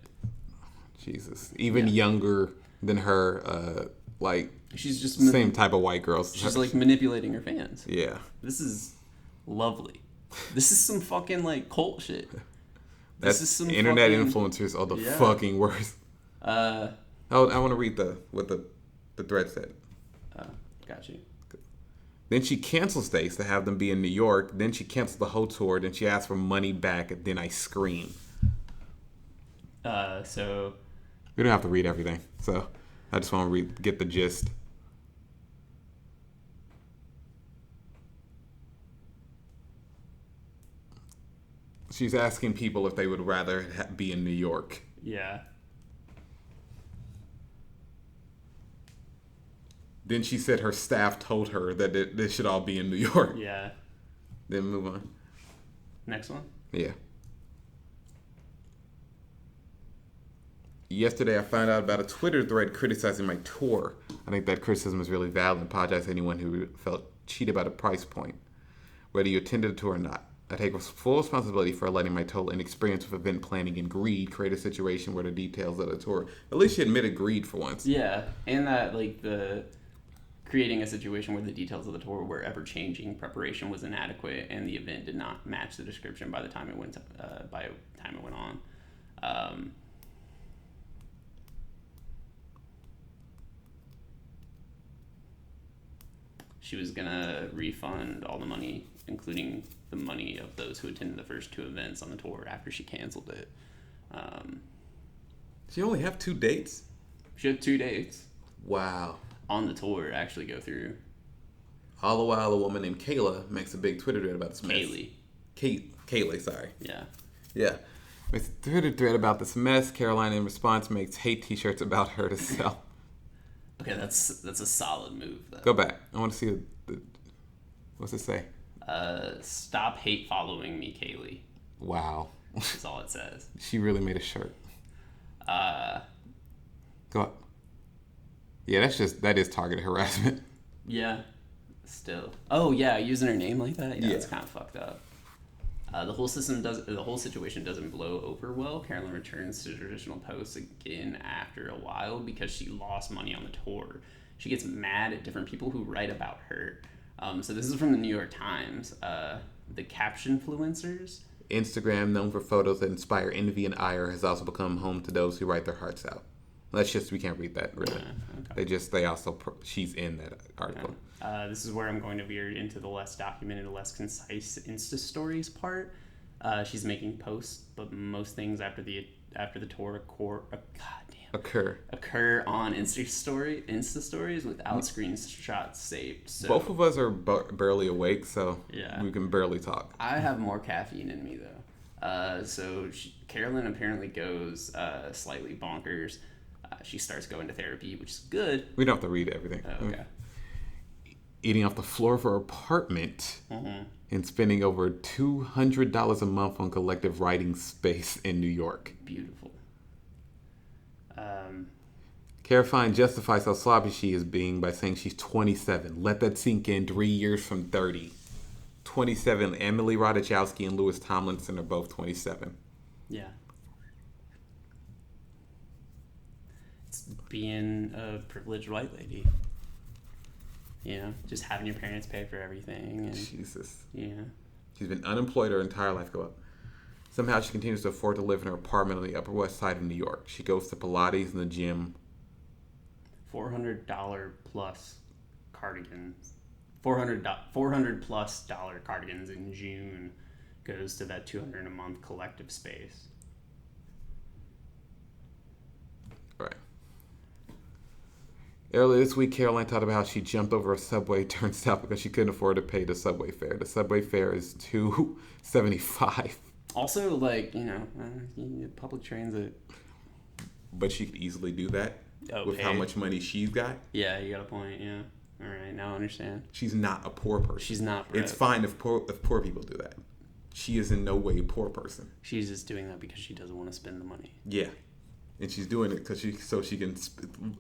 Jesus. Even younger than her, she's just same type of white girls. She's like manipulating her fans. Yeah. This is lovely. This is some fucking like cult shit. This is some internet influencers are the fucking worst. I want to read what the thread said. Got you. Then she cancels dates to have them be in New York. Then she cancels the whole tour. Then she asks for money back. And then I scream. So we don't have to read everything. So I just want to get the gist. She's asking people if they would rather be in New York. Yeah. Then she said her staff told her that they should all be in New York. Yeah. Then move on. Next one? Yeah. Yesterday I found out about a Twitter thread criticizing my tour. I think that criticism is really valid. I apologize to anyone who felt cheated by the price point, whether you attended a tour or not. I take full responsibility for letting my total inexperience with event planning and greed create a situation where the details of the tour... At least she admitted greed for once. Yeah, and that creating a situation where the details of the tour were ever changing, preparation was inadequate, and the event did not match the description by the time it went on. She was gonna refund all the money, including the money of those who attended the first 2 events on the tour after she canceled it. She only have 2 dates? She had 2 dates. Wow. On the tour, actually go through. All the while, a woman named Kayla makes a big Twitter thread about this mess. Kaylee, sorry. Yeah. Yeah. Makes a Twitter thread about this mess. Caroline, in response, makes hate t-shirts about her to sell. Okay, that's a solid move, though. Go back. I want to see what's it say? Stop hate following me, Kaylee. Wow. That's all it says. She really made a shirt. Go up. Yeah, that is targeted harassment. Yeah, still. Oh yeah, using her name like that. Yeah, yeah. It's kind of fucked up. The whole situation doesn't blow over well. Caroline returns to traditional posts again after a while because she lost money on the tour. She gets mad at different people who write about her. So this is from the New York Times. The caption influencers Instagram, known for photos that inspire envy and ire, has also become home to those who write their hearts out. We can't read that, really. Okay. She's in that article. Okay. This is where I'm going to veer into the less documented, less concise Insta stories part. She's making posts, but most things after the tour occur on Insta stories without screenshots saved. So, both of us are barely awake, so we can barely talk. I have more caffeine in me though. Caroline apparently goes slightly bonkers. She starts going to therapy, which is good. We don't have to read everything. Oh, okay. Eating off the floor of her apartment and spending over $200 a month on collective writing space in New York. Beautiful. Caroline justifies how sloppy she is being by saying she's 27. Let that sink in. 3 years from 30. 27. Emily Ratajkowski and Louis Tomlinson are both 27. Yeah. It's being a privileged white lady. You know, just having your parents pay for everything. And, Jesus. Yeah. She's been unemployed her entire life. Go up. Somehow she continues to afford to live in her apartment on the Upper West Side of New York. She goes to Pilates and the gym. $400 plus cardigans. $400 plus dollar cardigans in June goes to that $200 a month collective space. Right. Earlier this week, Caroline talked about how she jumped over a subway turned south because she couldn't afford to pay the subway fare. The subway fare is $2.75. Also, like, public transit. But she could easily do that with how much money she's got. Yeah, you got a point, yeah. All right, now I understand. She's not a poor person. She's not broke. It's fine if poor people do that. She is in no way a poor person. She's just doing that because she doesn't want to spend the money. Yeah. And she's doing it because she can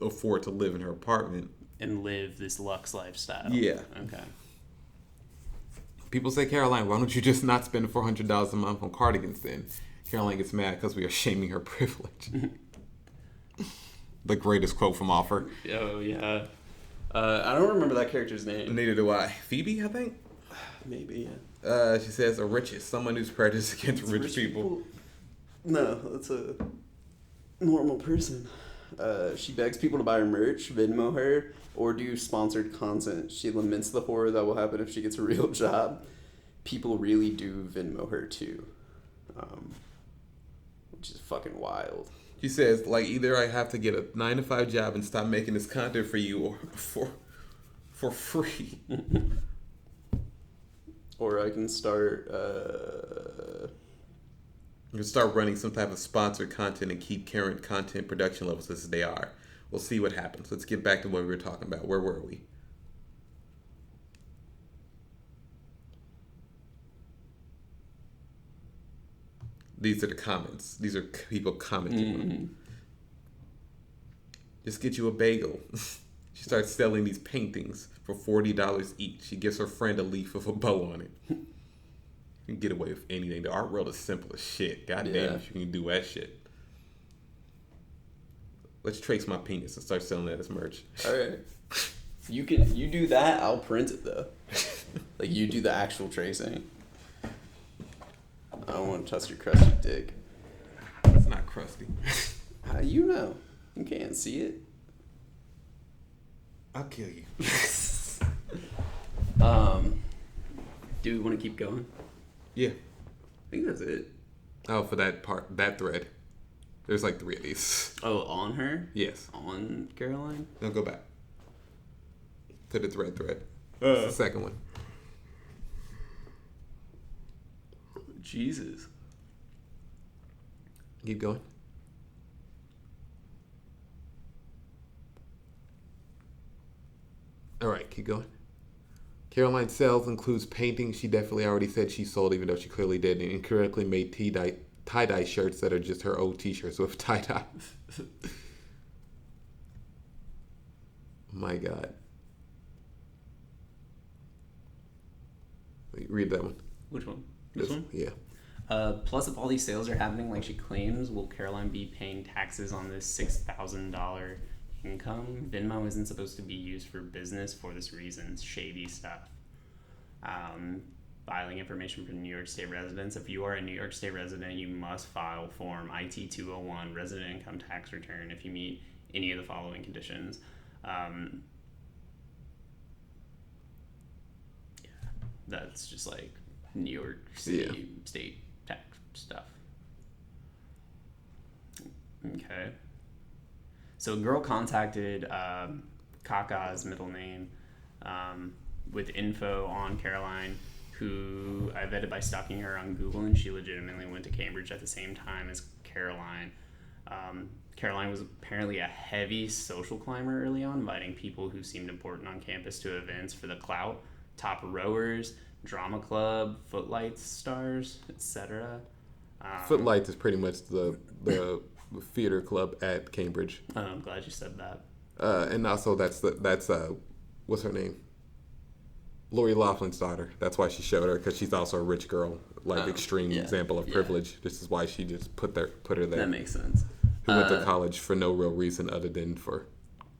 afford to live in her apartment. And live this luxe lifestyle. Yeah. Okay. People say, Caroline, why don't you just not spend $400 a month on cardigans then? Caroline gets mad because we are shaming her privilege. The greatest quote from Offer. Oh, yeah. I don't remember that character's name. Neither do I. Phoebe, I think? Maybe, yeah. She says, a richest, someone who's prejudiced against rich people. No, that's a normal person. She begs people to buy her merch, Venmo her, or do sponsored content. She laments the horror that will happen if she gets a real job. People really do Venmo her too, which is fucking wild. She says, like, either I have to get a 9-to-5 job and stop making this content for you, or for free, or I can start. You can start running some type of sponsored content and keep current content production levels as they are. We'll see what happens. Let's get back to what we were talking about. Where were we? These are the comments. These are people commenting on it. Just get you a bagel. She starts selling these paintings for $40 each. She gives her friend a leaf with a bow on it. You can get away with anything. The art world is simple as shit. God damn if you can do that shit. Let's trace my penis and start selling that as merch. Alright. You do that, I'll print it though. Like, you do the actual tracing. I don't want to touch your crusty dick. It's not crusty. How do you know? You can't see it. I'll kill you. Do we want to keep going? Yeah. I think that's it. Oh, for that part, that thread. There's like 3 of these. Oh, on her? Yes. On Caroline? No, go back. To the thread. It's the second one. Jesus. Keep going. All right, keep going. Caroline's sales includes paintings she definitely already said she sold, even though she clearly did, and incorrectly made tie-dye shirts that are just her old t-shirts with tie-dye. My God. Wait, read that one. Which one? This one? Yeah. Plus, if all these sales are happening like she claims, will Caroline be paying taxes on this $6,000 income? Venmo isn't supposed to be used for business for this reason. Shady stuff. filing information for New York State residents. If you are a New York State resident, you must file Form IT-201, Resident Income Tax Return, if you meet any of the following conditions. That's just like New York City state tax stuff. Okay. So a girl contacted Kaka's middle name with info on Caroline, who I vetted by stalking her on Google, and she legitimately went to Cambridge at the same time as Caroline. Caroline was apparently a heavy social climber early on, inviting people who seemed important on campus to events for the clout, top rowers, drama club, footlights stars, etc. Footlights is pretty much the theater club at Cambridge. Oh, I'm glad you said that. And also that's what's her name? Lori Laughlin's daughter. That's why she showed her, because she's also a rich girl, extreme example of privilege. This is why she just put her there. That makes sense. Who went to college for no real reason other than for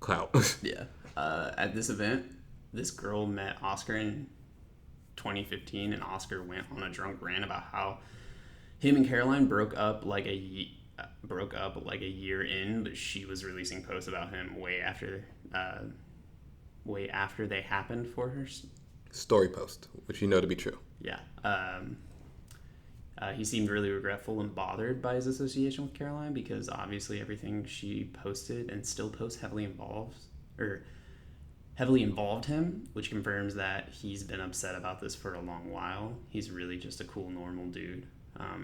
clout. Yeah. At this event, this girl met Oscar in 2015, and Oscar went on a drunk rant about how him and Caroline broke up like a year in, but she was releasing posts about him way after they happened for her. Story post, which you know to be true. Yeah. He seemed really regretful and bothered by his association with Caroline, because obviously everything she posted and still posts heavily involved him, which confirms that he's been upset about this for a long while. He's really just a cool, normal dude.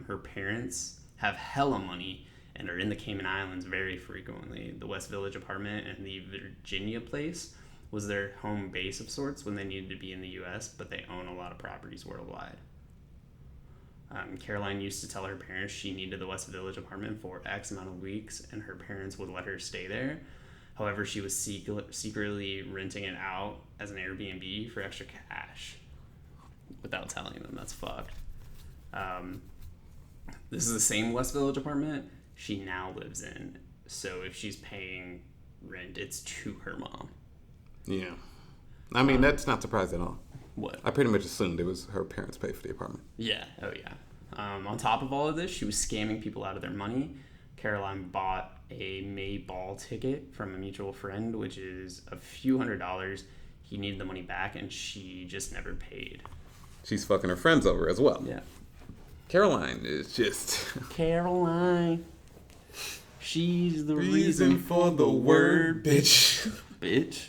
Her parents have hella money and are in the Cayman Islands very frequently. The West Village apartment and the Virginia place was their home base of sorts when they needed to be in the U.S., but they own a lot of properties worldwide. Caroline used to tell her parents she needed the West Village apartment for X amount of weeks, and her parents would let her stay there. However, she was secretly renting it out as an Airbnb for extra cash without telling them. That's fucked. This is the same West Village apartment she now lives in. So if she's paying rent, it's to her mom. Yeah. I mean, that's not surprising at all. What? I pretty much assumed it was her parents paid for the apartment. Yeah. Oh, yeah. On top of all of this, she was scamming people out of their money. Caroline bought a May ball ticket from a mutual friend, which is a few $100s. He needed the money back, and she just never paid. She's fucking her friends over as well. Yeah. Caroline is just... Caroline. She's the reason for the word, bitch. Bitch.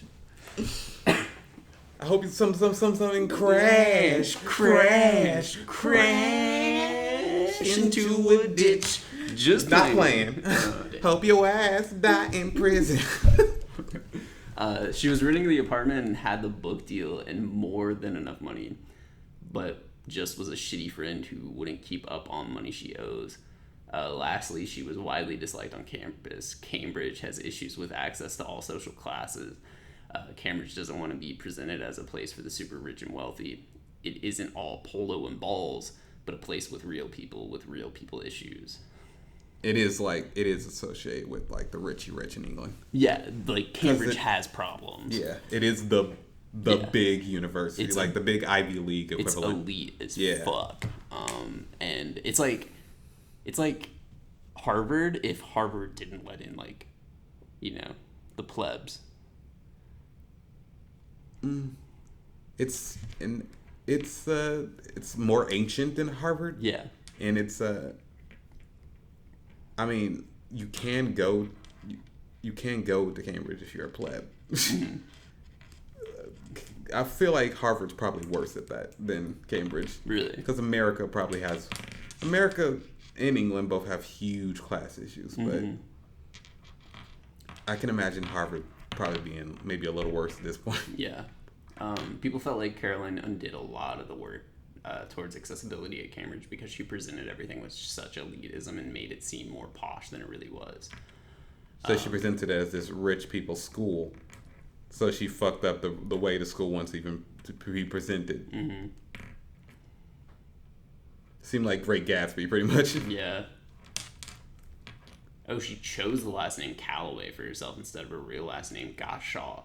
I hope you something crash into a ditch. Just not playing. Hope your ass die in prison. She was renting the apartment and had the book deal and more than enough money, but just was a shitty friend who wouldn't keep up on money she owes. Lastly, she was widely disliked on campus. Cambridge has issues with access to all social classes. Cambridge doesn't want to be presented as a place for the super rich and wealthy. It isn't all polo and balls, but a place with real people issues. It is associated with like the rich in England. Yeah, like Cambridge has problems. Yeah, it is the big university, it's like the big Ivy League equivalent. It's elite as fuck. And it's like Harvard if Harvard didn't let in like, the plebs. It's more ancient than Harvard. Yeah. And it's I mean, you can go to Cambridge if you're a pleb. Mm-hmm. I feel like Harvard's probably worse at that than Cambridge. Really? Because America and England both have huge class issues, but I can imagine Harvard probably being maybe a little worse at this point. Yeah. People felt like Caroline undid a lot of the work towards accessibility at Cambridge because she presented everything with such elitism and made it seem more posh than it really was. So she presented it as this rich people's school. So she fucked up the way the school wants even to be presented. Mm-hmm. Seemed like Great Gatsby, pretty much. Yeah. Oh, she chose the last name Calloway for herself instead of her real last name, Goshaw.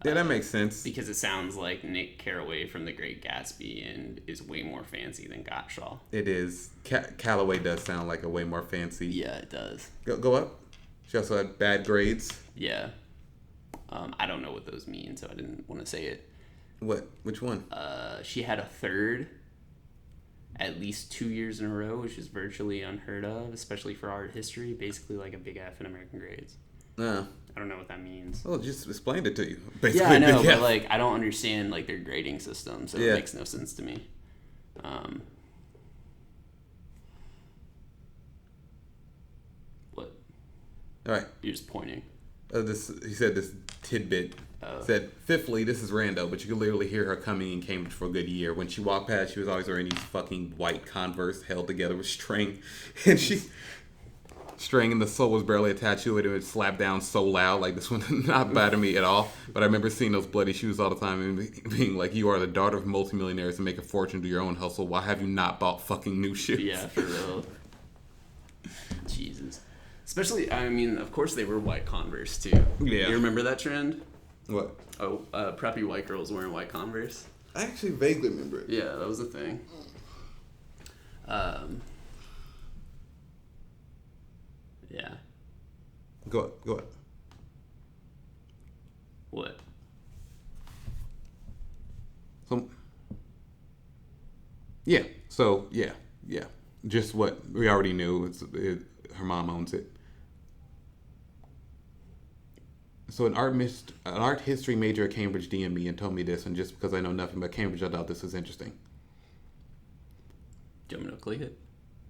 Yeah, that makes sense. Because it sounds like Nick Carraway from The Great Gatsby and is way more fancy than Gottschall. It is. Calloway does sound like a way more fancy. Yeah, it does. Go up. She also had bad grades. Yeah. I don't know what those mean, so I didn't want to say it. What? Which one? She had a third at least 2 years in a row, which is virtually unheard of, especially for art history. Basically like a big F in American grades. I don't know what that means. Well, just explained it to you. Basically, yeah, I know, but like I don't understand like their grading system, so yeah. It makes no sense to me. What? All right. You're just pointing. He said this tidbit. Said, fifthly, this is rando, but you could literally hear her coming in Cambridge for a good year. When she walked past, she was always wearing these fucking white Converse held together with string. And string and the sole was barely attached to it. It would slap down so loud. Like, this one did not bother me at all. But I remember seeing those bloody shoes all the time and being like, you are the daughter of multimillionaires and make a fortune, do your own hustle. Why have you not bought fucking new shoes? Yeah, for real. Jesus. Especially, I mean, of course they were white Converse, too. Yeah. You remember that trend? What? Oh, preppy white girls wearing white Converse. I actually vaguely remember it. Yeah, that was a thing. Yeah. Go up. What? Yeah. So, yeah. Just what we already knew. Her mom owns it. So an art history major at Cambridge DM'd me and told me this, and just because I know nothing about Cambridge, I thought this was interesting. Do you want me to click it?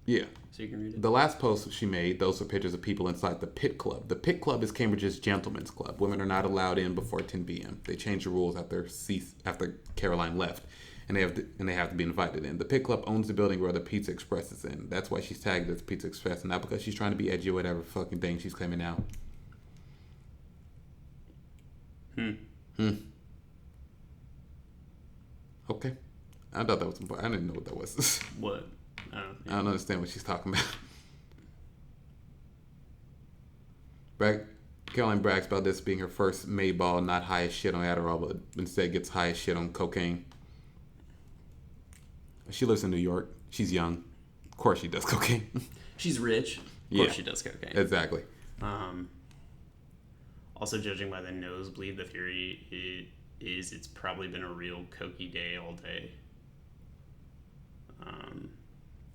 Yeah. So you can read it? The last post she made, those are pictures of people inside the Pit Club. The Pit Club is Cambridge's gentleman's club. Women are not allowed in before 10 p.m. They changed the rules after Caroline left, and they have to be invited in. The Pit Club owns the building where the Pizza Express is in. That's why she's tagged as Pizza Express, and not because she's trying to be edgy or whatever fucking thing she's claiming now. Okay. I thought that was important. I didn't know what that was. What? I don't understand what she's talking about. Caroline brags about this being her first May ball, not high as shit on Adderall, but instead gets high as shit on cocaine. She lives in New York. She's young. Of course she does cocaine. She's rich. Of course she does cocaine. Exactly. Also, judging by the nosebleed, the theory is it's probably been a real cokey day all day.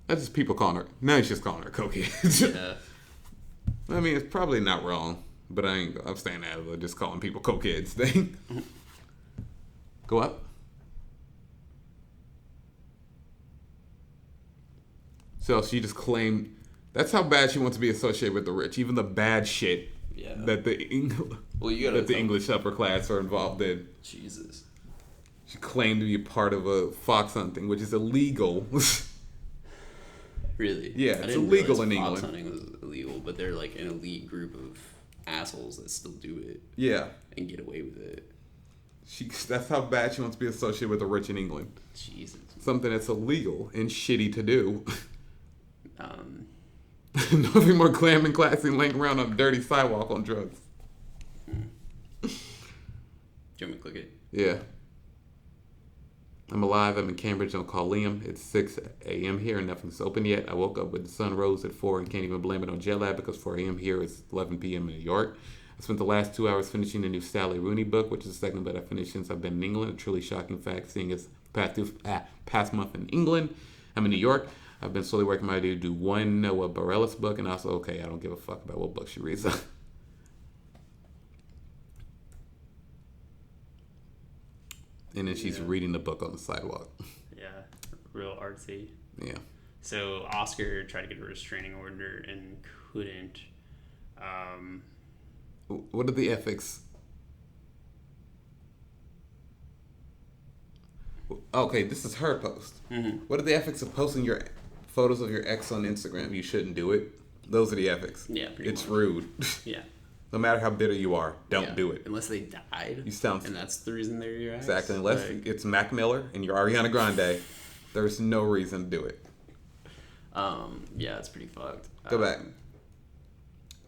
That's just people calling her. Now it's just calling her cocaine. Yeah. I mean, it's probably not wrong, but I'm staying out of it. Just calling people cokeheads thing. Go up. So she just claimed that's how bad she wants to be associated with the rich, even the bad shit that the English upper class are involved in. Jesus. She claimed to be part of a fox hunting, which is illegal. Really? Yeah, it's illegal in England. Fox hunting was illegal, but they're like an elite group of assholes that still do it. Yeah. And get away with it. That's how bad she wants to be associated with the rich in England. Jesus. Something that's illegal and shitty to do. Nothing more glam and classy than laying around on a dirty sidewalk on drugs. Do you want me to click it? Yeah. I'm alive. I'm in Cambridge. Don't call Liam. It's 6 a.m. here and nothing's open yet. I woke up with the sun rose at 4 and can't even blame it on jet lag because 4 a.m. here is 11 p.m. in New York. I spent the last 2 hours finishing the new Sally Rooney book, which is the second that I've finished since I've been in England. A truly shocking fact, seeing as past month in England. I'm in New York. I've been slowly working my way to do one Noah Bareilles book, and also, okay, I don't give a fuck about what book she reads. And then she's reading the book on the sidewalk. Yeah, real artsy. Yeah. So Oscar tried to get a restraining order and couldn't. What are the ethics? Okay, this is her post. Mm-hmm. What are the ethics of posting your photos of your ex on Instagram? You shouldn't do it. Those are the ethics. Yeah, it's rude. Yeah. No matter how bitter you are, don't do it. Unless they died. You sound. And that's the reason they're your ex. Exactly. Unless it's Mac Miller and you're Ariana Grande, there's no reason to do it. Yeah, it's pretty fucked. Go back.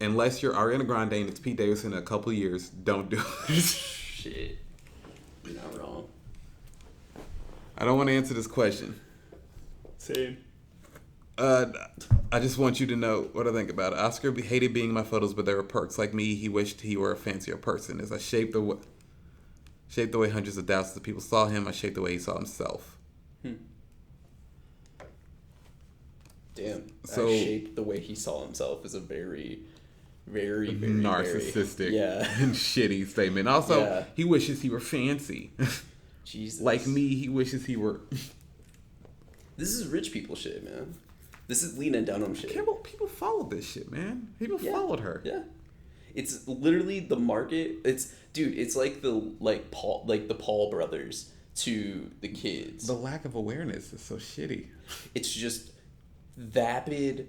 Unless you're Ariana Grande and it's Pete Davidson in a couple of years, don't do it. Shit. You're not wrong. I don't want to answer this question. Same. I just want you to know what I think about it. Oscar hated being in my photos, but there were perks. Like me, he wished he were a fancier person. As I shaped the way hundreds of thousands of people saw him, I shaped the way he saw himself. Damn. So, I shaped the way he saw himself is a very, very, very narcissistic very, and shitty statement. Also, he wishes he were fancy. Jesus. Like me, he wishes he were... This is rich people shit, man. This is Lena Dunham shit. People followed this shit, man. People followed her. Yeah. It's literally the market. It's like the Paul brothers to the kids. The lack of awareness is so shitty. It's just vapid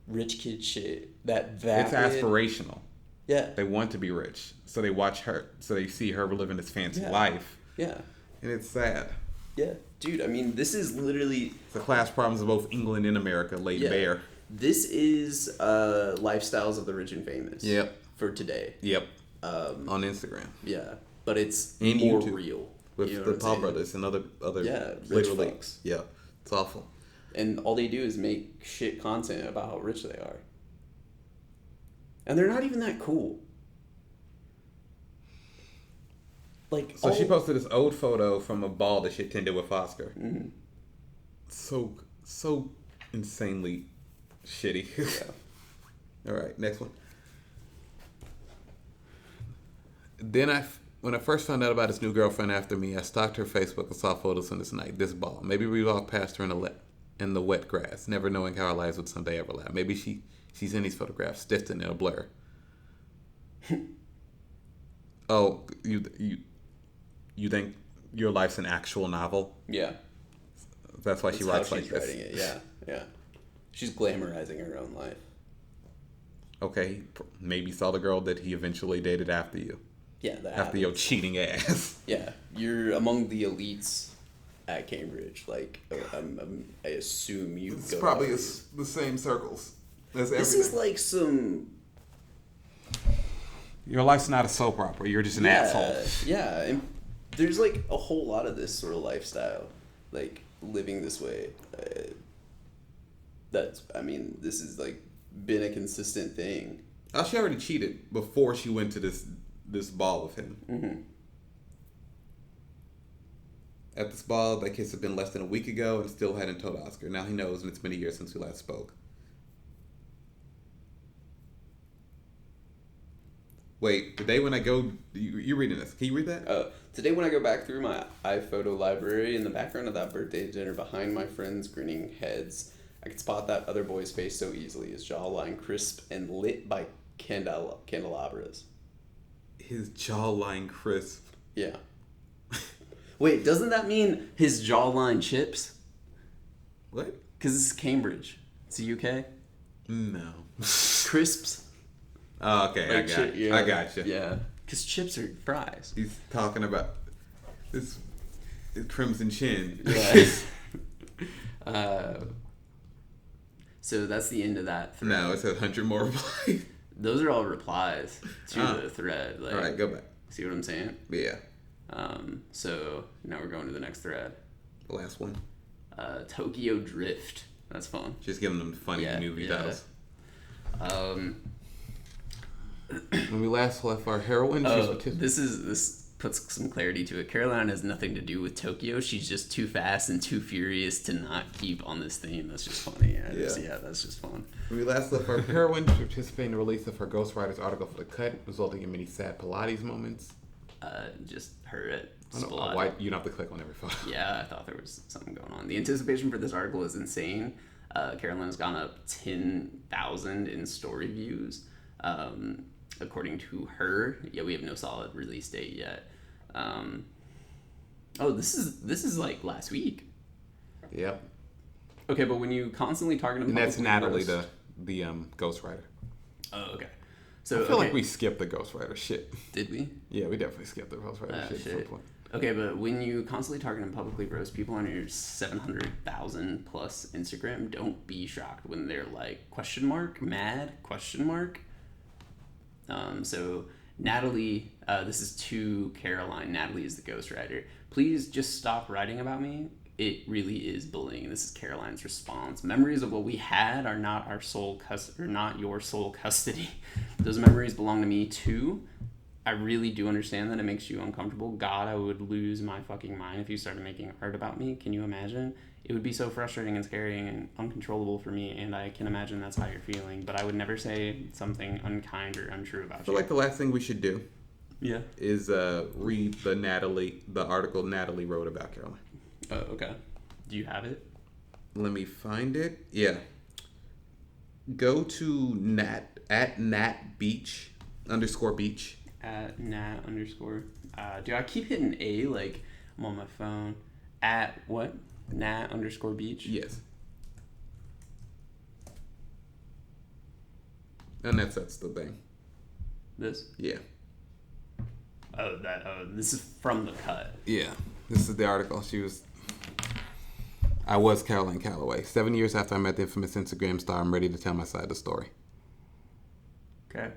rich kid shit. It's aspirational. Yeah. They want to be rich. So they watch her. So they see her living this fancy life. Yeah. And it's sad. Yeah. Dude, I mean, this is literally... The class problems of both England and America laid bare. This is lifestyles of the rich and famous. Yep. For today. Yep. On Instagram. Yeah. But it's and more YouTube, real. with the Paul brothers and other rich folks. Yeah. It's awful. And all they do is make shit content about how rich they are. And they're not even that cool. Like, so she posted this old photo from a ball that she attended with Oscar. Mm-hmm. So insanely shitty. All right, next one. Then when I first found out about his new girlfriend after me, I stalked her Facebook and saw photos from this night, this ball. Maybe we walked past her in the wet grass, never knowing how our lives would someday overlap. Maybe she's in these photographs, distant in a blur. Oh, you think your life's an actual novel? Yeah. That's why she writes like this. Writing it. Yeah. She's glamorizing her own life. Okay, maybe saw the girl that he eventually dated after you. Yeah, after your cheating ass. Yeah, you're among the elites at Cambridge. Like, I assume you. It's probably the same circles as everything. This is like some. Your life's not a soap opera. You're just an asshole. Yeah, and there's like a whole lot of this sort of lifestyle, like living this way. This is like been a consistent thing. Oh, she already cheated before she went to this ball with him. Mm-hmm. At this ball, that kiss had been less than a week ago and still hadn't told Oscar. Now he knows, and it's been a year since we last spoke. Wait, today when I go... You're reading this. Can you read that? Today when I go back through my iPhoto library, in the background of that birthday dinner, behind my friends' grinning heads, I could spot that other boy's face so easily, his jawline crisp and lit by candelabras. His jawline crisp. Yeah. Wait, doesn't that mean his jawline chips? What? Because this is Cambridge. It's the UK. No. Crisps. Oh, okay. Like I got you. Yeah. Because chips are fries. He's talking about this crimson chin. Yeah. So that's the end of that thread. No, it says 100 more replies. Those are all replies to the thread. Like, all right, go back. See what I'm saying? Yeah. So now we're going to the next thread. The last one. Tokyo Drift. That's fun. Just giving them funny movie titles. When we last left our heroine, this puts some clarity to it. Caroline has nothing to do with Tokyo. She's just too fast and too furious to not keep on this theme. That's just funny. That's just fun. When we last left our heroine to participate in the release of her Ghostwriter's article for The Cut, resulting in many sad Pilates moments. Just her at Splat. Why you don't have to click on every photo. Yeah, I thought there was something going on. The anticipation for this article is insane. Caroline has gone up 10,000 in story views. According to her, we have no solid release date yet. This is like last week. Yep. Okay, but when you constantly target them, and that's Natalie, the ghostwriter. Oh, okay. So I feel like we skipped the ghostwriter shit. Did we? Yeah, we definitely skipped the ghostwriter shit at some point. Okay, but when you constantly target and publicly roast people on your 700,000 plus Instagram, don't be shocked when they're like ? Mad ? So Natalie, this is to Caroline. Natalie is the ghostwriter. Please just stop writing about me. It really is bullying. This is Caroline's response. Memories of what we had are not not your sole custody. Those memories belong to me too. I really do understand that it makes you uncomfortable. God, I would lose my fucking mind if you started making art about me. Can you imagine? It would be so frustrating and scary and uncontrollable for me, and I can imagine that's how you're feeling. But I would never say something unkind or untrue about you. I feel like the last thing we should do is read the article Natalie wrote about Caroline. Oh, okay. Do you have it? Let me find it. Yeah. Go to @natbeach_beach. Do I keep hitting A like I'm on my phone? At what? Nat_beach? Yes. And that's the thing. This? Yeah. Oh, this is from the cut. Yeah. This is the article. I was Caroline Calloway. 7 years after I met the infamous Instagram star, I'm ready to tell my side of the story. Okay.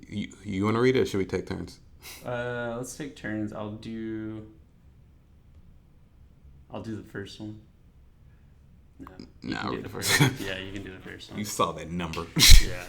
You want to read it, or should we take turns? Let's take turns. I'll do the first one. No, you can do the first one. Yeah, you can do the first one. You saw that number. Yeah.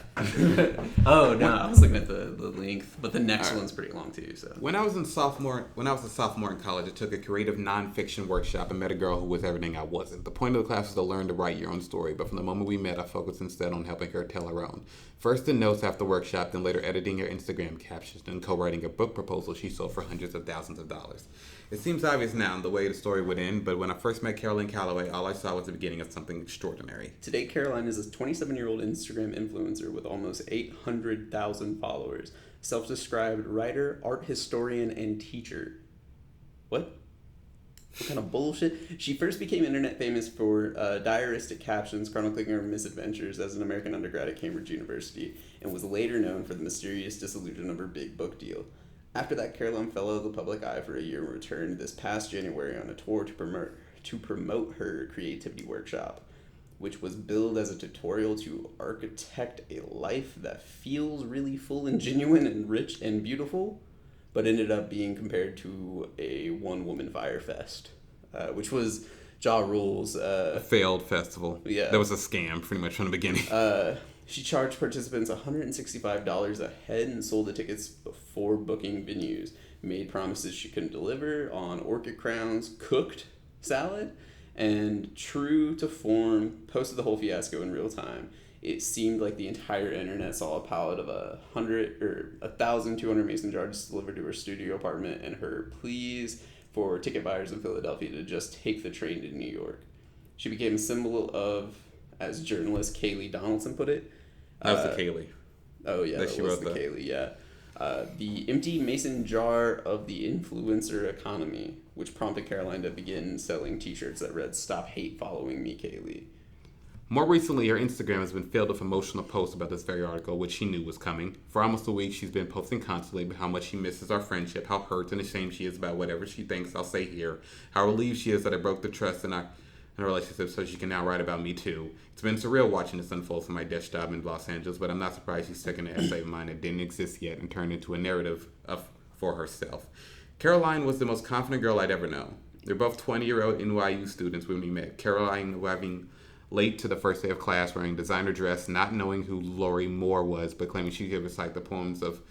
Oh no, I was looking at the length, but the next one's pretty long too. So when I was a sophomore in college, I took a creative nonfiction workshop and met a girl who was everything I wasn't. The point of the class was to learn to write your own story, but from the moment we met, I focused instead on helping her tell her own. First in notes after the workshop, then later editing her Instagram captions, and co-writing a book proposal she sold for hundreds of thousands of dollars. It seems obvious now the way the story would end, but when I first met Caroline Calloway, all I saw was the beginning of something extraordinary. Today, Caroline is a 27-year-old Instagram influencer with almost 800,000 followers. Self-described writer, art historian, and teacher. What kind of bullshit? She first became internet famous for diaristic captions chronicling her misadventures as an American undergrad at Cambridge University, and was later known for the mysterious dissolution of her big book deal. After that, Caroline fell out of the public eye for a year and returned this past January on a tour to promote her creativity workshop, which was billed as a tutorial to architect a life that feels really full and genuine and rich and beautiful, but ended up being compared to a one-woman fire fest, which was Ja Rule's... a failed festival. Yeah. That was a scam pretty much from the beginning. She charged participants $165 a head and sold the tickets before booking venues, made promises she couldn't deliver on orchid crowns, cooked salad, and true to form, posted the whole fiasco in real time. It seemed like the entire internet saw a pallet of 1,200 mason jars delivered to her studio apartment and her pleas for ticket buyers in Philadelphia to just take the train to New York. She became a symbol of, as journalist Kaylee Donaldson put it. That was the Kaylee. Oh, yeah, that was the Kaylee, yeah. The empty mason jar of the influencer economy, which prompted Caroline to begin selling t-shirts that read, "Stop hate following me, Kaylee." More recently, her Instagram has been filled with emotional posts about this very article, which she knew was coming. For almost a week, she's been posting constantly about how much she misses our friendship, how hurt and ashamed she is about whatever she thinks I'll say here, how relieved she is that I broke the trust in our relationship so she can now write about me too. It's been surreal watching this unfold from my desk job in Los Angeles, but I'm not surprised she's taken an essay of mine that didn't exist yet and turned into a narrative for herself. Caroline was the most confident girl I'd ever known. They're both 20-year-old NYU students when we met. Caroline arriving late to the first day of class wearing designer dress, not knowing who Lori Moore was, but claiming she could recite the poems of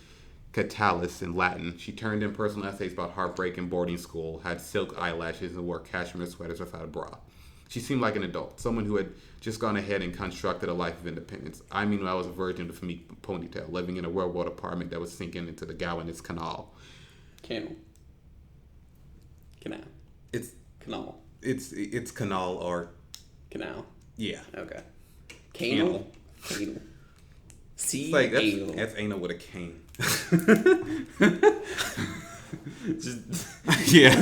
Catullus in Latin. She turned in personal essays about heartbreak in boarding school, had silk eyelashes, and wore cashmere sweaters without a bra. She seemed like an adult, someone who had just gone ahead and constructed a life of independence. I meanwhile was a virgin with a meek ponytail, living in a railroad apartment that was sinking into the Gowanus Canal. Canal. It's Canal. It's canal or Canal. Yeah. Okay. Canal. See, like that's anal with a cane. Yeah.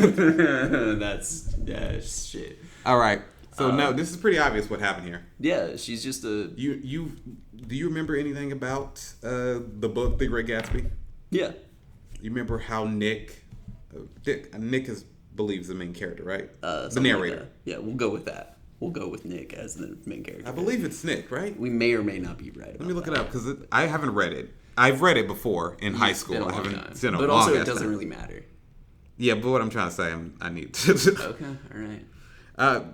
That's shit. All right. So no, this is pretty obvious what happened here. Yeah, she's just a. Do you remember anything about the book The Great Gatsby? Yeah. You remember how Nick believes the main character, right? The narrator. Like yeah, we'll go with that. We'll go with Nick as the main character. I believe it's Nick, right? We may or may not be right. Let me look it up because I haven't read it. I've read it before in high school. Been a I long haven't time. seen it. But also, it doesn't really matter. Yeah, but what I'm trying to say, I need to. Okay, all right.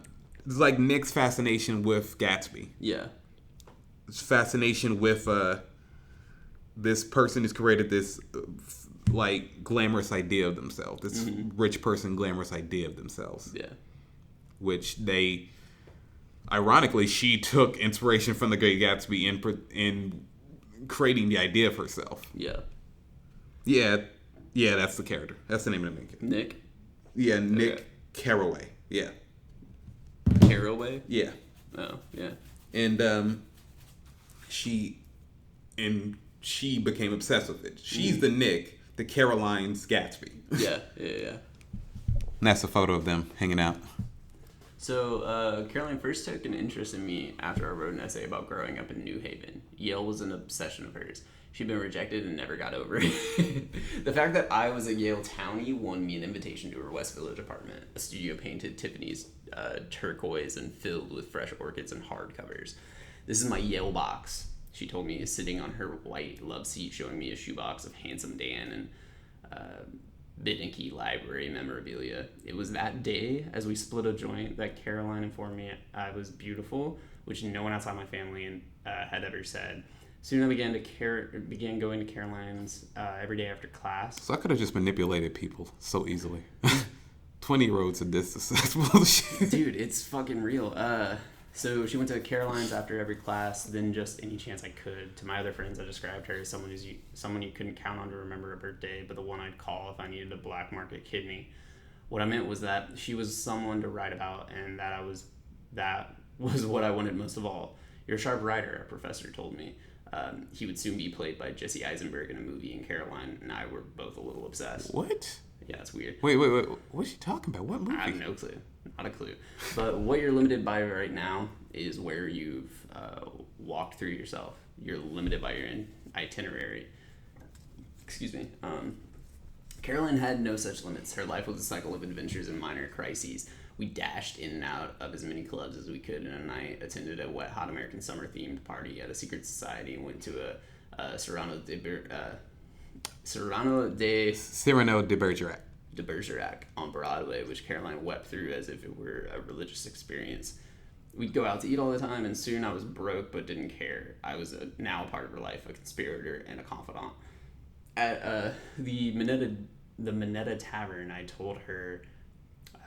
It's like Nick's fascination with Gatsby. Yeah. His fascination with this person who's created this like glamorous idea of themselves. This rich person glamorous idea of themselves. Yeah. Which they, ironically, she took inspiration from the Great Gatsby in creating the idea of herself. Yeah. Yeah, that's the character. That's the name of the main character. Nick? Yeah, Nick Carraway. Yeah. Calloway? Yeah. Oh, yeah. And she became obsessed with it. She's the Nick, the Caroline's Gatsby. Yeah. And that's a photo of them hanging out. So, Caroline first took an interest in me after I wrote an essay about growing up in New Haven. Yale was an obsession of hers. She'd been rejected and never got over it. The fact that I was a Yale townie won me an invitation to her West Village apartment, a studio painted Tiffany's turquoise and filled with fresh orchids and hardcovers. This is my Yale box, she told me, sitting on her white love seat, showing me a shoebox of Handsome Dan and Bidnicky library memorabilia. It was that day, as we split a joint, that Caroline informed me I was beautiful, which no one outside my family had ever said. Soon I began going to Caroline's every day after class. So I could have just manipulated people so easily. 20-year-olds are this successful. Dude, it's fucking real. So she went to Caroline's after every class, then just any chance I could. To my other friends, I described her as someone you couldn't count on to remember a birthday, but the one I'd call if I needed a black market kidney. What I meant was that she was someone to write about, and that was what I wanted most of all. You're a sharp writer, a professor told me. He would soon be played by Jesse Eisenberg in a movie, and Caroline and I were both a little obsessed. What? Yeah, it's weird. Wait. What's she talking about? What movie? I have no clue. Not a clue. But what you're limited by right now is where you've walked through yourself. You're limited by your itinerary. Excuse me. Caroline had no such limits. Her life was a cycle of adventures and minor crises. We dashed in and out of as many clubs as we could in a night, attended a wet, hot American summer themed party at a secret society, and went to a Cyrano de Bergerac on Broadway, which Caroline wept through as if it were a religious experience. We'd go out to eat all the time, and soon I was broke but didn't care. I was now a part of her life, a conspirator and a confidant. At the Minetta Tavern, I told her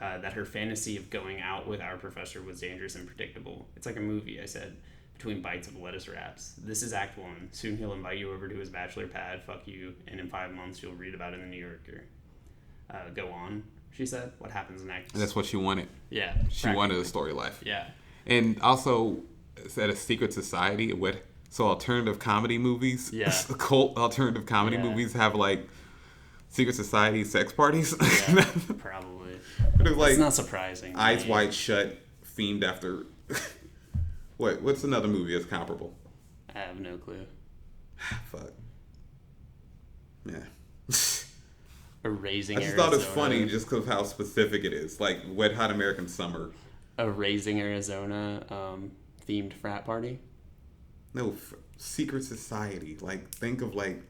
that her fantasy of going out with our professor was dangerous and predictable. It's like a movie, I said, between bites of lettuce wraps. This is Act 1. Soon he'll invite you over to his bachelor pad, fuck you, and in 5 months you'll read about it in the New Yorker. Go on, she said. What happens next? That's what she wanted. Yeah. She wanted a story life. Yeah. And also, it's at a secret society with alternative comedy movies. Yeah. Cult alternative comedy movies have like secret society sex parties. Yeah, probably. But it was like, it's not surprising. Eyes Wide Shut, themed after. What's another movie that's comparable? I have no clue. Fuck. Yeah. Erasing I just Arizona. thought it was funny just because of how specific it is. Like Wet Hot American Summer. A Raising Arizona themed frat party? No, secret society. Like, think of like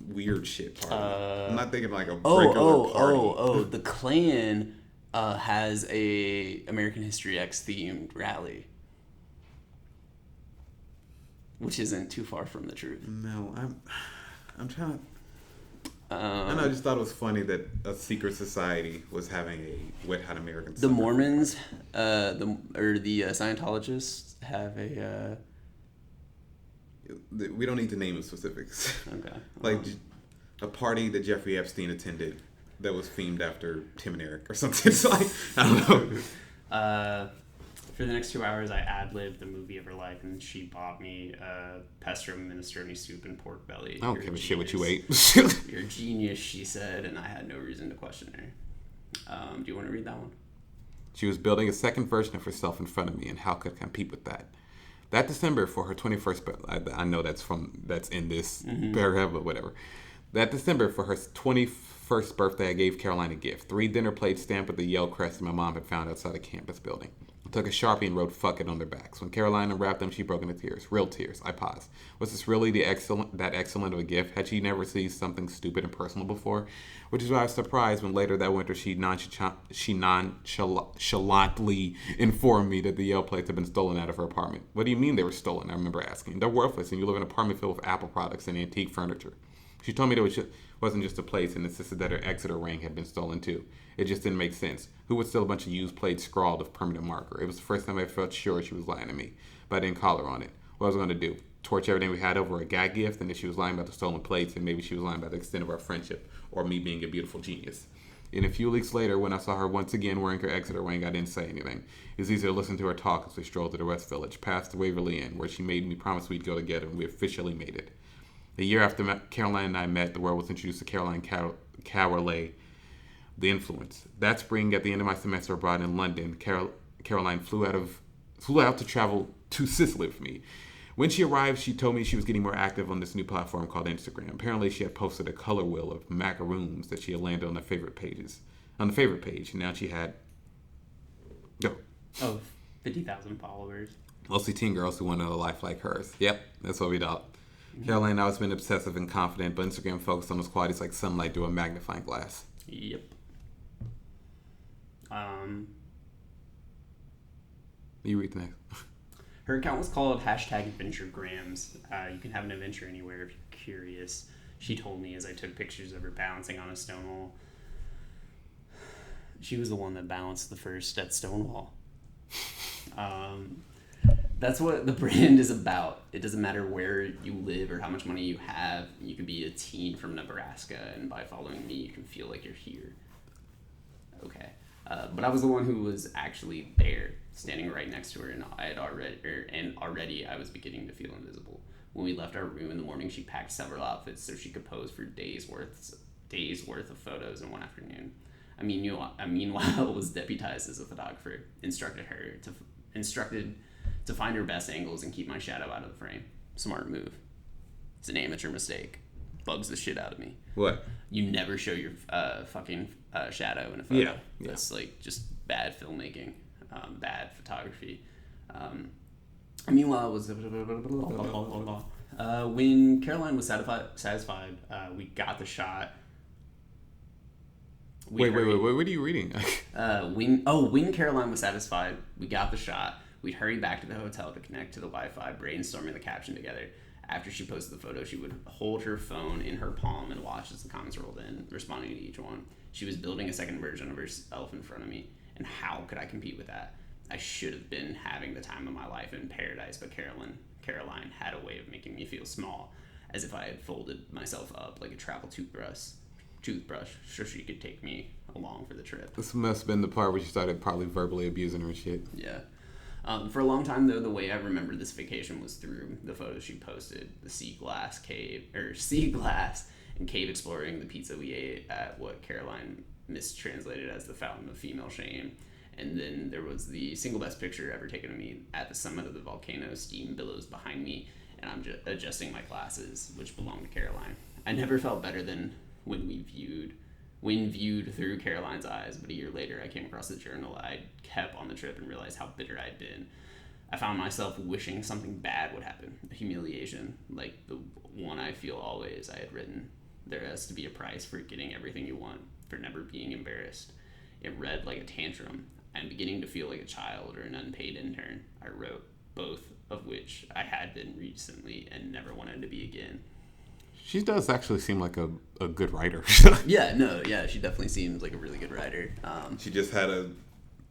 weird shit party. I'm not thinking like a regular party. The Klan has a American History X themed rally, which isn't too far from the truth. No, I'm trying to. I know. I just thought it was funny that a secret society was having a Wet Hot American Summer. The Mormons, the Scientologists have a. We don't need to name the specifics. Okay. Like a party that Jeffrey Epstein attended that was themed after Tim and Eric or something. It's like, I don't know. For the next 2 hours, I ad-libbed the movie of her life, and she bought me pesto minestrone soup and pork belly. I don't give a shit what you ate. You're a genius, she said, and I had no reason to question her. Do you want to read that one? She was building a second version of herself in front of me, and how could I compete with that? That December, for her 21st, I know that's in this paragraph, but whatever. That December, for her 21st birthday, I gave Caroline a gift. 3 dinner plates stamped with the Yale crest my mom had found outside a campus building. On took a Sharpie and wrote "fuck it" on their backs. When Caroline unwrapped them, she broke into tears. Real tears. I paused. Was this really that excellent of a gift? Had she never seen something stupid and personal before? Which is why I was surprised when later that winter she nonchalantly informed me that the Yale plates had been stolen out of her apartment. What do you mean they were stolen? I remember asking. They're worthless, and you live in an apartment filled with Apple products and antique furniture. She told me that it wasn't just a place and insisted that her Exeter ring had been stolen too. It just didn't make sense. Who would steal a bunch of used plates scrawled with permanent marker? It was the first time I felt sure she was lying to me, but I didn't call her on it. What was I going to do? Torch everything we had over a gag gift, and if she was lying about the stolen plates, and maybe she was lying about the extent of our friendship, or me being a beautiful genius. And a few weeks later, when I saw her once again wearing her Exeter ring, I didn't say anything. It was easy to listen to her talk as we strolled to the West Village, past the Waverly Inn, where she made me promise we'd go together, and we officially made it. A year after Caroline and I met, the world was introduced to Calloway, the influence. That spring, at the end of my semester abroad in London, Caroline flew out to travel to Sicily with me. When she arrived, she told me she was getting more active on this new platform called Instagram. Apparently, she had posted a color wheel of macaroons that she had landed on the favorite page. Now she had 50,000 followers. Mostly teen girls who wanted a life like hers. Yep, that's what we thought. Caroline and I always been obsessive and confident, but Instagram focused on those qualities like sunlight through a magnifying glass. Yep. You read the next. Her account was called #AdventureGrams. You can have an adventure anywhere if you're curious. She told me as I took pictures of her balancing on a stone wall. She was the one that balanced the first at Stonewall. That's what the brand is about. It doesn't matter where you live or how much money you have. You could be a teen from Nebraska, and by following me, you can feel like you're here. Okay. But I was the one who was actually there, standing right next to her, and already I was beginning to feel invisible. When we left our room in the morning, she packed several outfits so she could pose for days worth of photos in one afternoon. Meanwhile, was deputized as a photographer, instructed to find her best angles and keep my shadow out of the frame. Smart move. It's an amateur mistake. Bugs the shit out of me. What? You never show your fucking shadow in a photo. Yeah. That's like just bad filmmaking, bad photography. Meanwhile, it was when Caroline was satisfied, we got the shot. Wait, what are you reading? When Caroline was satisfied, we got the shot. We'd hurry back to the hotel to connect to the Wi-Fi, brainstorming the caption together. After she posted the photo, she would hold her phone in her palm and watch as the comments rolled in, responding to each one. She was building a second version of herself in front of me, and how could I compete with that? I should have been having the time of my life in paradise, but Caroline had a way of making me feel small, as if I had folded myself up like a travel toothbrush, so she could take me along for the trip. This must have been the part where she started probably verbally abusing her and shit. Yeah. For a long time, though, the way I remember this vacation was through the photos she posted, the sea glass and cave exploring, the pizza we ate at what Caroline mistranslated as the fountain of female shame. And then there was the single best picture ever taken of me at the summit of the volcano, steam billows behind me, and I'm just adjusting my glasses, which belonged to Caroline. I never felt better than when viewed through Caroline's eyes, but a year later I came across the journal I'd kept on the trip and realized how bitter I'd been. I found myself wishing something bad would happen, a humiliation, like the one I feel always I had written. There has to be a price for getting everything you want, for never being embarrassed. It read like a tantrum. I'm beginning to feel like a child or an unpaid intern. I wrote, both of which I had been recently and never wanted to be again. She does actually seem like a good writer. She definitely seems like a really good writer. She just had a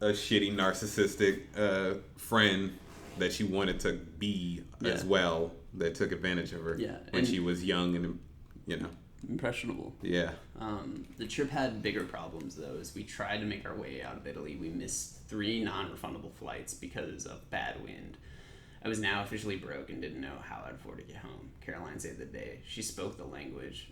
shitty narcissistic friend that she wanted to be as well, that took advantage of her when she was young and, impressionable. Yeah. The trip had bigger problems, though. As we tried to make our way out of Italy, we missed 3 non-refundable flights because of bad wind. I was now officially broke and didn't know how I'd afford to get home. Caroline saved the day. She spoke the language.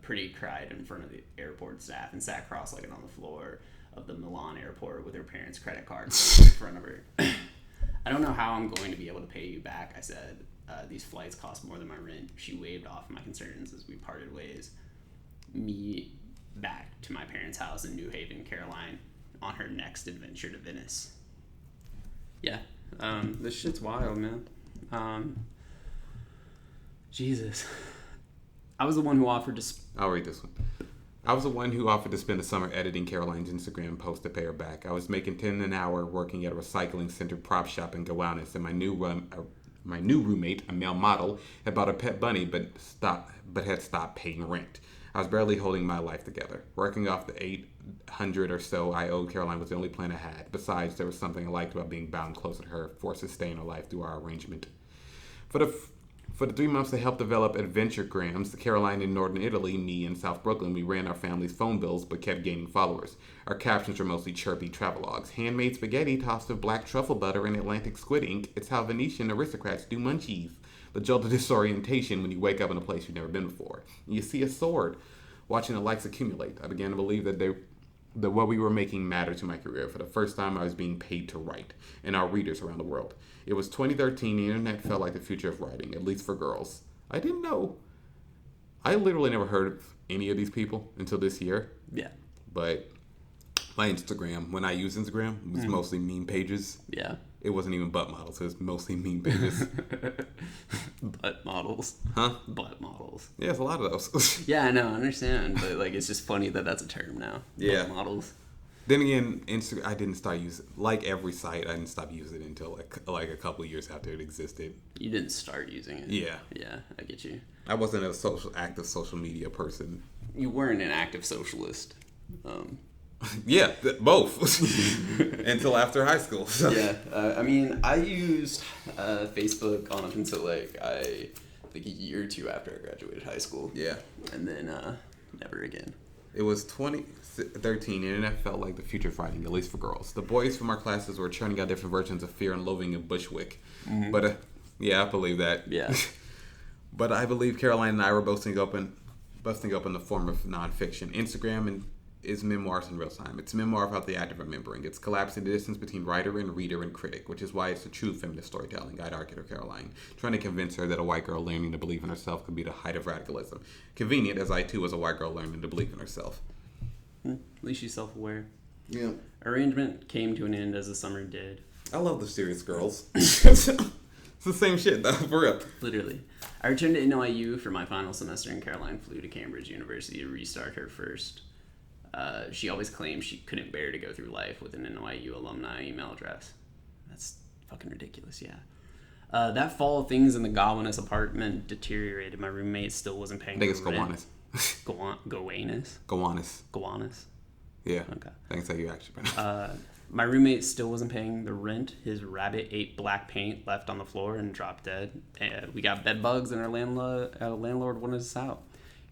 Pretty cried in front of the airport staff and sat cross-legged on the floor of the Milan airport with her parents' credit cards in front of her. I don't know how I'm going to be able to pay you back, I said. These flights cost more than my rent. She waved off my concerns as we parted ways. Me back to my parents' house in New Haven, Caroline, on her next adventure to Venice. Yeah. This shit's wild, man. Jesus. I was the one who offered to... I'll read this one. I was the one who offered to spend the summer editing Caroline's Instagram post to pay her back. I was making $10 an hour working at a recycling center prop shop in Gowanus, and my new roommate, a male model, had bought a pet bunny but had stopped paying rent. I was barely holding my life together. Working off the $800 or so I owed Caroline was the only plan I had. Besides, there was something I liked about being bound closer to her, forced to stay in her life through our arrangement. For the 3 months they helped develop Adventuregrams, Caroline in northern Italy, me in South Brooklyn, we ran our family's phone bills but kept gaining followers. Our captions were mostly chirpy travelogues. Handmade spaghetti tossed with black truffle butter and Atlantic squid ink. It's how Venetian aristocrats do munchies. The jolt of disorientation when you wake up in a place you've never been before. And you see a sword. Watching the likes accumulate, I began to believe that what we were making mattered to my career. For the first time, I was being paid to write, and our readers around the world. It was 2013. The internet felt like the future of writing, at least for girls. I didn't know. I literally never heard of any of these people until this year. Yeah. But my Instagram, when I use Instagram, was mostly meme pages. Yeah. It wasn't even butt models. It was mostly meme pages. Butt models. Huh? Butt models. Yeah, it's a lot of those. Yeah, I know. I understand. But, like, it's just funny that that's a term now. Yeah. Butt models. Then again, Instagram, I didn't start using, like every site, I didn't stop using it until like a couple of years after it existed. You didn't start using it? Yeah. Yeah, I get you. I wasn't a active social media person. You weren't an active socialist. Yeah, both. Until after high school. So. Yeah, I mean, I used Facebook on up until like a year or two after I graduated high school. Yeah. And then never again. It was 2013, and it felt like the future of writing, at least for girls. The boys from our classes were churning out different versions of Fear and Loathing in Bushwick. Mm-hmm. But, yeah, I believe that. Yeah. But I believe Caroline and I were busting open the form of nonfiction. Instagram is memoirs in real time. It's a memoir about the act of remembering. It's collapsing the distance between writer and reader and critic, which is why it's the true feminist storytelling, I'd argue to Caroline, trying to convince her that a white girl learning to believe in herself could be the height of radicalism. Convenient, as I too was a white girl learning to believe in herself. At least she's self-aware. Yeah. Arrangement came to an end as the summer did. I love the serious girls. It's the same shit, though, for real. Literally. I returned to NYU for my final semester, and Caroline flew to Cambridge University to restart her first. She always claimed she couldn't bear to go through life with an NYU alumni email address. That's fucking ridiculous, yeah. That fall, things in the Gowanus apartment deteriorated. My roommate still wasn't paying I think it's rent. Gowanus. Gowanus? Gowanus. Yeah. Okay. Thanks how you actually pronounce it. My roommate still wasn't paying the rent. His rabbit ate black paint left on the floor and dropped dead. We got bed bugs, and our landlord wanted us out.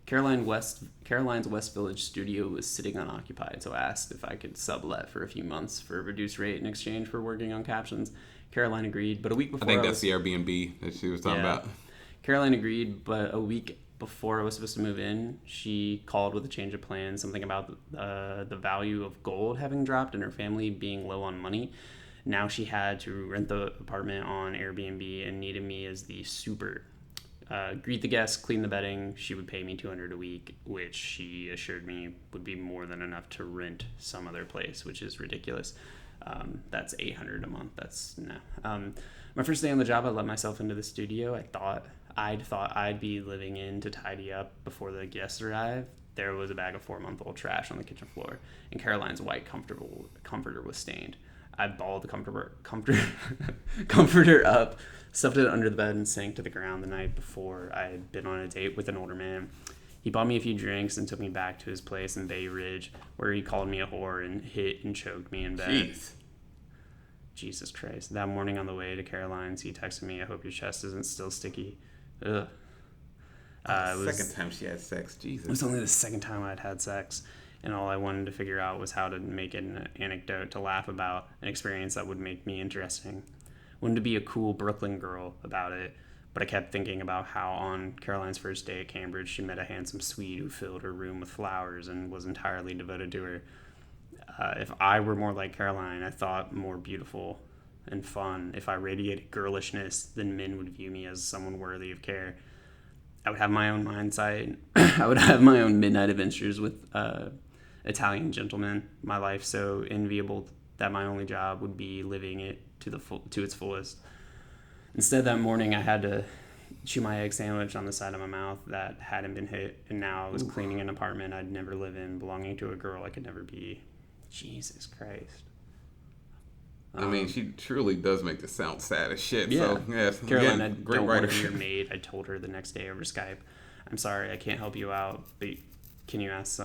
Caroline's West Village studio was sitting unoccupied, so I asked if I could sublet for a few months for a reduced rate in exchange for working on captions. Caroline agreed, but a week before I think that's the Airbnb that she was talking about. Caroline agreed, but a week before I was supposed to move in, she called with a change of plans, something about the value of gold having dropped and her family being low on money. Now she had to rent the apartment on Airbnb and needed me as the super. Greet the guests, clean the bedding. She would pay me $200 a week, which she assured me would be more than enough to rent some other place, which is ridiculous. That's $800 a month. That's no. My first day on the job, I let myself into the studio. I'd thought I'd be living in to tidy up before the guests arrived. There was a bag of 4-month-old trash on the kitchen floor, and Caroline's white comforter was stained. I balled the comforter up, stuffed it under the bed, and sank to the ground the night before. I had been on a date with an older man. He bought me a few drinks and took me back to his place in Bay Ridge, where he called me a whore and hit and choked me in bed. Jeez. Jesus Christ. That morning on the way to Caroline's, he texted me, "I hope your chest isn't still sticky." Ugh. Second time she had sex. Jesus. It was only the second time I'd had sex, and all I wanted to figure out was how to make it an anecdote to laugh about, an experience that would make me interesting. Wanted to be a cool Brooklyn girl about it, but I kept thinking about how on Caroline's first day at Cambridge, she met a handsome Swede who filled her room with flowers and was entirely devoted to her. If I were more like Caroline, I thought more beautiful and fun. If I radiated girlishness, then men would view me as someone worthy of care. I would have my own mindset. I would have my own midnight adventures with Italian gentlemen. My life so enviable that my only job would be living it to its fullest. Instead, that morning I had to chew my egg sandwich on the side of my mouth that hadn't been hit, and now I was cleaning an apartment I'd never live in, belonging to a girl I could never be. Jesus Christ. I mean, she truly does make this sound sad as shit. Yeah. So, yes, Caroline, again, I great don't writer. want to be your maid. I told her the next day over Skype, I'm sorry, I can't help you out, but can you ask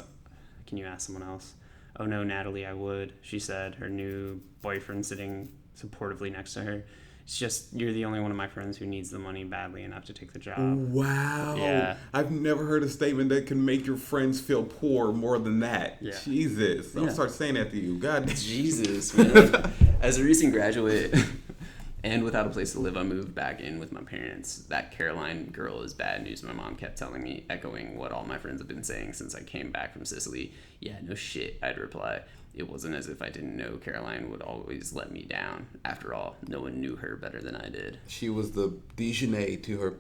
someone else? Oh no, Natalie, I would, she said, her new boyfriend sitting supportively next to her. It's just, you're the only one of my friends who needs the money badly enough to take the job. Wow. Yeah. I've never heard a statement that can make your friends feel poor more than that. Yeah. Jesus. I'll start saying that to you. God. Jesus, man. As a recent graduate and without a place to live, I moved back in with my parents. That Caroline girl is bad news, my mom kept telling me, echoing what all my friends have been saying since I came back from Sicily. Yeah, no shit, I'd reply. It wasn't as if I didn't know Caroline would always let me down. After all, no one knew her better than I did. She was the Dijonais to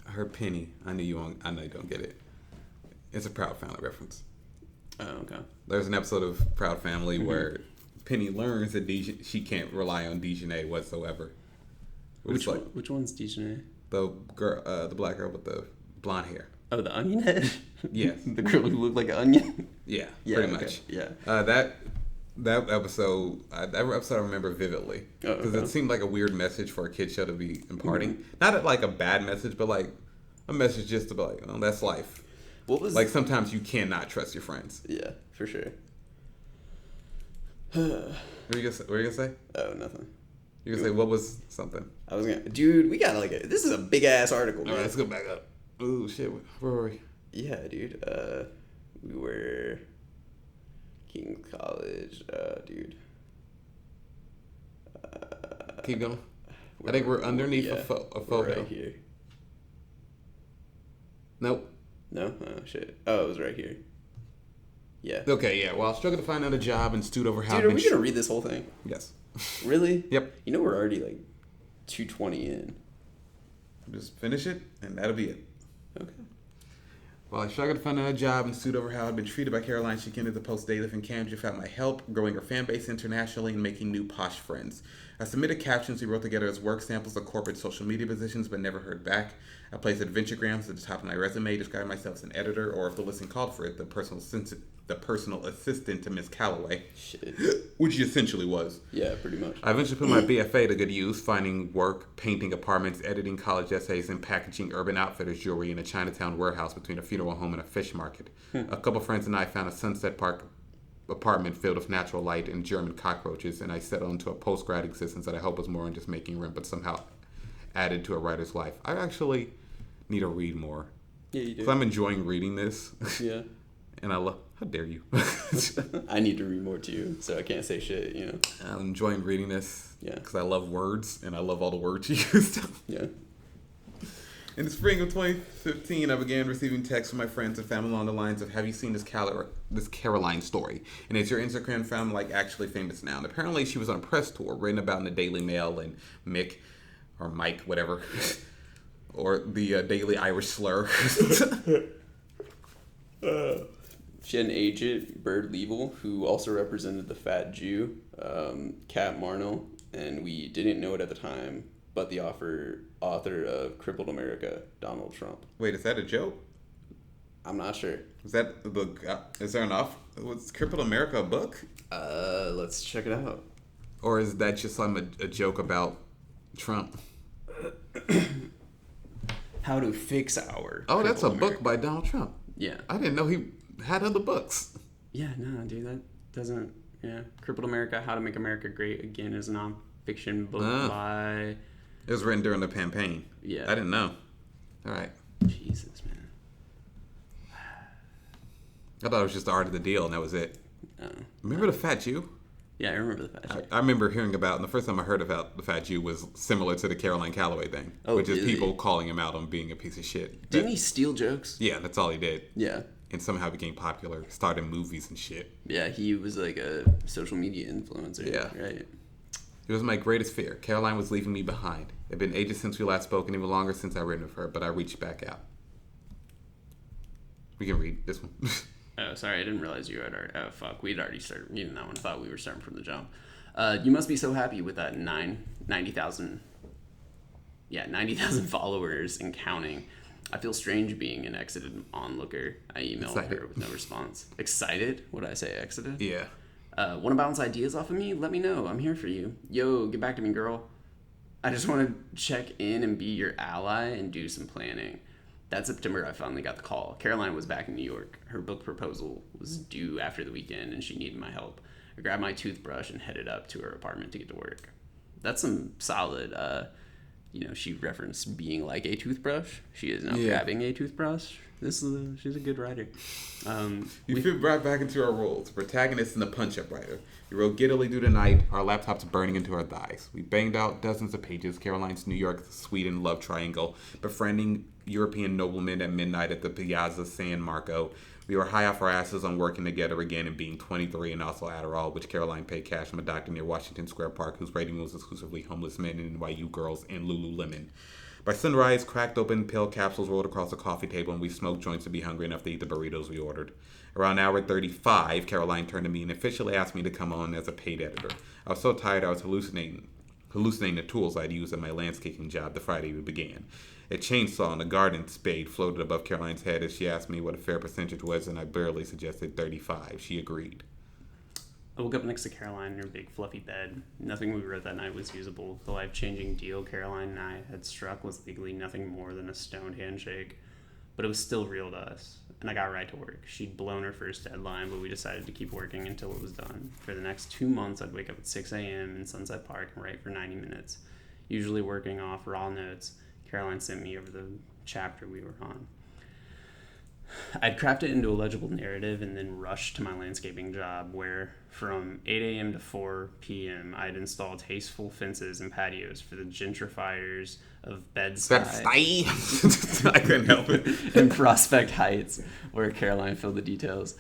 her Penny. I know you don't get it. It's a Proud Family reference. Oh, okay. There's an episode of Proud Family where Penny learns that she can't rely on Dijonais whatsoever. Which one's Dijonais? The girl, the black girl with the blonde hair. Oh, the onion head? Yes. The girl who looked like an onion? Yeah, Yeah, pretty okay. much. Yeah. That episode, I remember vividly because it seemed like a weird message for a kid show to be imparting. Not like a bad message, but like a message just to be like, oh, that's life. What was like sometimes you cannot trust your friends. Yeah, for sure. What were you gonna say? Oh, nothing. You gonna say what was something? Dude, we got this is a big ass article. All right, let's go back up. Ooh, shit, where were we? Yeah, dude. We were King's College, dude. Keep going. I think we're underneath a photo. Right here. Nope. No? Oh, shit. Oh, it was right here. Yeah. Okay, yeah. Well, I struggled to find another job and stewed over how. Dude, are we gonna read this whole thing? Yes. Really? Yep. You know we're already 2:20 in. Just finish it, and that'll be it. Okay. While I struggled to find another job and stewed over how I'd been treated by Caroline, she came to post daily in Cambridge without my help, growing her fan base internationally and making new posh friends. I submitted captions we wrote together as work samples of corporate social media positions, but never heard back. I placed adventuregrams at the top of my resume, describing myself as an editor, or if the listing called for it, the personal assistant to Miss Calloway. Shit. Which he essentially was. Yeah, pretty much. I eventually put my BFA to good use, finding work, painting apartments, editing college essays, and packaging Urban Outfitters jewelry in a Chinatown warehouse between a funeral home and a fish market. A couple friends and I found a Sunset Park apartment filled with natural light and German cockroaches, and I settled into a post-grad existence that I hope was more than just making rent, but somehow added to a writer's life. I actually need to read more. Yeah, you do. So I'm enjoying reading this. Yeah. And I love... How dare you? I need to read more too, so I can't say shit, I'm enjoying reading this. Yeah. Because I love words, and I love all the words you used. Yeah. In the spring of 2015, I began receiving texts from my friends and family along the lines of, have you seen this Caroline story? And is your Instagram family actually famous now? And apparently she was on a press tour, written about in the Daily Mail and Mick, or Mike, whatever, or the Daily Irish Slur. She had an agent, Bird Level, who also represented the Fat Jew, Kat Marnell, and we didn't know it at the time, but the author of Crippled America, Donald Trump. Wait, is that a joke? I'm not sure. Is that the book? Is there was Crippled America a book? Let's check it out. Or is that just a joke about Trump? How to Fix Our Oh, that's a Crippled book America. by Donald Trump. Yeah. I didn't know he had other books. Yeah, no, dude, that doesn't... Yeah. Crippled America, How to Make America Great Again is a nonfiction book by... It was written during the campaign. Yeah. I didn't know. All right. Jesus, man. I thought it was just the art of the deal and that was it. Remember the Fat Jew? Yeah, I remember the Fat Jew. I remember hearing about, and the first time I heard about the Fat Jew was similar to the Caroline Calloway thing, which is people calling him out on being a piece of shit. Didn't he steal jokes? Yeah, that's all he did. Yeah. And somehow became popular, starred in movies and shit. Yeah, he was like a social media influencer. Yeah. Right. It was my greatest fear. Caroline was leaving me behind. It had been ages since we last spoke and even longer since I written with her, but I reached back out. We can read this one. Oh, sorry, I didn't realize you had already... Oh, fuck, we'd already started reading that one. I thought we were starting from the jump. You must be so happy with that 90,000 followers and counting. I feel strange being an exited onlooker. I emailed her with no response. Excited? What did I say? Exited? Yeah. Want to bounce ideas off of me? Let me know. I'm here for you. Yo, get back to me, girl. I just want to check in and be your ally and do some planning. That September, I finally got the call. Caroline was back in New York. Her book proposal was due after the weekend, and she needed my help. I grabbed my toothbrush and headed up to her apartment to get to work. That's some solid, she referenced being like a toothbrush. She is now grabbing a toothbrush. She's a good writer. We fit right back into our roles. Protagonist and the punch-up writer. We rode giddily through the night, our laptops burning into our thighs. We banged out dozens of pages, Caroline's New York-Sweden love triangle, befriending European noblemen at midnight at the Piazza San Marco. We were high off our asses on working together again and being 23 and also Adderall, which Caroline paid cash from a doctor near Washington Square Park whose rating was exclusively homeless men and NYU girls and Lululemon. By sunrise, cracked open pill capsules rolled across the coffee table and we smoked joints to be hungry enough to eat the burritos we ordered. Around hour 35, Caroline turned to me and officially asked me to come on as a paid editor. I was so tired I was hallucinating the tools I'd used at my landscaping job the Friday we began. A chainsaw and a garden spade floated above Caroline's head as she asked me what a fair percentage was, and I barely suggested 35. She agreed. I woke up next to Caroline in her big fluffy bed. Nothing we wrote that night was usable. The life-changing deal Caroline and I had struck was legally nothing more than a stoned handshake, but it was still real to us, and I got right to work. She'd blown her first deadline, but we decided to keep working until it was done. For the next 2 months, I'd wake up at 6 a.m. in Sunset Park and write for 90 minutes, usually working off raw notes Caroline sent me over the chapter we were on. I'd craft it into a legible narrative and then rush to my landscaping job where from 8 a.m. to 4 p.m. I'd install tasteful fences and patios for the gentrifiers of Bed-Stuy. I couldn't help it. And Prospect Heights, where Caroline filled the details.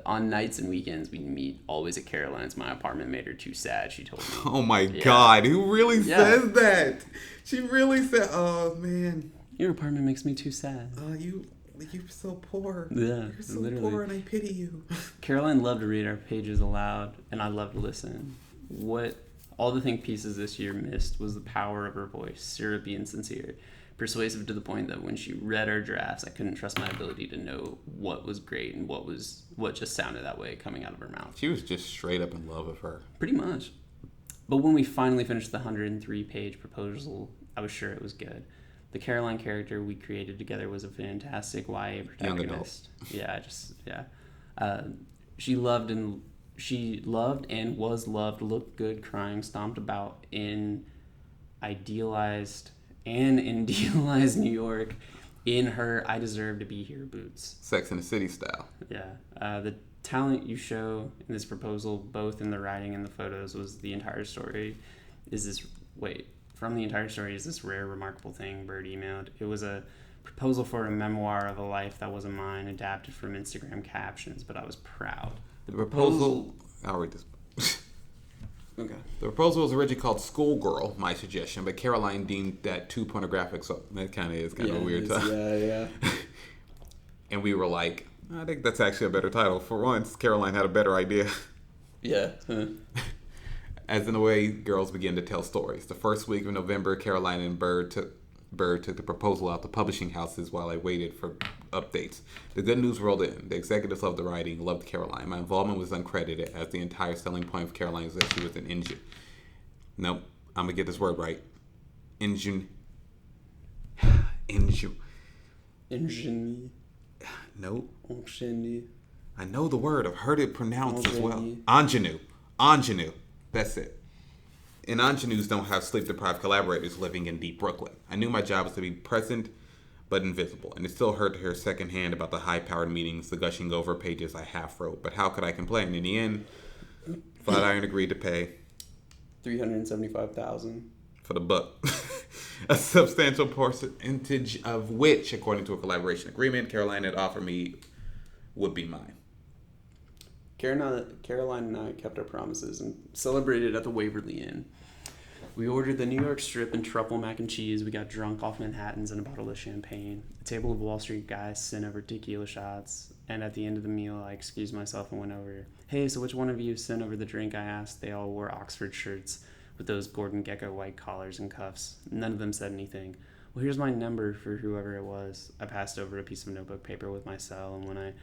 On nights and weekends, we'd meet always at Caroline's. My apartment made her too sad, she told me. Oh my God, who really says that? She really said, oh man. Your apartment makes me too sad. You're so poor. Yeah, you're so literally. poor and I pity you. Caroline loved to read our pages aloud, and I loved to listen. What all the think pieces this year missed was the power of her voice, syrupy and sincere, persuasive to the point that when she read our drafts, I couldn't trust my ability to know what was great and what just sounded that way coming out of her mouth. She was just straight up in love with her. Pretty much. But when we finally finished the 103-page proposal, I was sure it was good. The Caroline character we created together was a fantastic YA protagonist. She loved and was loved, looked good, crying, stomped about in idealized New York in her I deserve to be here boots. Sex in the City style. Yeah. The talent you show in this proposal, both in the writing and the photos, was the entire story. From the entire story is this rare, remarkable thing Bird emailed. It was a proposal for a memoir of a life that wasn't mine, adapted from Instagram captions, but I was proud. The proposal... I'll read this. Okay. The proposal was originally called Schoolgirl, my suggestion, but Caroline deemed that too pornographic, so that kind of is a weird title. Yeah. And we were like, I think that's actually a better title. For once, Caroline had a better idea. Yeah. As in the way girls begin to tell stories. The first week of November, Caroline and Bird took the proposal out to publishing houses while I waited for updates. The good news rolled in. The executives loved the writing, loved Caroline. My involvement was uncredited, as the entire selling point of Caroline was that she was an engine. Nope, I'm gonna get this word right. Engine. Nope. I know the word. I've heard it pronounced as well. Ingenue. That's it. And ingenues don't have sleep-deprived collaborators living in deep Brooklyn. I knew my job was to be present but invisible, and it still hurt to hear secondhand about the high-powered meetings, the gushing over pages I half wrote. But how could I complain? In the end, Flatiron agreed to pay $375,000 for the book. A substantial percentage of which, according to a collaboration agreement, Caroline had offered me would be mine. Caroline and I kept our promises and celebrated at the Waverly Inn. We ordered the New York strip and truffle mac and cheese. We got drunk off Manhattans and a bottle of champagne. A table of Wall Street guys sent over tequila shots, and at the end of the meal, I excused myself and went over. Hey, so which one of you sent over the drink? I asked. They all wore Oxford shirts with those Gordon Gekko white collars and cuffs. None of them said anything. Well, here's my number for whoever it was. I passed over a piece of notebook paper with my cell, and when I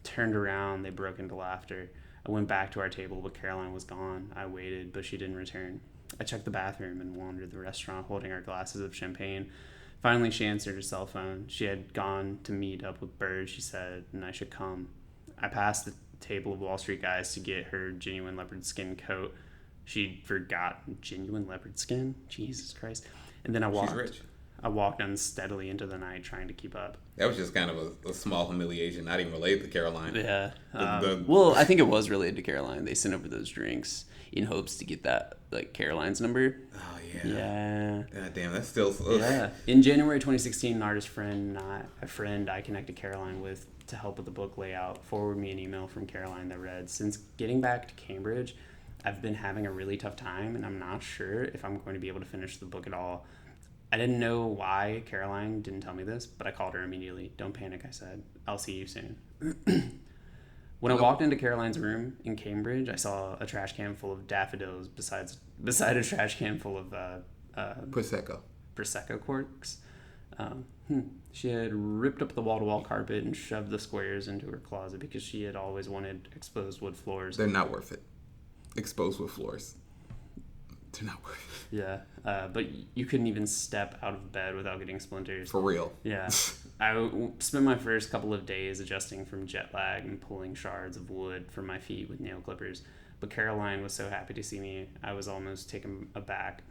turned around, they broke into laughter. I went back to our table, but Caroline was gone. I waited, but she didn't return. I checked the bathroom and wandered the restaurant holding our glasses of champagne. Finally, she answered her cell phone. She had gone to meet up with Bird, she said, and I should come. I passed the table of Wall Street guys to get her genuine leopard skin coat. She forgot genuine leopard skin? Jesus Christ. And then I walked. She's rich. I walked unsteadily into the night trying to keep up. That was just kind of a small humiliation, not even related to Caroline. Yeah. Well, I think it was related to Caroline. They sent over those drinks in hopes to get that, like, Caroline's number. Oh, yeah. Yeah. God damn, that's still... Yeah. In January 2016, an artist friend, I connected Caroline with to help with the book layout, forwarded me an email from Caroline that read, since getting back to Cambridge, I've been having a really tough time, and I'm not sure if I'm going to be able to finish the book at all. I didn't know why Caroline didn't tell me this, but I called her immediately. Don't panic, I said. I'll see you soon. When I walked into Caroline's room in Cambridge, I saw a trash can full of daffodils beside a trash can full of Prosecco corks. She had ripped up the wall-to-wall carpet and shoved the squares into her closet because she had always wanted exposed wood floors. They're not worth it. Exposed wood floors. They're not worth it. Yeah, but you couldn't even step out of bed without getting splinters. For real. Yeah. I spent my first couple of days adjusting from jet lag and pulling shards of wood from my feet with nail clippers. But Caroline was so happy to see me, I was almost taken aback.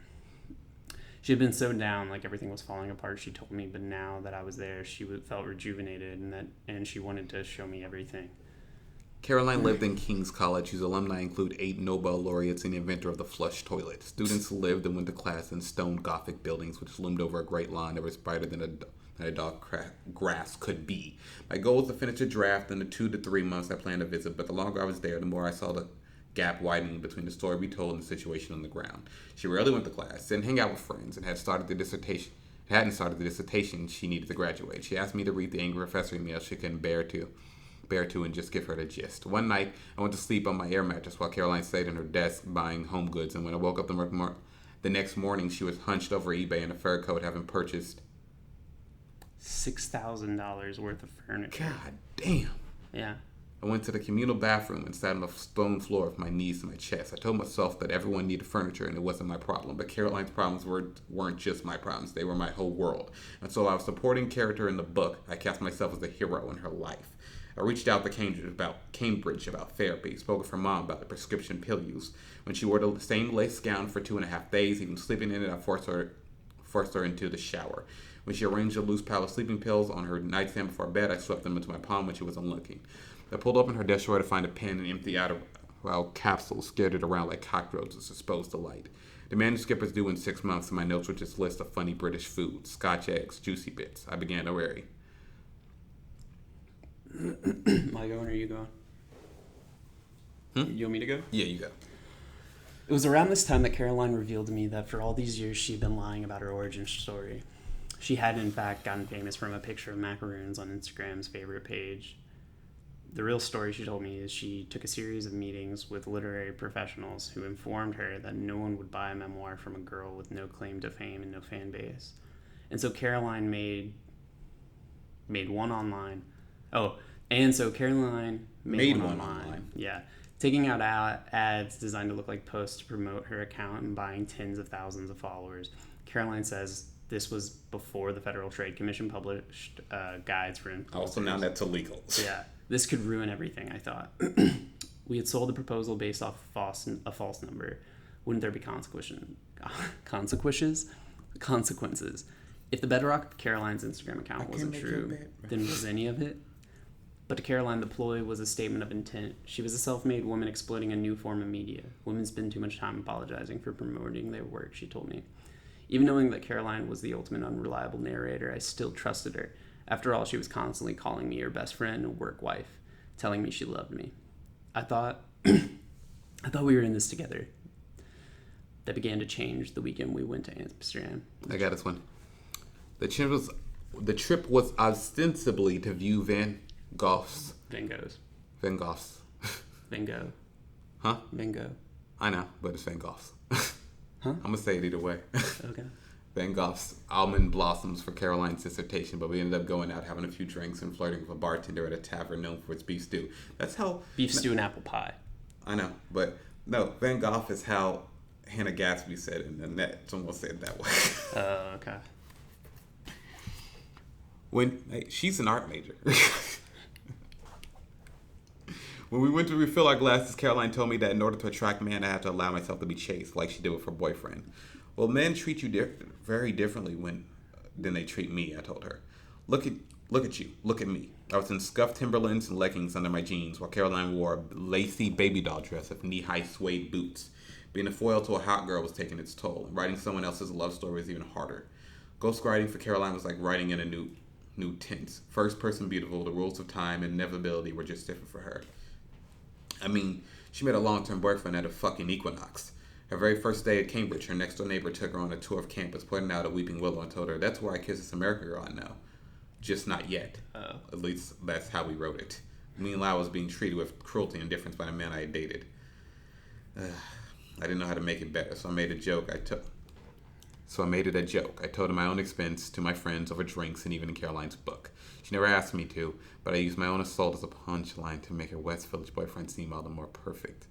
She had been so down, like everything was falling apart, she told me, but now that I was there, she felt rejuvenated and she wanted to show me everything. Caroline lived in King's College, whose alumni include 8 Nobel laureates and the inventor of the flush toilet. Students lived and went to class in stone Gothic buildings, which loomed over a great lawn that was brighter than a dog grass could be. My goal was to finish a draft in the 2 to 3 months I planned to visit, but the longer I was there, the more I saw the gap widening between the story we told and the situation on the ground. She rarely went to class, didn't hang out with friends, and hadn't started the dissertation she needed to graduate. She asked me to read the angry professor email she couldn't bear to and just give her the gist. One night, I went to sleep on my air mattress while Caroline stayed in her desk buying home goods, and when I woke up the next morning, she was hunched over eBay in a fur coat, having purchased $6,000 worth of furniture. God damn. Yeah. I went to the communal bathroom and sat on the stone floor with my knees to my chest. I told myself that everyone needed furniture and it wasn't my problem. But Caroline's problems weren't just my problems. They were my whole world. And so I was supporting character in the book. I cast myself as the hero in her life. I reached out to Cambridge about therapy, spoke with her mom about the prescription pill use. When she wore the same lace gown for 2.5 days, even sleeping in it, I forced her into the shower. When she arranged a loose pile of sleeping pills on her nightstand before bed, I swept them into my palm when she wasn't looking. I pulled open her desk drawer to find a pen and empty out while capsules scattered around like cockroaches exposed to light. The manuscript was due in 6 months, and my notes were just a list of funny British foods, Scotch eggs, juicy bits. I began to worry. Am I going or are you going? You want me to go? Yeah, you go. It was around this time that Caroline revealed to me that for all these years she'd been lying about her origin story. She had, in fact, gotten famous from a picture of macaroons on Instagram's favorite page. The real story, she told me, is she took a series of meetings with literary professionals who informed her that no one would buy a memoir from a girl with no claim to fame and no fan base. And so Caroline made one online. Oh, and so Caroline made one online. Yeah. Taking out ads designed to look like posts to promote her account and buying tens of thousands of followers. Caroline says this was before the Federal Trade Commission published guides for influencers. Also, now that's illegal. Yeah. This could ruin everything, I thought. We had sold the proposal based off a false number. Wouldn't there be consequences? If the bedrock of Caroline's Instagram account wasn't true, then was any of it? But to Caroline, the ploy was a statement of intent. She was a self-made woman exploiting a new form of media. Women spend too much time apologizing for promoting their work, she told me. Even knowing that Caroline was the ultimate unreliable narrator, I still trusted her. After all, she was constantly calling me her best friend and work wife, telling me she loved me. I thought we were in this together. That began to change the weekend we went to Amsterdam. I got this one. The trip was ostensibly to view Goffs. Van Goghs. Van Goffs. Van Gogh. Huh? Van Gogh. I know, but it's Van Goffs. Huh? I'm going to say it either way. Okay. Van Gogh's almond blossoms for Caroline's dissertation, but we ended up going out, having a few drinks, and flirting with a bartender at a tavern known for its beef stew. That's how... Beef stew and apple pie. I know, but no, Van Gogh is how Hannah Gatsby said it, and Annette almost said it that way. Oh, okay. She's an art major. When we went to refill our glasses, Caroline told me that in order to attract men, I have to allow myself to be chased, like she did with her boyfriend. Well, men treat you very differently than they treat me, I told her. Look at you. Look at me. I was in scuffed Timberlands and leggings under my jeans, while Caroline wore a lacy baby doll dress with knee-high suede boots. Being a foil to a hot girl was taking its toll, and writing someone else's love story was even harder. Ghost writing for Caroline was like writing in a new tense. First person beautiful, the rules of time and inevitability were just different for her. I mean, she met a long-term boyfriend at a fucking equinox. Her very first day at Cambridge, her next-door neighbor took her on a tour of campus, pointing out a weeping willow and told her, "That's where I kiss this American girl I know. Just not yet." Oh. At least that's how we wrote it. Meanwhile, I was being treated with cruelty and indifference by the man I had dated. I didn't know how to make it better, so I made it a joke. I told him my own expense to my friends over drinks and even in Caroline's book. She never asked me to, but I used my own assault as a punchline to make her West Village boyfriend seem all the more perfect.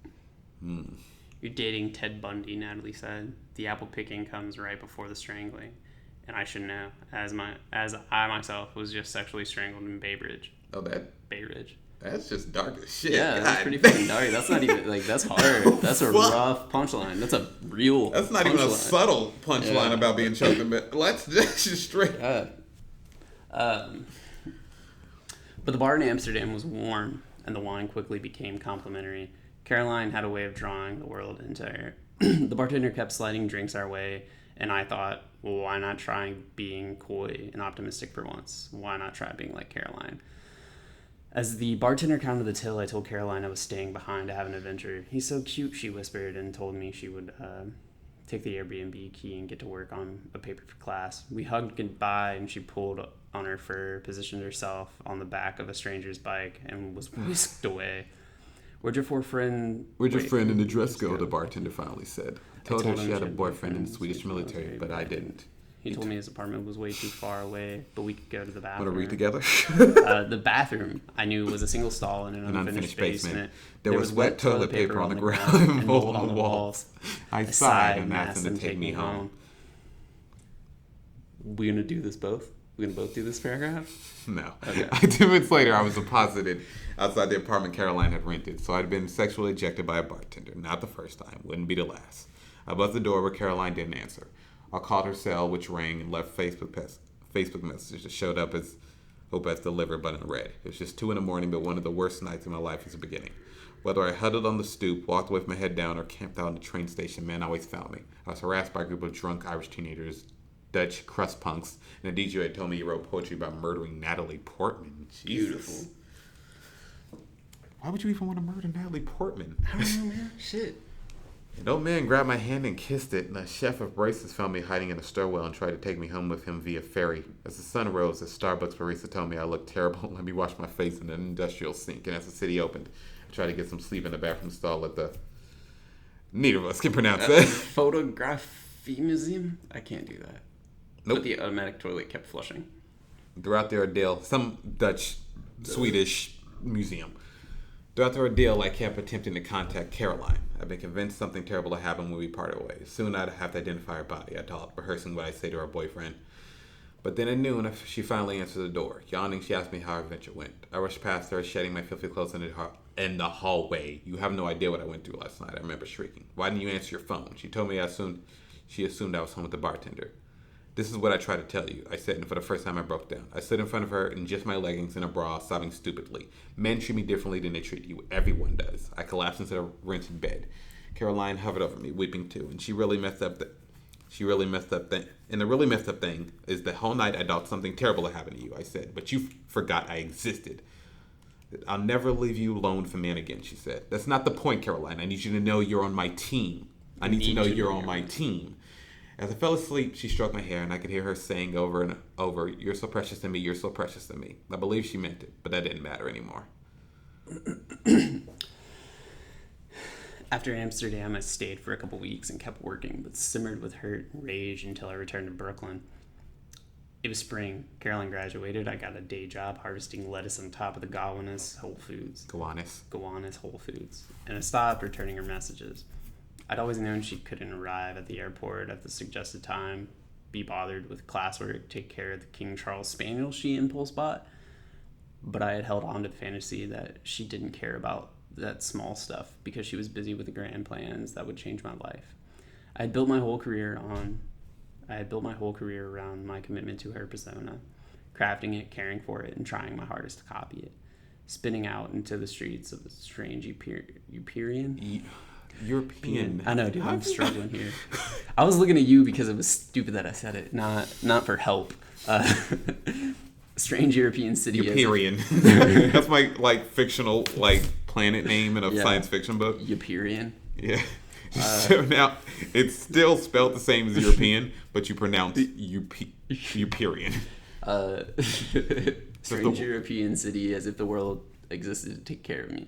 You're dating Ted Bundy, Natalie said. The apple picking comes right before the strangling. And I should know, as I myself was just sexually strangled in Bay Ridge. Oh, Bay Ridge. That's just dark as shit. Yeah, God. that's pretty fucking dark. That's not even, that's hard. That's a rough punchline. That's a real That's not even a subtle punchline about being choked, but let's just straight. Yeah. But the bar in Amsterdam was warm, and the wine quickly became complimentary. Caroline had a way of drawing the world into her. The bartender kept sliding drinks our way, and I thought, well, why not try being coy and optimistic for once? Why not try being like Caroline? As the bartender counted the till, I told Caroline I was staying behind to have an adventure. "He's so cute," she whispered, and told me she would take the Airbnb key and get to work on a paper for class. We hugged goodbye, and she pulled on her fur, positioned herself on the back of a stranger's bike, and was whisked away. Where'd your friend in the dress go?" The bartender finally said. I told her she had a boyfriend in the Swedish military, but I didn't. He told me his apartment was way too far away, but we could go to the bathroom. Want to read together? The bathroom, I knew, was a single stall in an unfinished basement. There was wet toilet paper on the ground and mold on the walls. I sighed and asked him to take me home. We gonna do this both? We gonna both do this paragraph? No. Okay. 2 minutes later, I was deposited outside the apartment Caroline had rented, so I'd been sexually ejected by a bartender. Not the first time. Wouldn't be the last. I buzzed the door, but Caroline didn't answer. I called her cell, which rang, and left Facebook messages that showed up as "hope as delivered" but in red. It was just 2 a.m, but one of the worst nights of my life was the beginning. Whether I huddled on the stoop, walked with my head down, or camped out in the train station, men always found me. I was harassed by a group of drunk Irish teenagers, Dutch crust punks, and a DJ had told me he wrote poetry about murdering Natalie Portman. Jesus. Beautiful. Why would you even want to murder Natalie Portman? I don't know, man. Shit. An old man grabbed my hand and kissed it, and a chef of braces found me hiding in a stairwell and tried to take me home with him via ferry. As the sun rose, a Starbucks barista told me I looked terrible and let me wash my face in an industrial sink. And as the city opened, I tried to get some sleep in the bathroom stall at the... Neither of us can pronounce that. Photography museum? I can't do that. Nope. But the automatic toilet kept flushing. Throughout the ordeal, some Dutch, Swedish museum. Throughout the ordeal, I kept attempting to contact Caroline. I've been convinced something terrible had happened when we parted ways. Soon I'd have to identify her body, I thought, rehearsing what I'd say to her boyfriend. But then at noon, she finally answered the door. Yawning, she asked me how our adventure went. I rushed past her, shedding my filthy clothes in the hallway. "You have no idea what I went through last night," I remember shrieking. "Why didn't you answer your phone?" She told me she assumed I was home with the bartender. "This is what I tried to tell you," I said, and for the first time I broke down. I stood in front of her in just my leggings and a bra, sobbing stupidly. Men treat me differently than they treat you. Everyone does. I collapsed into the rented bed. Caroline hovered over me, weeping too, and she really messed up. And the really messed up thing is the whole night I thought something terrible had happened to you, I said, but you forgot I existed. "I'll never leave you alone with a man again," she said. "That's not the point, Caroline. I need you to know you're on my team. I need to know you're on my team." As I fell asleep, she stroked my hair, and I could hear her saying over and over, "You're so precious to me, you're so precious to me." I believe she meant it, but that didn't matter anymore. After Amsterdam, I stayed for a couple weeks and kept working, but simmered with hurt and rage until I returned to Brooklyn. It was spring. Caroline graduated. I got a day job harvesting lettuce on top of the Gowanus Whole Foods. Gowanus Whole Foods. And I stopped returning her messages. I'd always known she couldn't arrive at the airport at the suggested time, be bothered with classwork, take care of the King Charles Spaniel she impulse bought. But I had held on to the fantasy that she didn't care about that small stuff because she was busy with the grand plans that would change my life. I had built my whole career around my commitment to her persona, crafting it, caring for it, and trying my hardest to copy it, spinning out into the streets of a strange European. I know, dude. I'm struggling here. I was looking at you because it was stupid that I said it, not for help. Strange European city. Uperian. That's my fictional planet name in a science fiction book. Uperian. Yeah. So now it's still spelled the same as European, but you pronounce Uperian. Strange European city, as if the world existed to take care of me.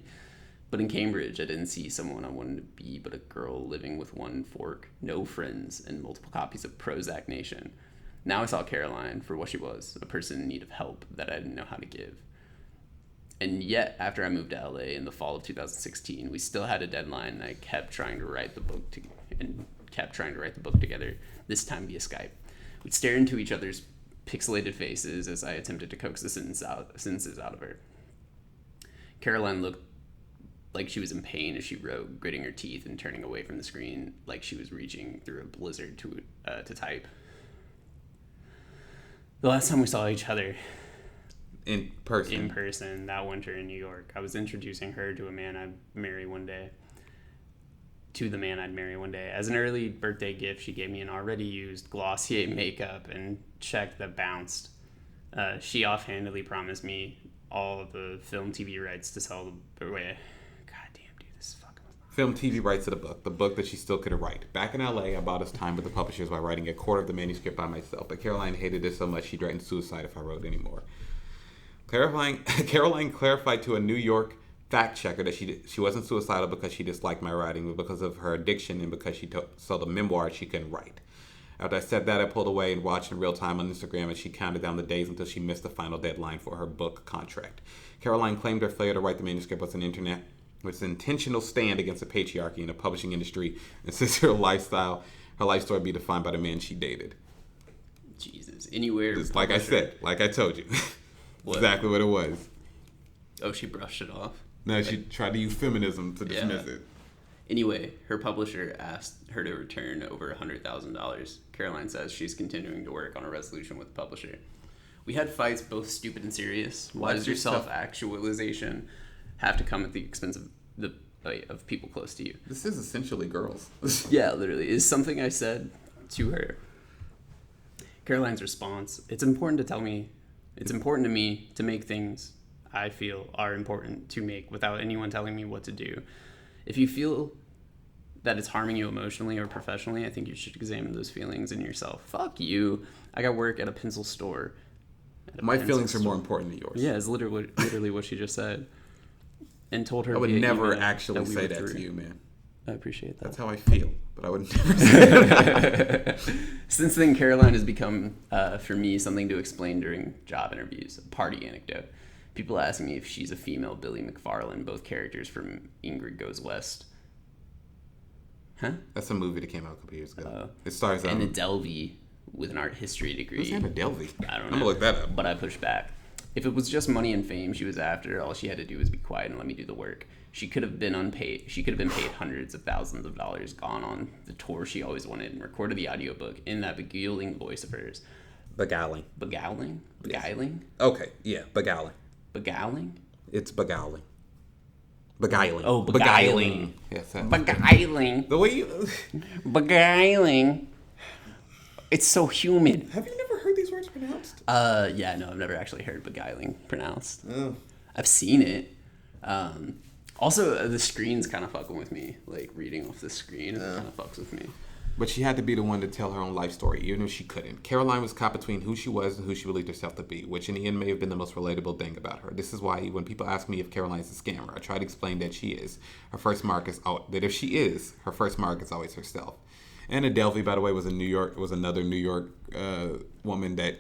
But in Cambridge, I didn't see someone I wanted to be, but a girl living with one fork, no friends, and multiple copies of Prozac Nation. Now I saw Caroline for what she was, a person in need of help that I didn't know how to give. And yet, after I moved to LA in the fall of 2016, we still had a deadline, and I kept trying to write the book together, this time via Skype. We'd stare into each other's pixelated faces as I attempted to coax the sentences out of her. Caroline looked like she was in pain as she wrote, gritting her teeth and turning away from the screen like she was reaching through a blizzard to type. The last time we saw each other in person that winter in New York, I was introducing her to the man I'd marry one day. As an early birthday gift, she gave me an already used Glossier makeup and check that bounced. She offhandedly promised me all of the film TV rights to sell the way. Film TV rights to the book that she still couldn't write. Back in LA, I bought us time with the publishers by writing a quarter of the manuscript by myself, but Caroline hated it so much she threatened suicide if I wrote anymore. Caroline clarified to a New York fact checker that she wasn't suicidal because she disliked my writing, but because of her addiction and because she sold a memoir she couldn't write. After I said that, I pulled away and watched in real time on Instagram as she counted down the days until she missed the final deadline for her book contract. Caroline claimed her failure to write the manuscript was an intentional stand against the patriarchy in the publishing industry, and since her life story be defined by the man she dated. Jesus. Anywhere. Just like I said, like I told you. Exactly what it was. Oh, she brushed it off? No, she tried to use feminism to dismiss it. Anyway, her publisher asked her to return over $100,000. Caroline says she's continuing to work on a resolution with the publisher. We had fights, both stupid and serious. Why does your self-actualization have to come at the expense of people close to you? This is essentially girls. Yeah, literally. Is something I said to her. Caroline's response: It's important to me to make things I feel are important to make without anyone telling me what to do. If you feel that it's harming you emotionally or professionally, I think you should examine those feelings in yourself. Fuck you. I got work at a pencil store. My feelings are more important than yours. Yeah, it's literally what she just said. And told her I would never actually say that to you, man. I appreciate that. That's how I feel, but I would never say that. Since then, Caroline has become, for me, something to explain during job interviews. A party anecdote. People ask me if she's a female Billy McFarlane, both characters from Ingrid Goes West. Huh? That's a movie that came out a couple years ago. It stars Anna Delvey with an art history degree. Who's Anna Delvey? I don't know. I'm gonna look that up. But I pushed back. If it was just money and fame she was after, all she had to do was be quiet and let me do the work. She could have been unpaid. She could have been paid hundreds of thousands of dollars, gone on the tour she always wanted, and recorded the audiobook in that beguiling voice of hers. Beguiling. Beguiling? Beguiling? Okay, yeah, beguiling. Beguiling? It's beguiling. Beguiling. Oh, beguiling. Yes. Beguiling. The way you... Beguiling. It's so humid. Have you never heard these words pronounced? Yeah, no, I've never actually heard beguiling pronounced. Oh. I've seen it. Also, the screen's kind of fucking with me. Like, reading off the screen kind of fucks with me. But she had to be the one to tell her own life story, even if she couldn't. Caroline was caught between who she was and who she believed herself to be, which in the end may have been the most relatable thing about her. This is why when people ask me if Caroline is a scammer, I try to explain that she is. Her first mark is that if she is, her first mark is always herself. Anna Delvey, by the way, was another New York woman that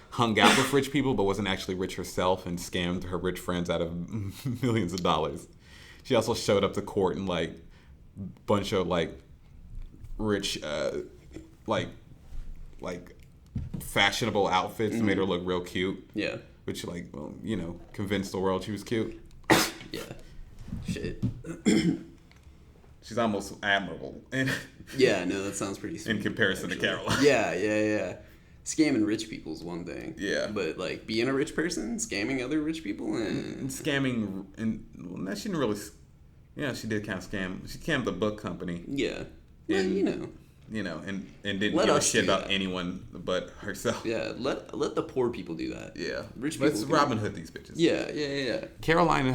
hung out with rich people, but wasn't actually rich herself and scammed her rich friends out of millions of dollars. She also showed up to court in like bunch of like rich, like fashionable outfits that made her look real cute. Yeah. Which like, well, you know, convinced the world she was cute. Yeah. Shit. She's almost admirable. Yeah, no, that sounds pretty sweet. In comparison to Caroline. Yeah. Scamming rich people is one thing. Yeah. But, like, being a rich person, scamming other rich people, and scamming, and well, she didn't really, yeah, she did kind of scam. She scammed the book company. Yeah. Well, and, and didn't let give a us shit do about that. anyone but herself. Yeah, let the poor people do that. Yeah. Rich people. Let's Robin Hood these bitches. Yeah. Caroline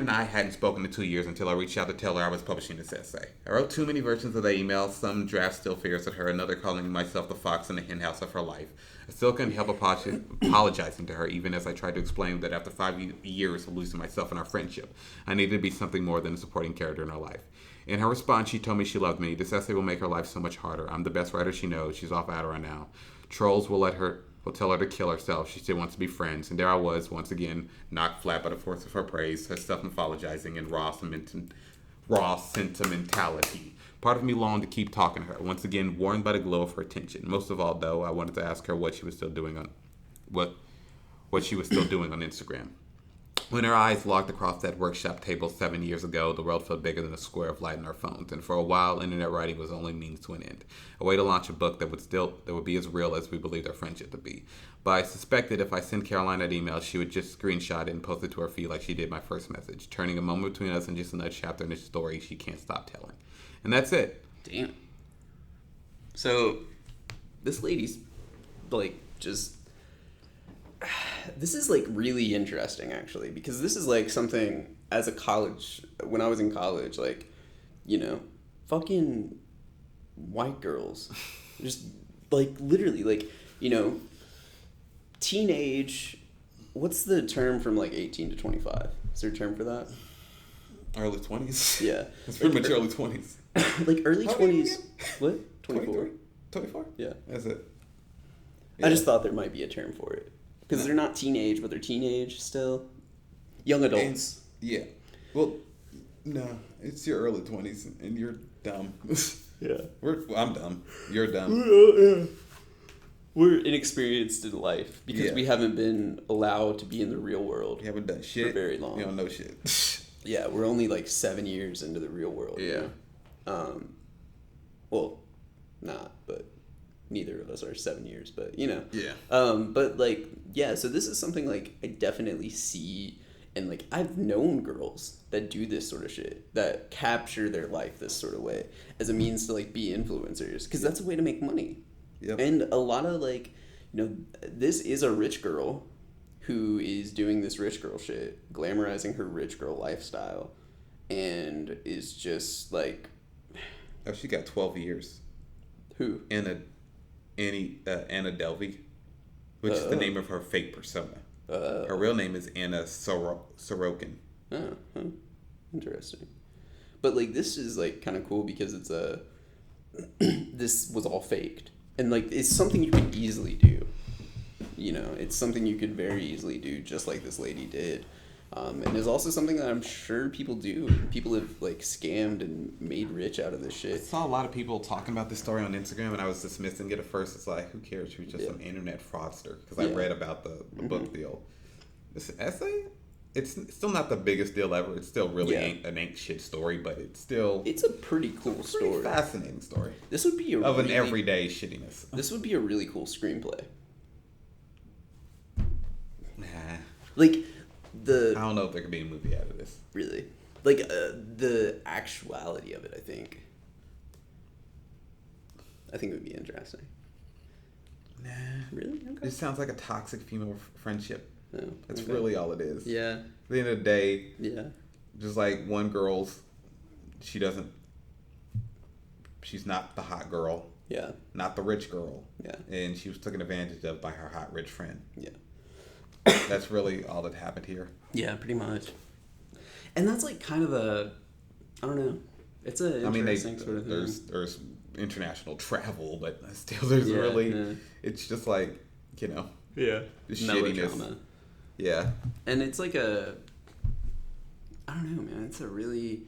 and I hadn't spoken in 2 years until I reached out to tell her I was publishing this essay. I wrote too many versions of the email, some draft still fierce at her, another calling myself the fox in the henhouse of her life. I still couldn't help apologizing to her, even as I tried to explain that after 5 years of losing myself in our friendship, I needed to be something more than a supporting character in her life. In her response, she told me she loved me. This essay will make her life so much harder. I'm the best writer she knows. She's off Adderall now. Trolls will tell her to kill herself. She still wants to be friends. And there I was, once again, knocked flat by the force of her praise, her self-mythologizing, and raw sentimentality. Part of me longed to keep talking to her, once again warmed by the glow of her attention. Most of all, though, I wanted to ask her what she was still doing on Instagram. When her eyes locked across that workshop table 7 years ago, the world felt bigger than a square of light in our phones, and for a while, internet writing was only means to an end. A way to launch a book that would be as real as we believed our friendship to be. But I suspected if I sent Caroline that email, she would just screenshot it and post it to her feed like she did my first message, turning a moment between us into just another chapter in a story she can't stop telling. And that's it. Damn. So, this lady's, like, just... This is, like, really interesting, actually, because this is, like, something as a college... When I was in college, like, fucking white girls. Just, like, literally, like, teenage... What's the term from, like, 18 to 25? Is there a term for that? Early 20s? Yeah. It's pretty much early 20s. Like, early How 20s. What? 24. 24? Yeah. That's it. I just thought there might be a term for it. Because they're not teenage, but they're teenage still. Young adults. Yeah. Well, no. It's your early 20s, and you're dumb. Yeah. I'm dumb. You're dumb. We're inexperienced in life because Yeah. we haven't been allowed to be in the real world. You haven't done shit. For very long. You don't know shit. Yeah, we're only like 7 years into the real world. Yeah. Well, not, but neither of us are 7 years, but Yeah. but like, yeah, so this is something like I definitely see, and like I've known girls that do this sort of shit, that capture their life this sort of way as a means to like be influencers, because that's a way to make money. Yep. And a lot of like, this is a rich girl who is doing this rich girl shit, glamorizing her rich girl lifestyle, and is just like... Oh, she got 12 years. Who? Anna Delvey, which is the name of her fake persona. Her real name is Anna Sorokin. Oh, huh. Interesting. But like, this is like kind of cool because it's this was all faked, and like it's something you could easily do. It's something you could very easily do, just like this lady did. And there's also something that I'm sure people do. People have like scammed and made rich out of this I shit. saw a lot of people talking about this story on Instagram, and I was dismissing it at first. It's like, who cares? She was just some internet fraudster. Because I read about the book deal. This essay, it's still not the biggest deal ever. It still really ain't shit story, but it's a pretty cool story. Fascinating story. This would be an everyday shittiness. This would be a really cool screenplay. Nah. Like I don't know if there could be a movie out of this. Really, like the actuality of it. I think it would be interesting. Nah. Really? Okay. It sounds like a toxic female friendship. Oh, That's okay. really all it is. Yeah. At the end of the day, Yeah. just like one girl's, she doesn't she's not the hot girl. Yeah. Not the rich girl. Yeah. And she was taken advantage of by her hot rich friend. Yeah. That's really all that happened here. Yeah, pretty much. And that's like kind of a, I don't know. It's a interesting sort of thing. There's international travel, but still there's really, it's just like, you know. Yeah. The shittiness. Yeah. And it's like a, I don't know, man. It's a really,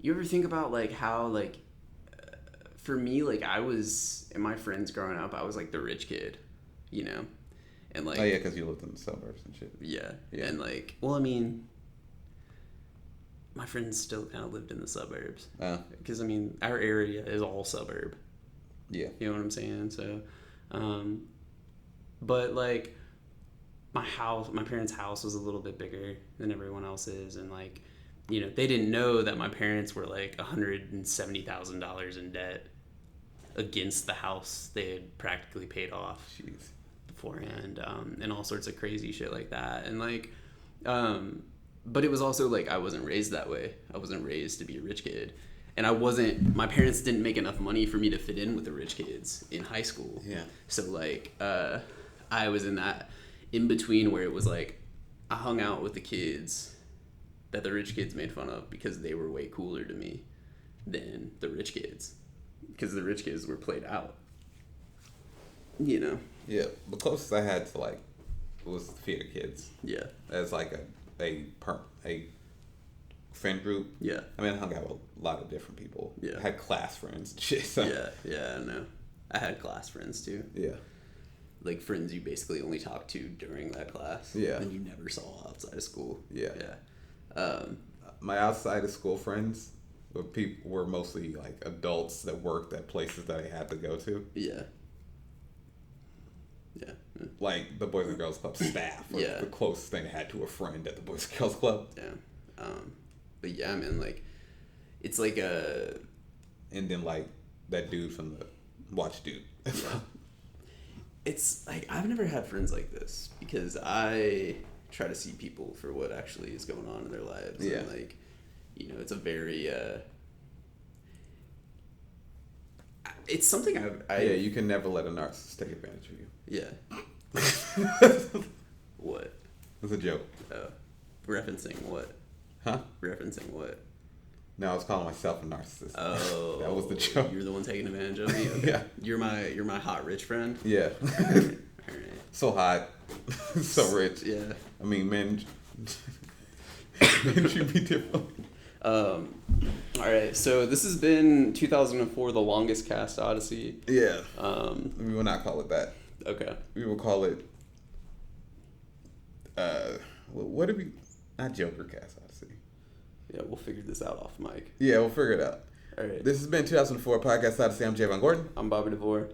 you ever think about like how like, for me, like I was, and my friends growing up, I was like the rich kid, you know? And like, oh yeah, because you lived in the suburbs and shit. Yeah. And like, well, I mean, my friends still kind of lived in the suburbs. Because I mean, our area is all suburb. Yeah. You know what I'm saying? So, but like, my parents' house was a little bit bigger than everyone else's, and like, you know, they didn't know that my parents were like $170,000 in debt against the house they had practically paid off. Jeez. Beforehand, and all sorts of crazy shit like that, and like, but it was also like I wasn't raised that way. I wasn't raised to be a rich kid, and my parents didn't make enough money for me to fit in with the rich kids in high school. Yeah. So like, I was in that in between where it was like I hung out with the kids that the rich kids made fun of because they were way cooler to me than the rich kids, because the rich kids were played out, you know. Yeah, the closest I had to like was the theater kids. Yeah. As like a friend group. Yeah. I mean, I hung out with a lot of different people. Yeah. I had class friends and shit. So. Yeah, I know. I had class friends too. Yeah. Like friends you basically only talked to during that class. Yeah. And you never saw outside of school. Yeah. Yeah. My outside of school friends were mostly like adults that worked at places that I had to go to. Yeah. Yeah. Like the Boys and Girls Club staff. Yeah. The closest thing I had to a friend at the Boys and Girls Club. Yeah. But yeah, man, like, it's like a... And then like that dude from the Watch Dude. Yeah. It's like, I've never had friends like this because I try to see people for what actually is going on in their lives. Yeah. And like, you know, it's a very, it's something I yeah, you can never let a narcissist take advantage of you. Yeah. What? It's a joke. Referencing what? Huh? Referencing what? No, I was calling myself a narcissist. Oh. That was the joke. You're the one taking advantage of me? Okay. Yeah. You're my hot rich friend? Yeah. All right. So hot. So rich. Yeah. I mean, men should be different. All right, so this has been 2004, the longest cast Odyssey. Yeah. We will not call it that. Okay. We will call it. What did we? Not JokerCast Odyssey. Yeah, we'll figure this out off mic. Yeah, we'll figure it out. All right. This has been 2004 Podcast Odyssey. I'm Javon Gordon. I'm Bobby DeVore.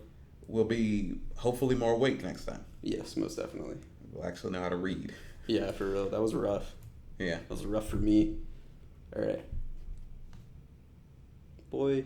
We'll be hopefully more awake next time. Yes, most definitely. We'll actually know how to read. Yeah, for real. That was rough. Yeah. That was rough for me. All right. Boy.